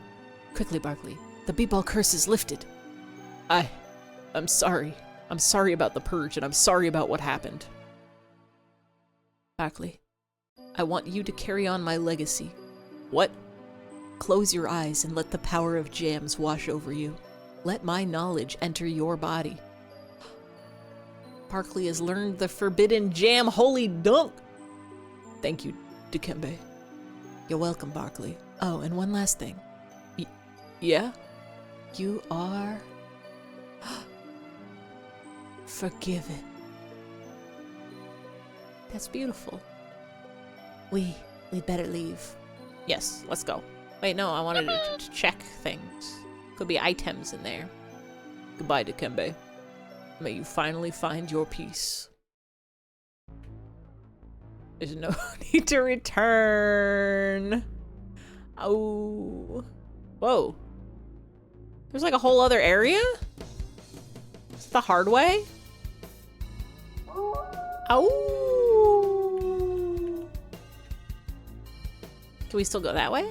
Quickly, Barkley. The b-ball curse is lifted. I'm sorry. I'm sorry about the purge, and I'm sorry about what happened. Barkley, I want you to carry on my legacy. What? Close your eyes and let the power of jams wash over you. Let my knowledge enter your body. Barkley has learned the forbidden jam holy dunk. Thank you, Dikembe. You're welcome, Barkley. Oh, and one last thing. Yeah? You are forgiven. That's beautiful. We'd better leave. Yes, let's go. Wait, no, I wanted to check things. Could be items in there. Goodbye, Dikembe. May you finally find your peace. There's no need to return. Oh. Whoa. There's like a whole other area? It's the hard way? Oh. Can we still go that way?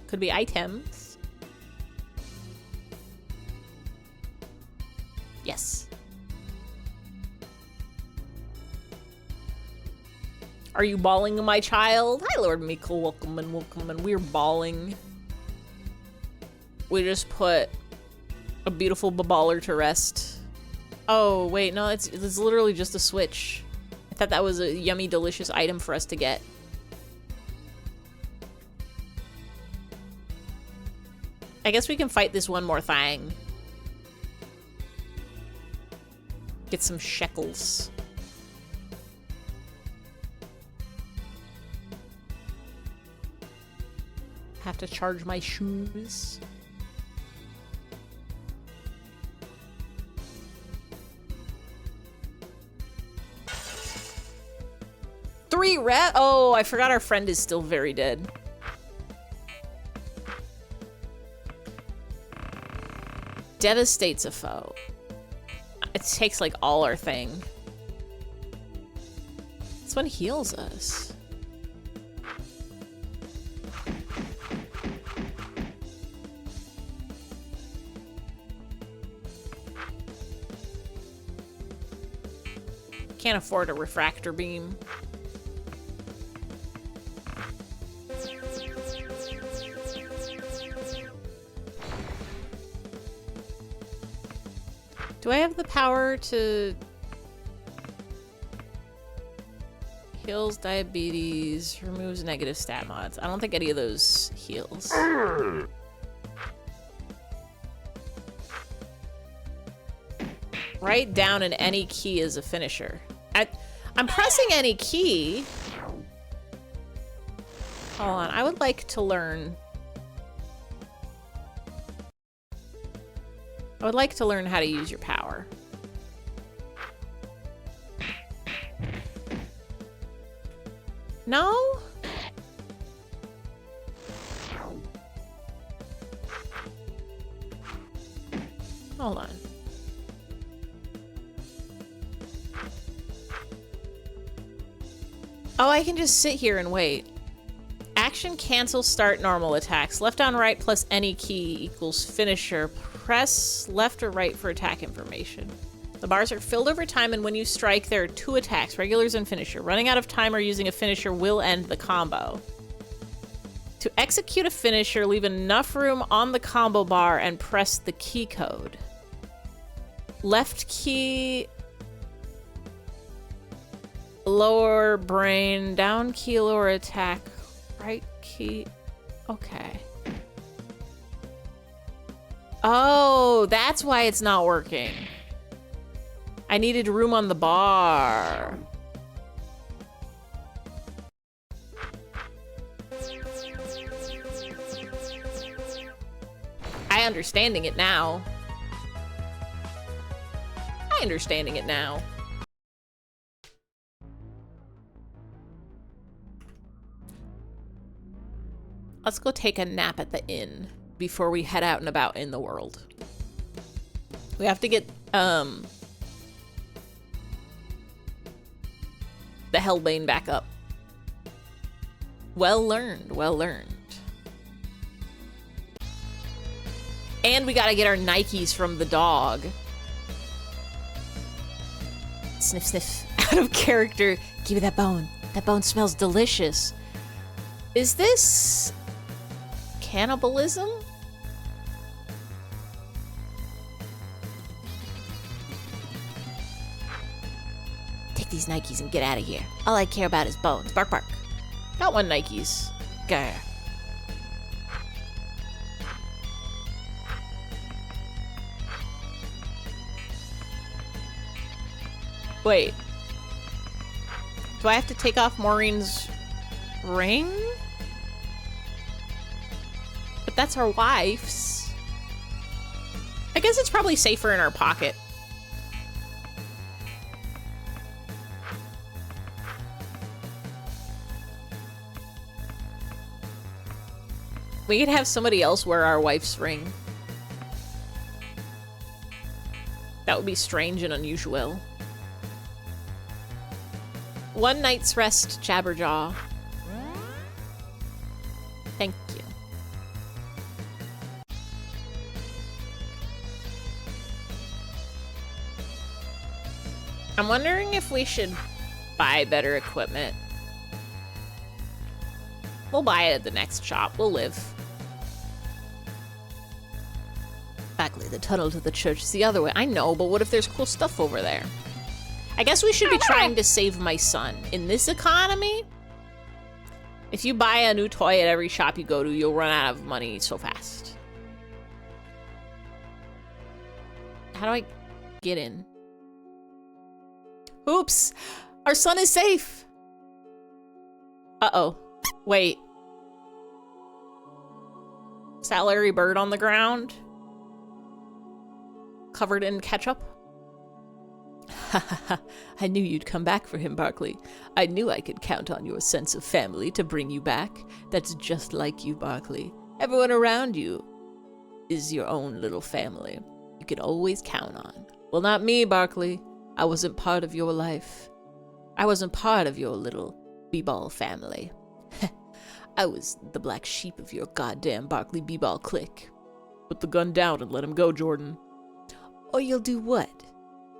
Could be items. Yes. Are you bawling, my child? Hi, Lord Meekle. Welcome and welcome, and we're bawling. We just put a beautiful baballer to rest. Oh, wait, no, it's literally just a switch. I thought that was a yummy, delicious item for us to get. I guess we can fight this one more thing. Get some shekels. have to charge my shoes. Three rat. Oh, I forgot our friend is still very dead. Devastates a foe. It takes like all our thing. This one heals us. Can't afford a refractor beam. Do I have the power to... Heals diabetes, removes negative stat mods. I don't think any of those heals. Write down in any key as a finisher. I'm pressing any key. Hold on, I would like to learn... I would like to learn how to use your power. No? Hold on. Oh, I can just sit here and wait. Action, cancel, start normal attacks. Left on right plus any key equals finisher. Press left or right for attack information. The bars are filled over time, and when you strike, there are 2 attacks, regulars and finisher. Running out of time or using a finisher will end the combo. To execute a finisher, leave enough room on the combo bar and press the key code. Left key... Lower brain, down key, lower attack, right key... Okay. Oh, that's why it's not working. I needed room on the bar. I understanding it now. Let's go take a nap at the inn before we head out and about in the world. We have to get, the Hellbane back up. Well learned, well learned. And we gotta get our Nikes from the dog. Sniff, sniff. Out of character. Give me that bone. That bone smells delicious. Is this cannibalism? Take these Nikes and get out of here. All I care about is bones. Bark, bark. Got 1 Nikes. Gah. Wait. Do I have to take off Maureen's ring? But that's our wife's. I guess it's probably safer in our pocket. We could have somebody else wear our wife's ring. That would be strange and unusual. 1 night's rest, Jabberjaw. Thank you. I'm wondering if we should buy better equipment. We'll buy it at the next shop. We'll live. Barkley, the tunnel to the church is the other way. I know, but what if there's cool stuff over there? I guess we should be trying to save my son. In this economy, if you buy a new toy at every shop you go to, you'll run out of money so fast. How do I get in? Oops! Our son is safe! Uh-oh. Wait. Is that Larry Bird on the ground? Covered in ketchup? I knew you'd come back for him, Barkley. I knew I could count on your sense of family to bring you back. That's just like you, Barkley. Everyone around you is your own little family. You can always count on. Well, not me, Barkley. I wasn't part of your life. I wasn't part of your little b-ball family. I was the black sheep of your goddamn Barkley b-ball clique. Put the gun down and let him go, Jordan. Or you'll do what?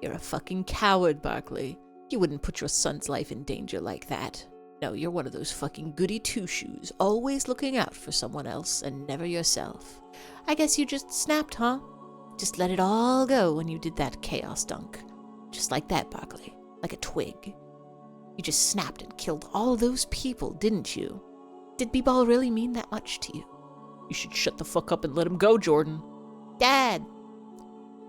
You're a fucking coward, Barkley. You wouldn't put your son's life in danger like that. No, you're one of those fucking goody two-shoes, always looking out for someone else and never yourself. I guess you just snapped, huh? Just let it all go when you did that chaos dunk. Just like that, Barkley. Like a twig. You just snapped and killed all those people, didn't you? Did b-ball really mean that much to you? You should shut the fuck up and let him go, Jordan. Dad!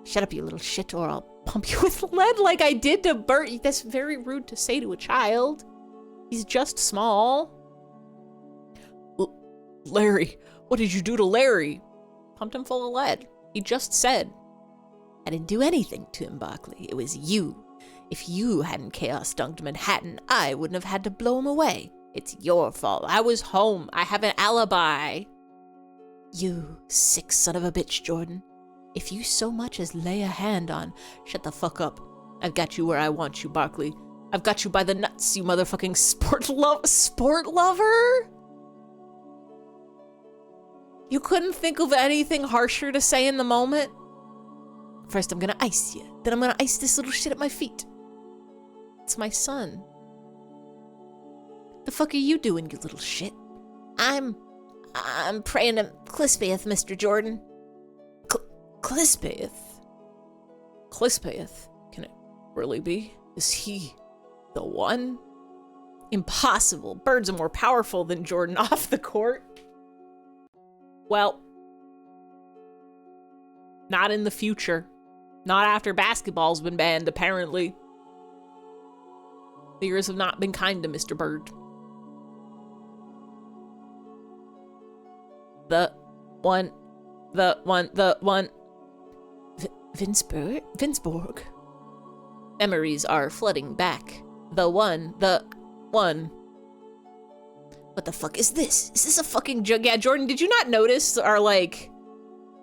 Shut up, you little shit, or I'll pump you with lead like I did to Bert. That's very rude to say to a child. He's just small. Larry, what did you do to Larry? Pumped him full of lead. He just said. I didn't do anything to him, Barkley. It was you. If you hadn't chaos dunked Manhattan, I wouldn't have had to blow him away. It's your fault. I was home. I have an alibi. You sick son of a bitch, Jordan. If you so much as lay a hand on... Shut the fuck up. I've got you where I want you, Barkley. I've got you by the nuts, you motherfucking sport lover? You couldn't think of anything harsher to say in the moment? First I'm gonna ice you. Then I'm gonna ice this little shit at my feet. It's my son. The fuck are you doing, you little shit? I'm praying to Clispeth, Mr. Jordan. Clispeth? Clispeth? Can it really be? Is he the one? Impossible. Birds are more powerful than Jordan off the court. Well, not in the future. Not after basketball's been banned, apparently. The years have not been kind to Mr. Bird. The one. Vinceborg. Memories are flooding back. The one. What the fuck is this? Is this a fucking joke? Yeah, Jordan, did you not notice our, like,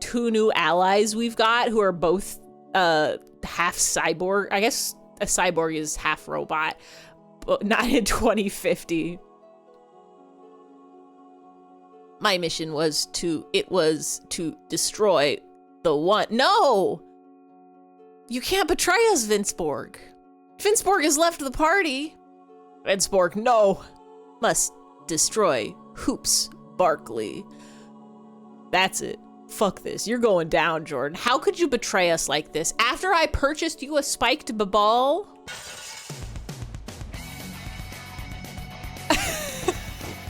2 new allies we've got who are both, half cyborg? I guess a cyborg is half robot, but not in 2050. My mission was to destroy the one. No! You can't betray us, Vinceborg. Vinceborg has left the party. Vinceborg, no! Must destroy Hoops Barkley. That's it. Fuck this. You're going down, Jordan. How could you betray us like this? After I purchased you a spiked ball?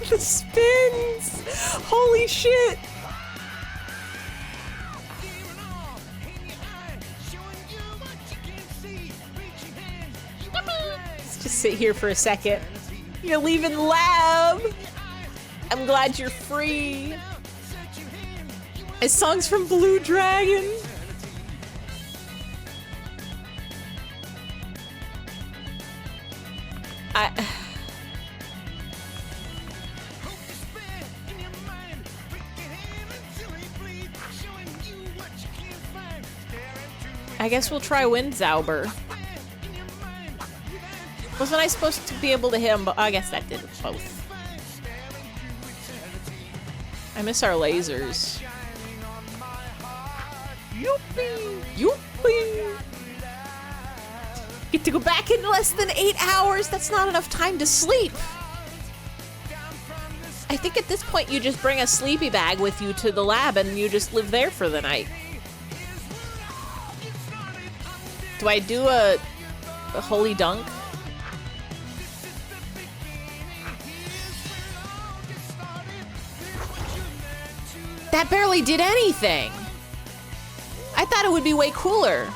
The spins! Holy shit! Let's just sit here for a second. You're leaving lab! I'm glad you're free. It's songs from Blue Dragon. I guess we'll try Windzauber. Wasn't I supposed to be able to hit him? But I guess that did both. I miss our lasers. Youppi! Youppi! Get to go back in less than 8 hours. That's not enough time to sleep. I think at this point you just bring a sleepy bag with you to the lab and you just live there for the night. Do I do a holy dunk? That barely did anything. I thought it would be way cooler.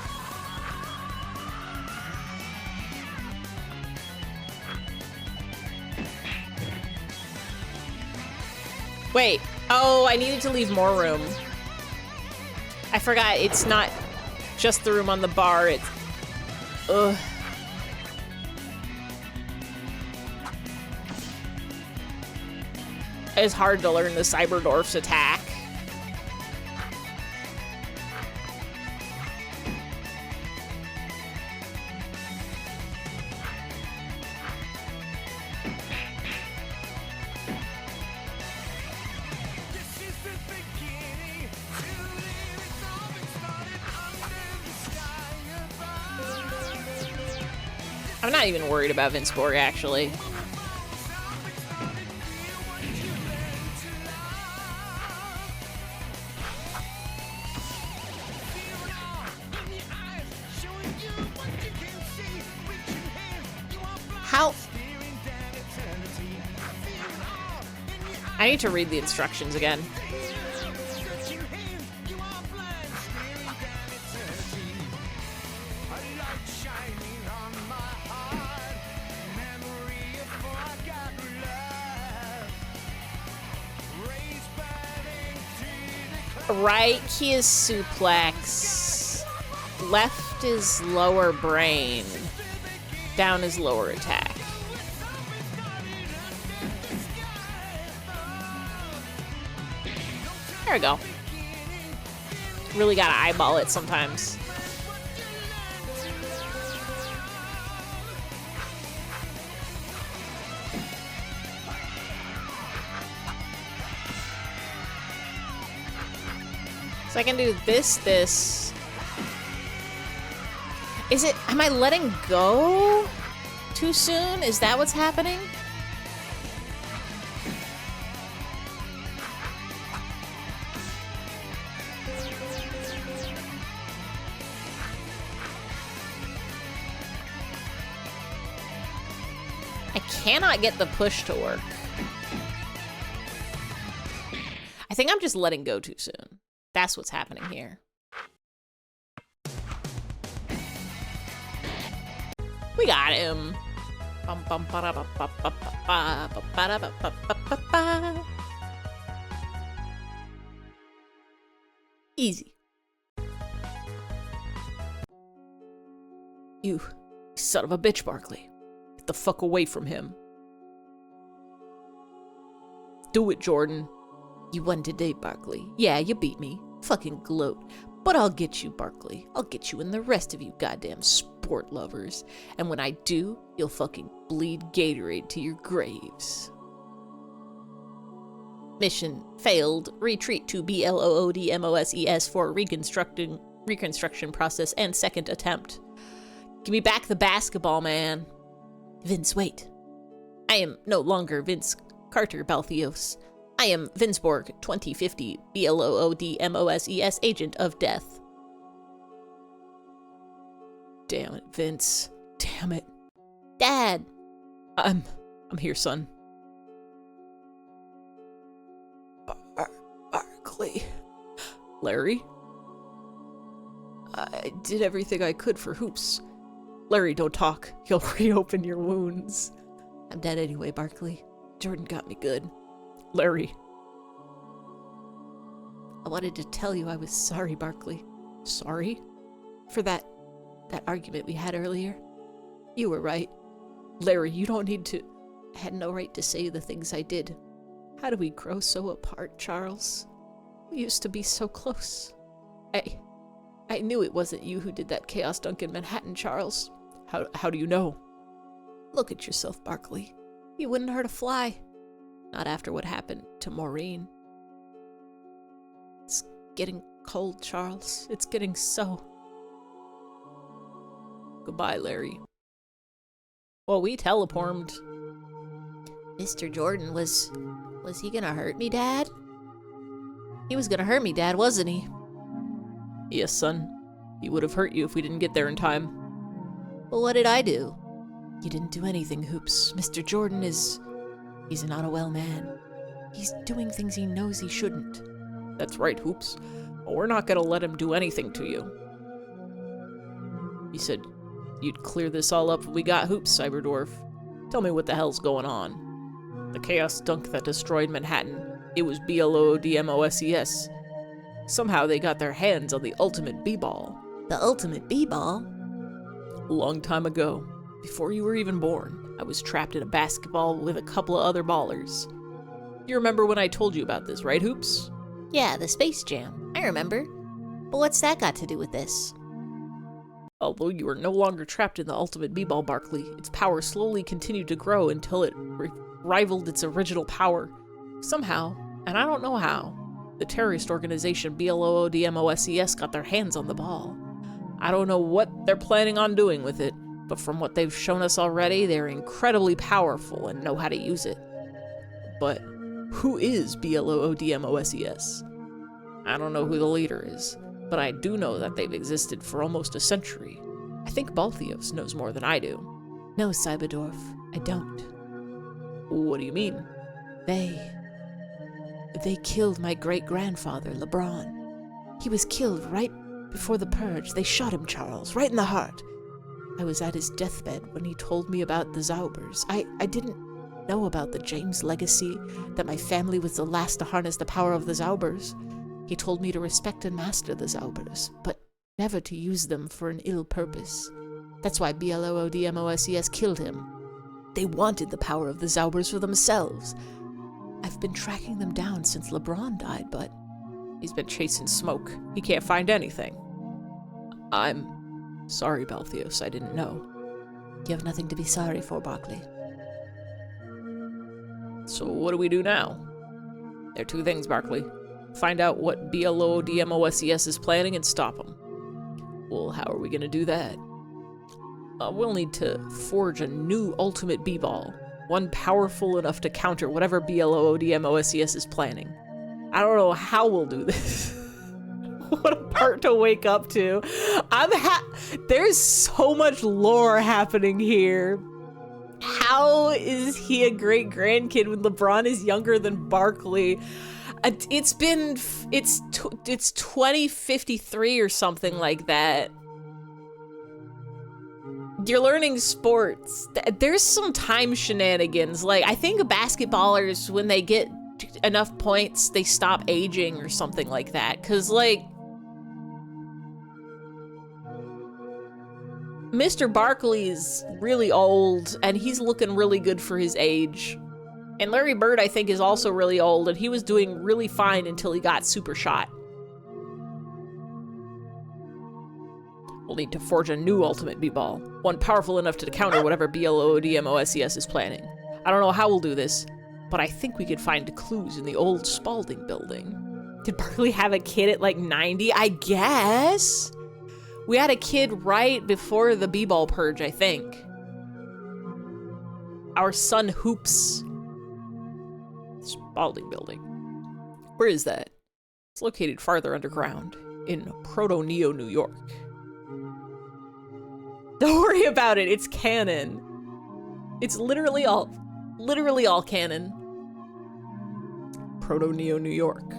Wait, Oh, I needed to leave more room. I forgot, it's not just the room on the bar, it's... Ugh. It's hard to learn the Cyberdwarf's attack. I'm not even worried about Vince Borg, actually. How? I need to read the instructions again. Right key is suplex. Left is lower brain. Down is lower attack. There we go. Really gotta eyeball it sometimes. So I can do this. Is it, am I letting go too soon? Is that what's happening? I cannot get the push to work. I think I'm just letting go too soon. That's what's happening here. We got him. Easy. You son of a bitch, Barkley. Get the fuck away from him. Do it, Jordan. You won today, Barkley. Yeah, you beat me. Fucking gloat. But I'll get you, Barkley. I'll get you and the rest of you goddamn sport lovers. And when I do, you'll fucking bleed Gatorade to your graves. Mission failed. Retreat to BLOODMOSES for reconstruction process and second attempt. Give me back the basketball, man. Vince, wait. I am no longer Vince Carter Balthios. I am Vince Borg, 2050, BLOODMOSES, Agent of Death. Damn it, Vince. Damn it. Dad! I'm here, son. Barkley. Larry? I did everything I could for Hoops. Larry, don't talk. He'll reopen your wounds. I'm dead anyway, Barkley. Jordan got me good. Larry. I wanted to tell you I was sorry, Barkley. Sorry? For that argument we had earlier. You were right. Larry, you don't need to... I had no right to say the things I did. How do we grow so apart, Charles? We used to be so close. I knew it wasn't you who did that chaos dunk in Manhattan, Charles. How do you know? Look at yourself, Barkley. You wouldn't hurt a fly. Not after what happened to Maureen. It's getting cold, Charles. It's getting so... Goodbye, Larry. Well, we telepormed. Mr. Jordan, was he gonna hurt me, Dad? He was gonna hurt me, Dad, wasn't he? Yes, son. He would have hurt you if we didn't get there in time. Well, what did I do? You didn't do anything, Hoops. Mr. Jordan he's not a well man. He's doing things he knows he shouldn't. That's right, Hoops. But we're not gonna let him do anything to you. You said you'd clear this all up when we got Hoops, Cyberdwarf. Tell me what the hell's going on. The chaos dunk that destroyed Manhattan. It was BLOODMOSES. Somehow they got their hands on the ultimate B-ball. The ultimate b-ball? A long time ago, before you were even born, I was trapped in a basketball with a couple of other ballers. You remember when I told you about this, right, Hoops? Yeah, the Space Jam. I remember. But what's that got to do with this? Although you are no longer trapped in the ultimate B-ball, Barkley, its power slowly continued to grow until it rivaled its original power. Somehow, and I don't know how, the terrorist organization BLOODMOSES got their hands on the ball. I don't know what they're planning on doing with it, but from what they've shown us already, they're incredibly powerful and know how to use it. But who is BLOODMOSES? I don't know who the leader is, but I do know that they've existed for almost a century. I think Balthios knows more than I do. No, Cyberdorf, I don't. What do you mean? They killed my great-grandfather, LeBron. He was killed right before the purge. They shot him, Charles, right in the heart. I was at his deathbed when he told me about the Zaubers. I didn't know about the James legacy, that my family was the last to harness the power of the Zaubers. He told me to respect and master the Zaubers, but never to use them for an ill purpose. That's why BLOODMOSES killed him. They wanted the power of the Zaubers for themselves. I've been tracking them down since LeBron died, but he's been chasing smoke. He can't find anything. I'm sorry, Balthios. I didn't know. You have nothing to be sorry for, Barkley. So what do we do now? There are two things, Barkley. Find out what BLOODMOSES is planning and stop them. Well, how are we going to do that? We'll need to forge a new ultimate B-ball. One powerful enough to counter whatever BLOODMOSES is planning. I don't know how we'll do this. What a part to wake up to. There's so much lore happening here. How is he a great-grandkid when LeBron is younger than Barkley? It's 2053 or something like that. You're learning sports. There's some time shenanigans. Like, I think basketballers, when they get enough points, they stop aging or something like that. Because, like, Mr. Barkley is really old, and he's looking really good for his age. And Larry Bird, I think, is also really old, and he was doing really fine until he got super shot. We'll need to forge a new ultimate B-ball, one powerful enough to counter whatever BLOODMOSES is planning. I don't know how we'll do this, but I think we could find clues in the old Spalding building. Did Barkley have a kid at like 90? I guess. We had a kid right before the B-ball purge, I think. Our son Hoops. Spalding building. Where is that? It's located farther underground, in Proto-Neo, New York. Don't worry about it, it's canon. It's literally all canon. Proto-Neo, New York.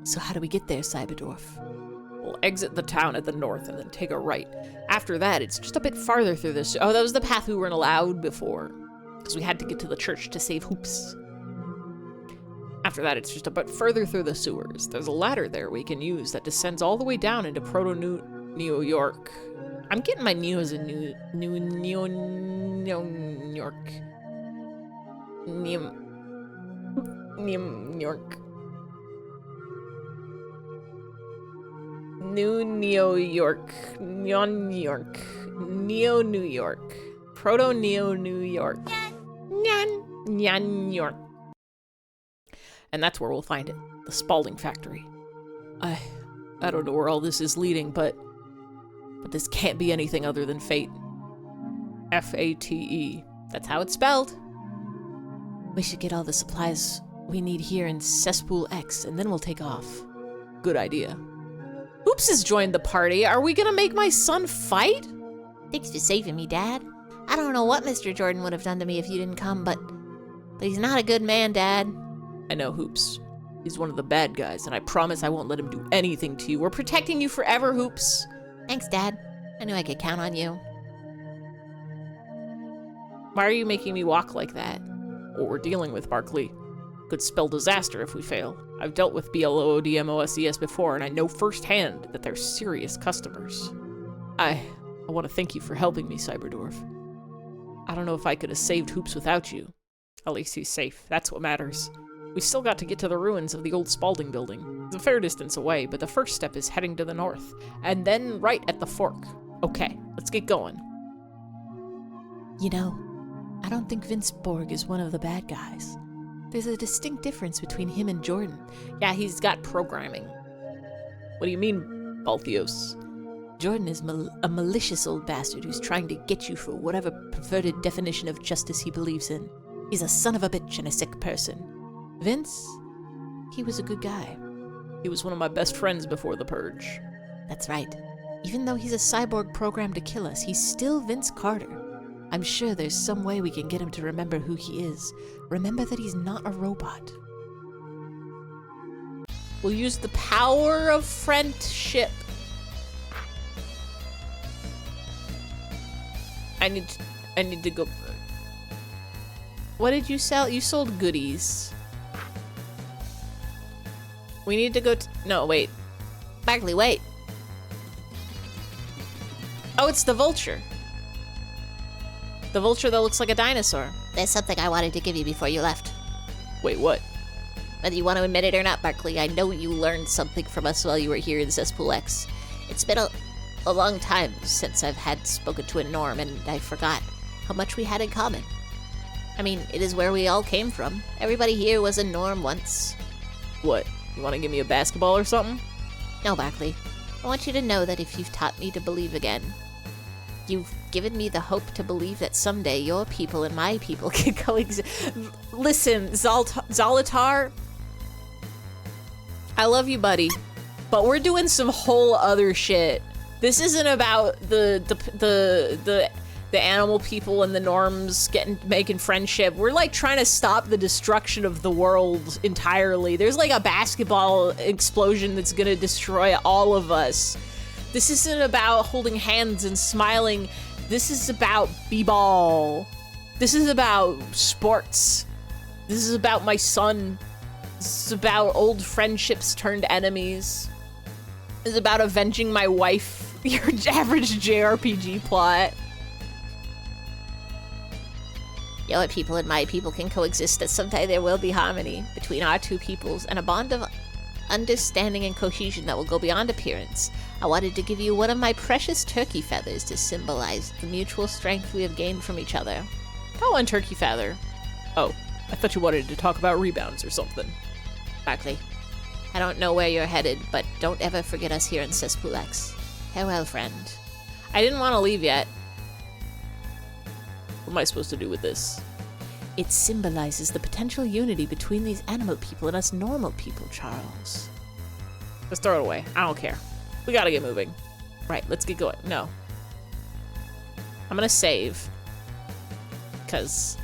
So how do we get there, Cyberdorf? We'll exit the town at the north and then take a right. After that, it's just a bit farther through this. Oh, that was the path we weren't allowed before, because we had to get to the church to save Hoops. After that, it's just a bit further through the sewers. There's a ladder there we can use that descends all the way down into Proto-Neo York. I'm getting my Neo as a New York. New York. New Neo York. Neon New York. Neo New York. Proto-Neo New York. Nyan York. And that's where we'll find it. The Spalding factory. I don't know where all this is leading, but this can't be anything other than fate. F-A-T-E. That's how it's spelled. We should get all the supplies we need here in Cesspool X, and then we'll take off. Good idea. Hoops has joined the party. Are we gonna make my son fight? Thanks for saving me, Dad. I don't know what Mr. Jordan would have done to me if you didn't come, but he's not a good man, Dad. I know, Hoops. He's one of the bad guys, and I promise I won't let him do anything to you. We're protecting you forever, Hoops. Thanks, Dad. I knew I could count on you. Why are you making me walk like that? What we're dealing with, Barkley. could spell disaster if we fail. I've dealt with BLOODMOSES before, and I know firsthand that they're serious customers. I want to thank you for helping me, Cyberdwarf. I don't know if I could have saved Hoops without you. At least he's safe. That's what matters. We still got to get to the ruins of the old Spaulding building. It's a fair distance away, but the first step is heading to the north, and then right at the fork. Okay, let's get going. You know, I don't think Vince Borg is one of the bad guys. There's a distinct difference between him and Jordan. Yeah, he's got programming. What do you mean, Balthios? Jordan is a malicious old bastard who's trying to get you for whatever perverted definition of justice he believes in. He's a son of a bitch and a sick person. Vince, he was a good guy. He was one of my best friends before the Purge. That's right. Even though he's a cyborg programmed to kill us, he's still Vince Carter. I'm sure there's some way we can get him to remember who he is. Remember that he's not a robot. We'll use the power of friendship. I need to go. What did you sell? You sold goodies. We need to go to... No, wait. Barkley, wait. Oh, it's the vulture. The vulture that looks like a dinosaur. There's something I wanted to give you before you left. Wait, what? Whether you want to admit it or not, Barkley, I know you learned something from us while you were here in Cesspool X. It's been a long time since I've had spoken to a Norm, and I forgot how much we had in common. I mean, it is where we all came from. Everybody here was a Norm once. What? You want to give me a basketball or something? No, Barkley. I want you to know that if you've taught me to believe again, you've given me the hope to believe that someday your people and my people can coexist. Listen, Zolatar, I love you, buddy, but we're doing some whole other shit. This isn't about the animal people and the Norms making friendship. We're like trying to stop the destruction of the world entirely. There's like a basketball explosion that's gonna destroy all of us. This isn't about holding hands and smiling. This is about b-ball. This is about sports. This is about my son. This is about old friendships turned enemies. This is about avenging my wife. Your average JRPG plot. Your people and my people can coexist, that someday there will be harmony between our two peoples and a bond of understanding and cohesion that will go beyond appearance. I wanted to give you one of my precious turkey feathers to symbolize the mutual strength we have gained from each other. Call one turkey feather. Oh, I thought you wanted to talk about rebounds or something. Barkley, I don't know where you're headed, but don't ever forget us here in Cesspool X. Farewell, friend. I didn't want to leave yet. What am I supposed to do with this? It symbolizes the potential unity between these animal people and us normal people, Charles. Let's throw it away. I don't care. We gotta get moving. Right, let's get going. No. I'm gonna save. Because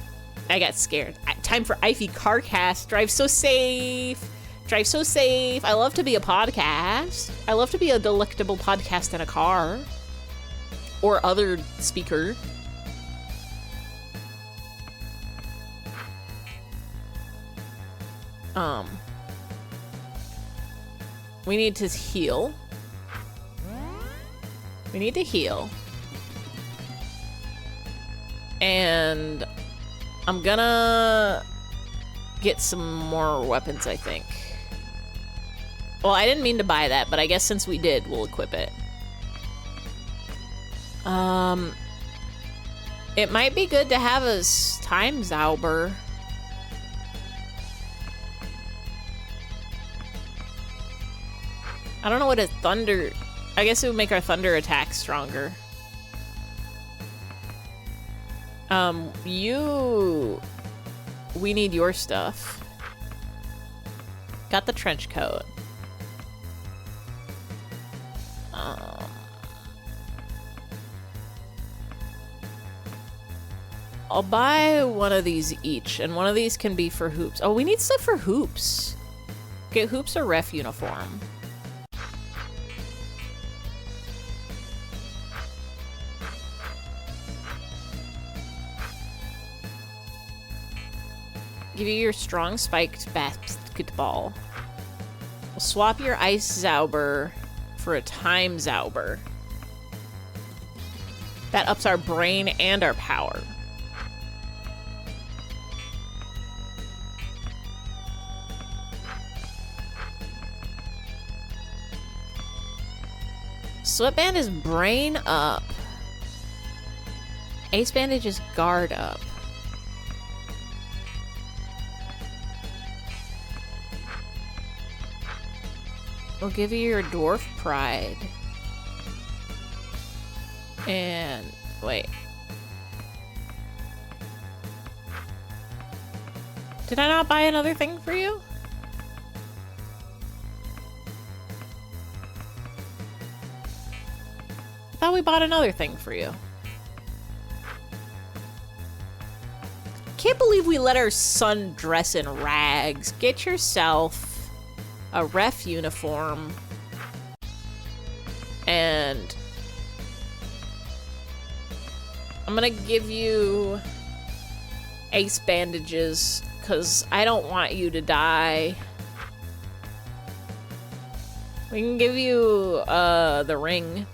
I got scared. Time for Ify Carcast. Drive so safe. Drive so safe. I love to be a podcast. I love to be a delectable podcast in a car. Or other speaker. We need to heal. We need to heal. And I'm gonna get some more weapons, I think. Well, I didn't mean to buy that, but I guess since we did, we'll equip it. It might be good to have a time Zauber. I don't know what a thunder... I guess it would make our thunder attack stronger. We need your stuff. Got the trench coat. I'll buy one of these each, and one of these can be for Hoops. Oh, we need stuff for Hoops. Okay, Hoops or ref uniform. Give you your strong spiked basketball. We'll swap your ice Zauber for a time Zauber. That ups our brain and our power. Sweatband is brain up. Ace bandage is guard up. We'll give you your dwarf pride. And wait. Did I not buy another thing for you? I thought we bought another thing for you. Can't believe we let our son dress in rags. Get yourself a ref uniform and I'm gonna give you ace bandages because I don't want you to die. We can give you the ring,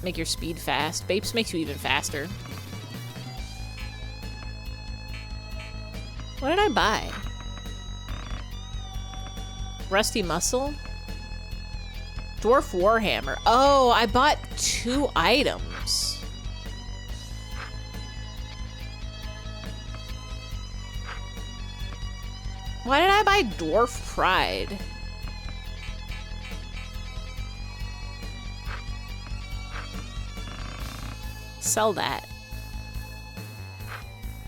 make your speed fast. Bapes makes you even faster. What did I buy? Rusty muscle? Dwarf warhammer. Oh, I bought 2 items. Why did I buy dwarf pride? Sell that.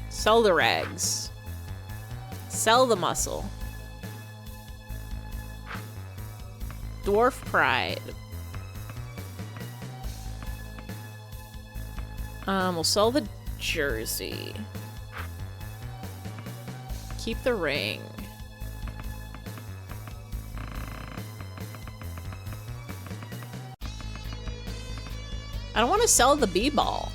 Sell the rags. Sell the muscle. Dwarf pride. We'll sell the jersey. Keep the ring. I don't want to sell the b-ball.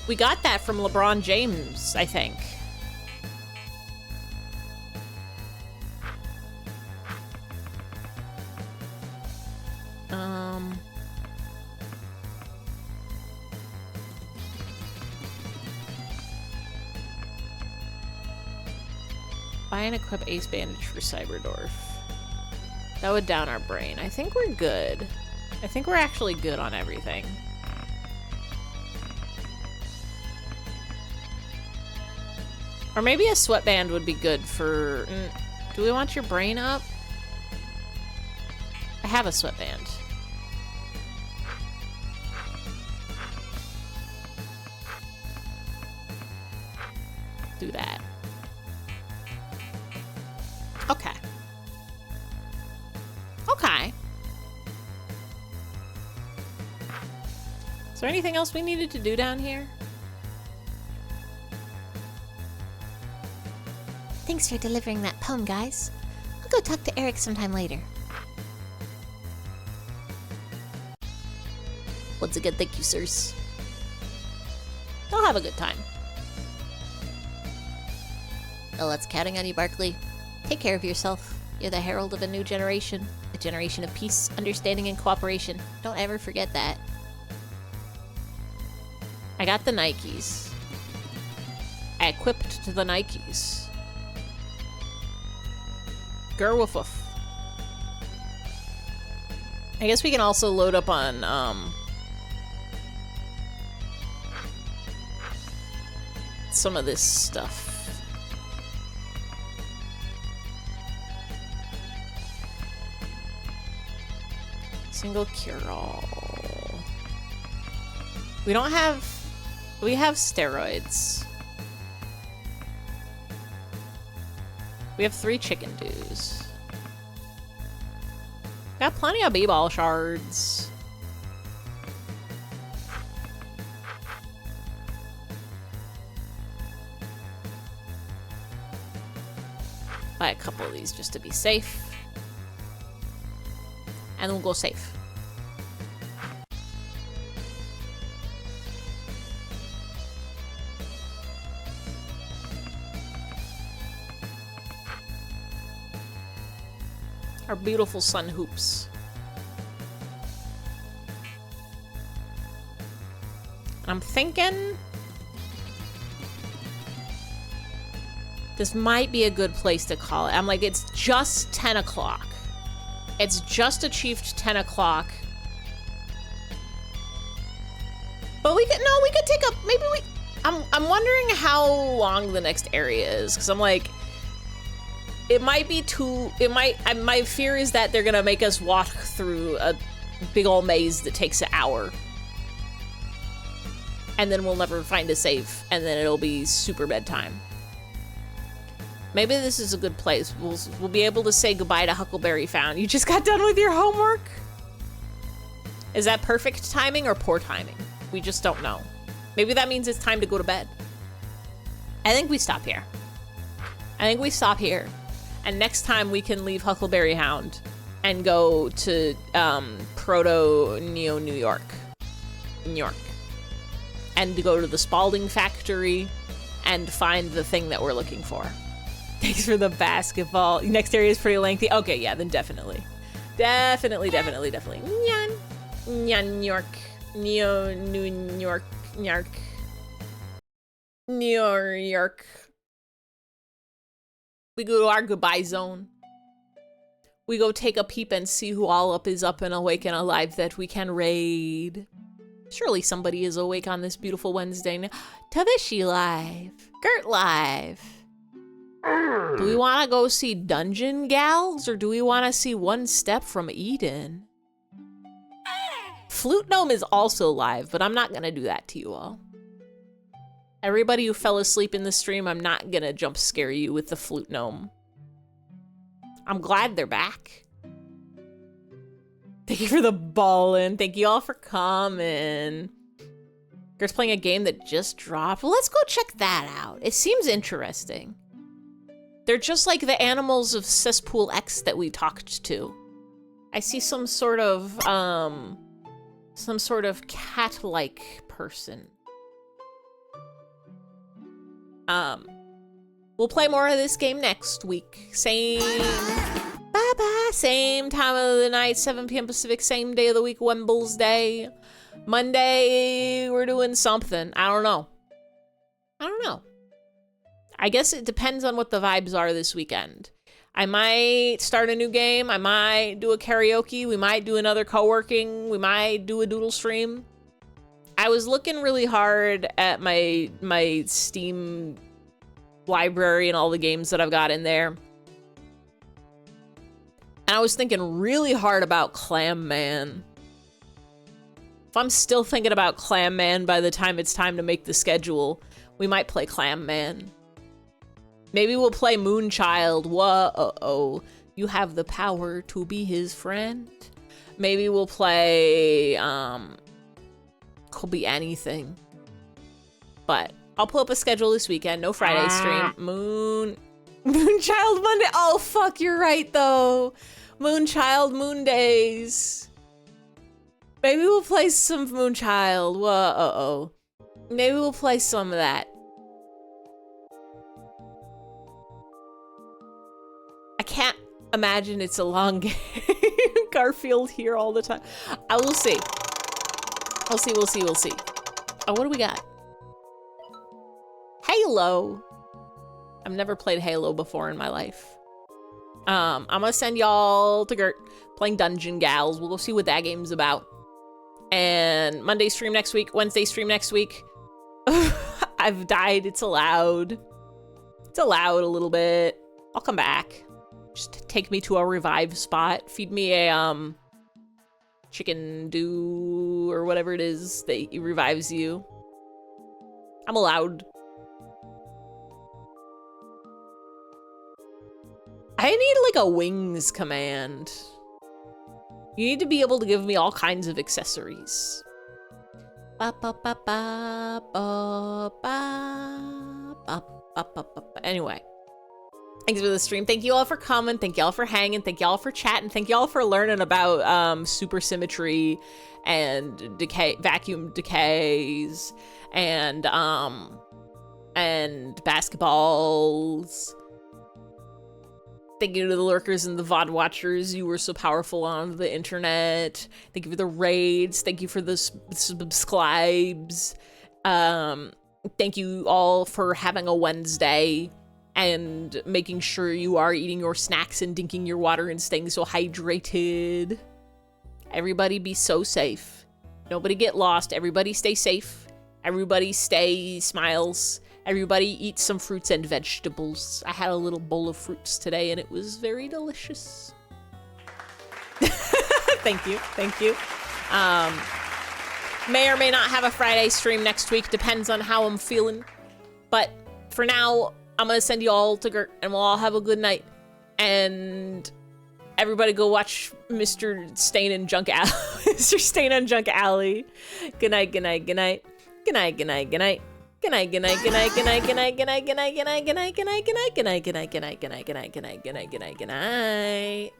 We got that from LeBron James, I think. Buy and equip ace bandage for Cyberdorf. That would down our brain. I think we're good. I think we're actually good on everything. Or maybe a sweatband would be good for... do we want your brain up? I have a sweatband. Do that. Okay. Okay. Is there anything else we needed to do down here? Thanks for delivering that poem, guys. I'll go talk to Eric sometime later. Once again, thank you, sirs. I'll have a good time. Well, that's counting on you, Barkley. Take care of yourself. You're the herald of a new generation. A generation of peace, understanding, and cooperation. Don't ever forget that. I got the Nikes. I equipped to the Nikes. Gerwoof. I guess we can also load up on, some of this stuff. Single cure-all. We don't have... We have steroids. We have 3 chicken dews. Got plenty of b-ball shards. Buy a couple of these just to be safe. And then we'll go safe. Our beautiful sun hoops. I'm thinking this might be a good place to call it. I'm like, it's just 10 o'clock. It's just achieved 10 o'clock. But we could take a, maybe we, I'm wondering how long the next area is, because I'm like, it might be too, my fear is that they're gonna make us walk through a big old maze that takes an hour. And then we'll never find a save, and then it'll be super bedtime. Maybe this is a good place. We'll be able to say goodbye to Huckleberry Found. You just got done with your homework? Is that perfect timing or poor timing? We just don't know. Maybe that means it's time to go to bed. I think we stop here. And next time we can leave Huckleberry Hound and go to Proto-Neo New York. And to go to the Spalding factory and find the thing that we're looking for. Thanks for the basketball. Next area is pretty lengthy. Okay, yeah, then definitely. Definitely. Nyan. Nyan York. Neo New York. New York. We go to our goodbye zone. We go take a peep and see who all up is up and awake and alive that we can raid. Surely somebody is awake on this beautiful Wednesday now. Tavishi live. Gert live. Do we want to go see Dungeon Gals, or do we want to see One Step from Eden? Flute Gnome is also live, but I'm not going to do that to you all. Everybody who fell asleep in the stream, I'm not going to jump scare you with the Flute Gnome. I'm glad they're back. Thank you for the ballin'. Thank you all for coming. Gert's playing a game that just dropped. Well, let's go check that out. It seems interesting. They're just like the animals of Cesspool X that we talked to. I see some sort of cat-like person. We'll play more of this game next week. Same time of the night, 7 p.m. Pacific, same day of the week, Wembles Day. Monday, we're doing something. I don't know. I guess it depends on what the vibes are this weekend. I might start a new game. I might do a karaoke. We might do another co-working. We might do a doodle stream. I was looking really hard at my Steam library and all the games that I've got in there. And I was thinking really hard about Clam Man. If I'm still thinking about Clam Man by the time it's time to make the schedule, we might play Clam Man. Maybe we'll play Moonchild. Whoa, you have the power to be his friend. Maybe we'll play, could be anything. But I'll pull up a schedule this weekend. No Friday stream. Moonchild Monday. Oh, fuck, you're right, though. Moonchild Moondays. Maybe we'll play some Moonchild. Whoa, maybe we'll play some of that. I can't imagine it's a long game. Garfield here all the time. I will see. We'll see. Oh, what do we got? Halo. I've never played Halo before in my life. I'm gonna send y'all to Gert playing Dungeon Gals. We'll go see what that game's about. And Monday stream next week, Wednesday stream next week. I've died, it's allowed. It's allowed a little bit. I'll come back. Just take me to a revive spot. Feed me a, chicken dew or whatever it is that revives you. I'm allowed. I need like a wings command. You need to be able to give me all kinds of accessories. Anyway. Thanks for the stream. Thank you all for coming. Thank you all for hanging. Thank you all for chatting. Thank you all for learning about supersymmetry and vacuum decays and basketballs Thank you to the lurkers and the VOD watchers. You were so powerful on the internet. Thank you for the raids. Thank you for the subscribes. Thank you all for having a Wednesday and making sure you are eating your snacks and drinking your water and staying so hydrated. Everybody be so safe. Nobody get lost. Everybody stay safe. Everybody stay smiles. Everybody eat some fruits and vegetables. I had a little bowl of fruits today and it was very delicious. Thank you. Thank you. May or may not have a Friday stream next week. Depends on how I'm feeling. But for now, I'm going to send you all to Gert and we'll all have a good night. And everybody go watch Mr. Stain and Junk Alley. Mr. Stain and Junk Alley. Good night, good night, good night. Good night, good night, good night. Good night, good night, good night, good night, good night, good night, good night, good night, good night, good night, good night, good night, good night, good night, good night, good night, good night, good night, good night, good night.